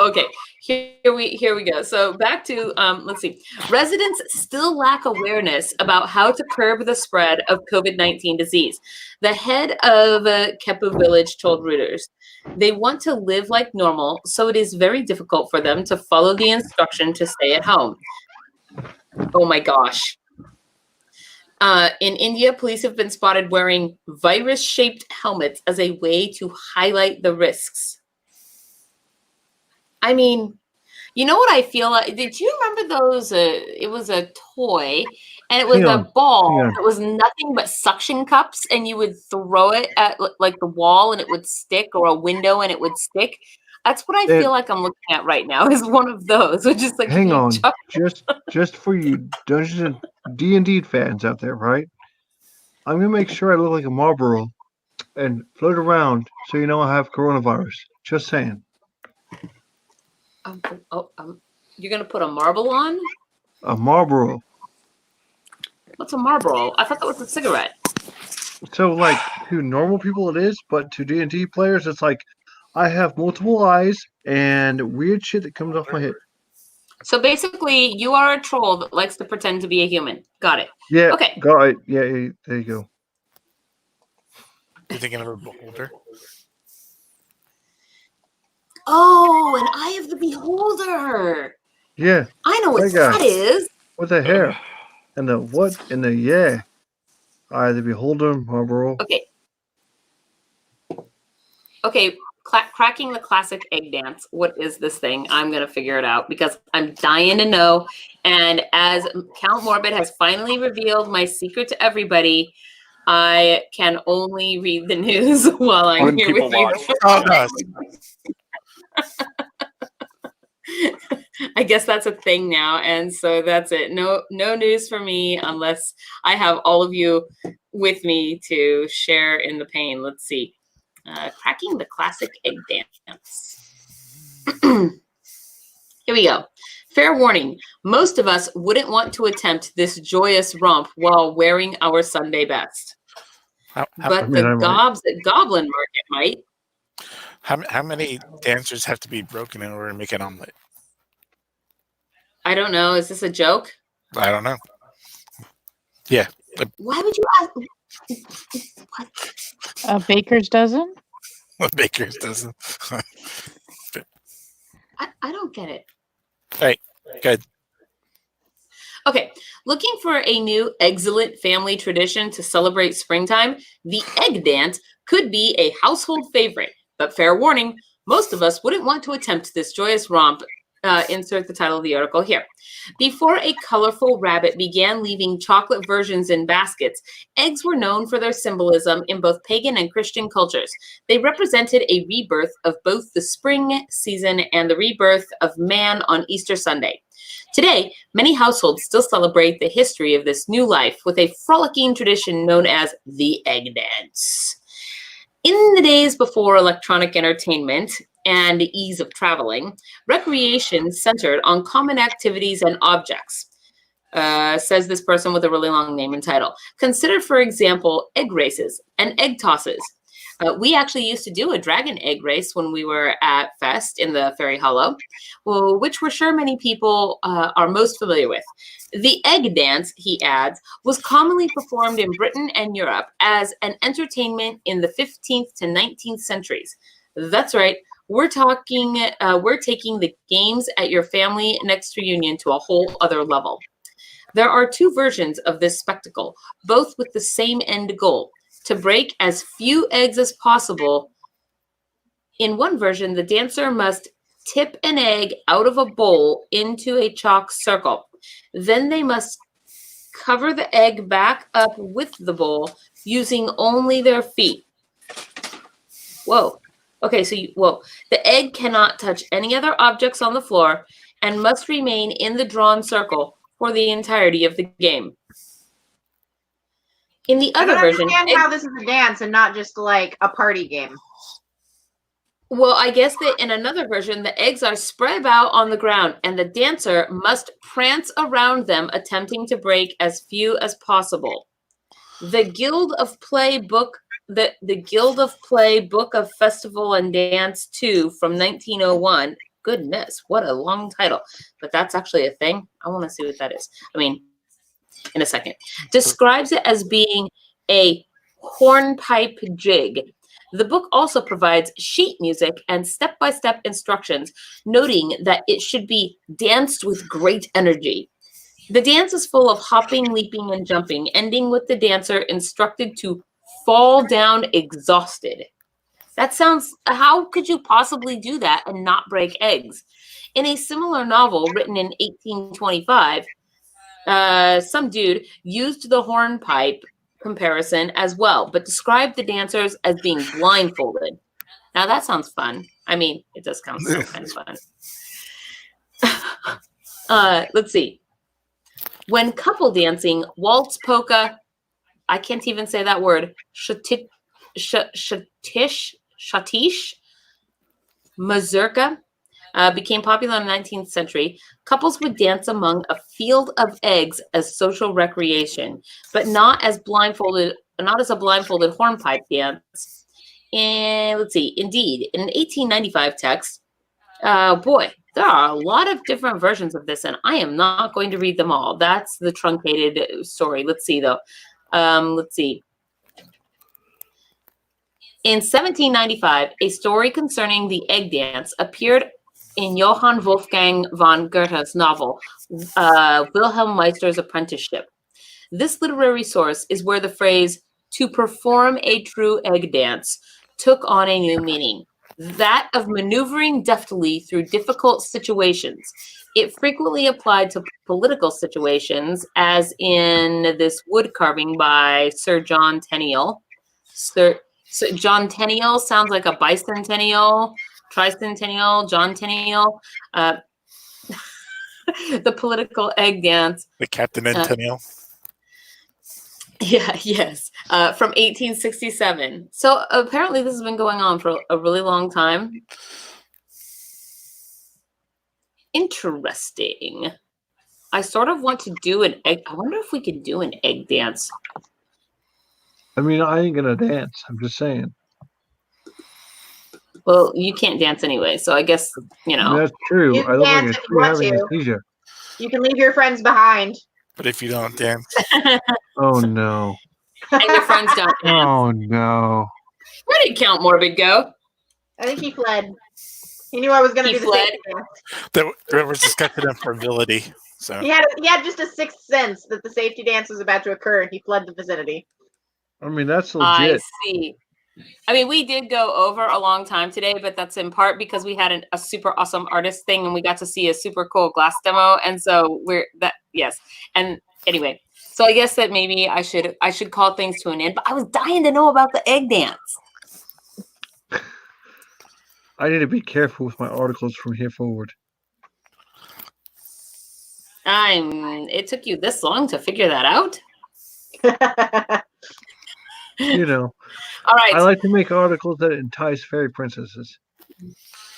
Okay, here we go. So back to let's see. Residents still lack awareness about how to curb the spread of COVID-19 disease. The head of Kepu village told Reuters, they want to live like normal, so it is very difficult for them to follow the instruction to stay at home. Oh my gosh. In India, police have been spotted wearing virus-shaped helmets as a way to highlight the risks. I mean, you know what I feel like? Did you remember those? It was a toy, and it was a ball. It was nothing but suction cups, and you would throw it at like the wall, and it would stick, or a window, and it would stick. That's what I feel like I'm looking at right now. Is one of those, which is like. Hang on, just for you Dungeons and D&D fans out there, right? I'm gonna make sure I look like a Marlboro and float around, so you know I have coronavirus. Just saying. You're gonna put a marble on? A Marlboro. What's a Marlboro? I thought that was a cigarette. So, like, to normal people it is, but to D&D players, it's like I have multiple eyes and weird shit that comes off my head. So basically, you are a troll that likes to pretend to be a human. Got it. Yeah. Okay. Got it. Yeah, there you go. You thinking of a beholder? Oh, an Eye of the Beholder. Yeah. I know what that is. With the hair. And the what? And the yeah. Eye of the Beholder, Marlboro. Okay. Cracking the classic egg dance. What is this thing? I'm going to figure it out because I'm dying to know. And as Count Morbid has finally revealed my secret to everybody, I can only read the news while I'm here with you. Oh, no. I guess that's a thing now, and so that's it. No news for me unless I have all of you with me to share in the pain. Let's see. Cracking the classic egg dance. Here we go. Fair warning. Most of us wouldn't want to attempt this joyous romp while wearing our Sunday best. But the gobs at Goblin Market might. How many dancers have to be broken in order to make an omelet? I don't know. Is this a joke? I don't know. Yeah. Why would you ask? What? A baker's dozen? A baker's dozen. I don't get it. Right. Good. Okay, looking for a new excellent family tradition to celebrate springtime, the egg dance could be a household favorite. But fair warning, most of us wouldn't want to attempt this joyous romp. Insert the title of the article here. Before a colorful rabbit began leaving chocolate versions in baskets, eggs were known for their symbolism in both pagan and Christian cultures. They represented a rebirth of both the spring season and the rebirth of man on Easter Sunday. Today, many households still celebrate the history of this new life with a frolicking tradition known as the egg dance. In the days before electronic entertainment and the ease of traveling, recreation centered on common activities and objects, says this person with a really long name and title. Consider, for example, egg races and egg tosses. We actually used to do a dragon egg race when we were at Fest in the Fairy Hollow, which we're sure many people are most familiar with. The egg dance, he adds, was commonly performed in Britain and Europe as an entertainment in the 15th to 19th centuries. That's right. We're taking the games at your family next reunion to a whole other level. There are two versions of this spectacle, both with the same end goal: to break as few eggs as possible. In one version, the dancer must tip an egg out of a bowl into a chalk circle. Then they must cover the egg back up with the bowl using only their feet. Whoa. Okay, so the egg cannot touch any other objects on the floor and must remain in the drawn circle for the entirety of the game. In the other version, I understand how this is a dance and not just like a party game. Well, I guess that in another version, the eggs are spread out on the ground and the dancer must prance around them, attempting to break as few as possible. The Guild of Play book, the Guild of Play Book of Festival and Dance 2 from 1901. Goodness, what a long title. But that's actually a thing. I want to see what that is. I mean, in a second. Describes it as being a hornpipe jig. The book also provides sheet music and step-by-step instructions, noting that it should be danced with great energy. The dance is full of hopping, leaping, and jumping, ending with the dancer instructed to fall down exhausted. That sounds, how could you possibly do that and not break eggs? In a similar novel written in 1825, some dude used the hornpipe comparison as well, but described the dancers as being blindfolded. Now that sounds fun. I mean, it does sound so kind of fun. Let's see. When couple dancing, waltz, polka, I can't even say that word, shatish, mazurka, became popular in the 19th century, couples would dance among a field of eggs as social recreation, but not as a blindfolded hornpipe dance. And let's see, indeed, in an 1895 text, boy, there are a lot of different versions of this, and I am not going to read them all. That's the truncated story. Let's see, though. Let's see. In 1795, a story concerning the egg dance appeared in Johann Wolfgang von Goethe's novel, Wilhelm Meister's Apprenticeship. This literary source is where the phrase, to perform a true egg dance, took on a new meaning, that of maneuvering deftly through difficult situations. It frequently applied to political situations, as in this wood carving by Sir John Tenniel. Sir John Tenniel sounds like a bicentennial, tricentennial, John Tenniel. The political egg dance. The Captain Tenniel. Yeah, yes. From 1867. So apparently this has been going on for a really long time. Interesting. I sort of want to do an egg. I wonder if we could do an egg dance. I mean, I ain't gonna dance. I'm just saying. Well, you can't dance anyway, so I guess, you know. That's true. You I look dance like if you want having to. anesthesia. You can leave your friends behind. But if you don't dance. Oh no. And your friends don't dance. Oh no. Where did Count Morbid go? I think he fled. He knew I was going to He do the fled? safety dance. There was discussion of probability. So He had just a sixth sense that the safety dance was about to occur, and he fled the vicinity. I mean, that's I legit. see. I mean, we did go over a long time today, but that's in part because we had a super awesome artist thing, and we got to see a super cool glass demo, and so yes. And anyway, so I guess that maybe I should call things to an end. But I was dying to know about the egg dance. I need to be careful with my articles from here forward. It took you this long to figure that out? You know. All right. I like to make articles that entice fairy princesses.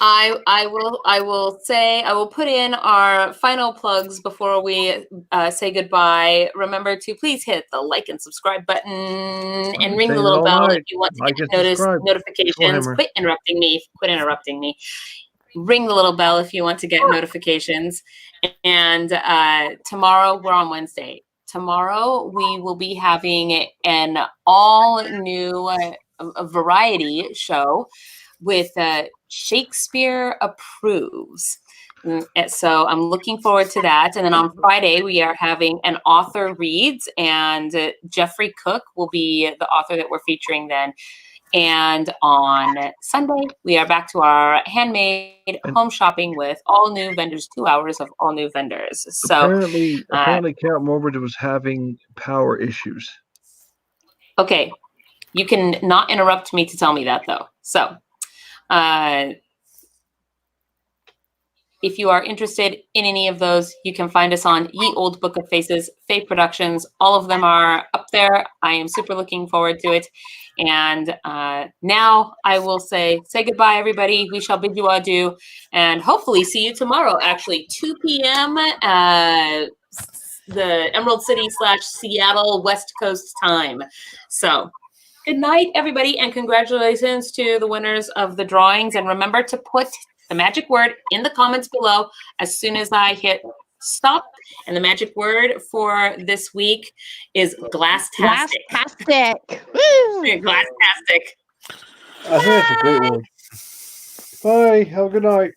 I will put in our final plugs before we say goodbye. Remember to please hit the like and subscribe button and ring the little bell if you want to get notifications. Quit interrupting me. Ring the little bell if you want to get notifications. And tomorrow, we're on Wednesday. Tomorrow we will be having an all new variety show with Shakespeare Approves. So I'm looking forward to that. And then on Friday, we are having an author reads, and Jeffrey Cook will be the author that we're featuring then. And on Sunday, we are back to our handmade home shopping with all new vendors, 2 hours of all new vendors. So apparently Count Morbid was having power issues. Okay. You can not interrupt me to tell me that, though. So if you are interested in any of those, you can find us on Ye Old Book of Faces, FAE Productions. All of them are up there. I am super looking forward to it. And now I will say goodbye, everybody. We shall bid you adieu and hopefully see you tomorrow, actually, 2 p.m. The Emerald City / Seattle West Coast time. So good night, everybody, and congratulations to the winners of the drawings. And remember to put the magic word in the comments below as soon as I hit stop. And the magic word for this week is GLASSTASTIC. GLASSTASTIC. GLASSTASTIC. I think that's a great word. Bye. Have a good night.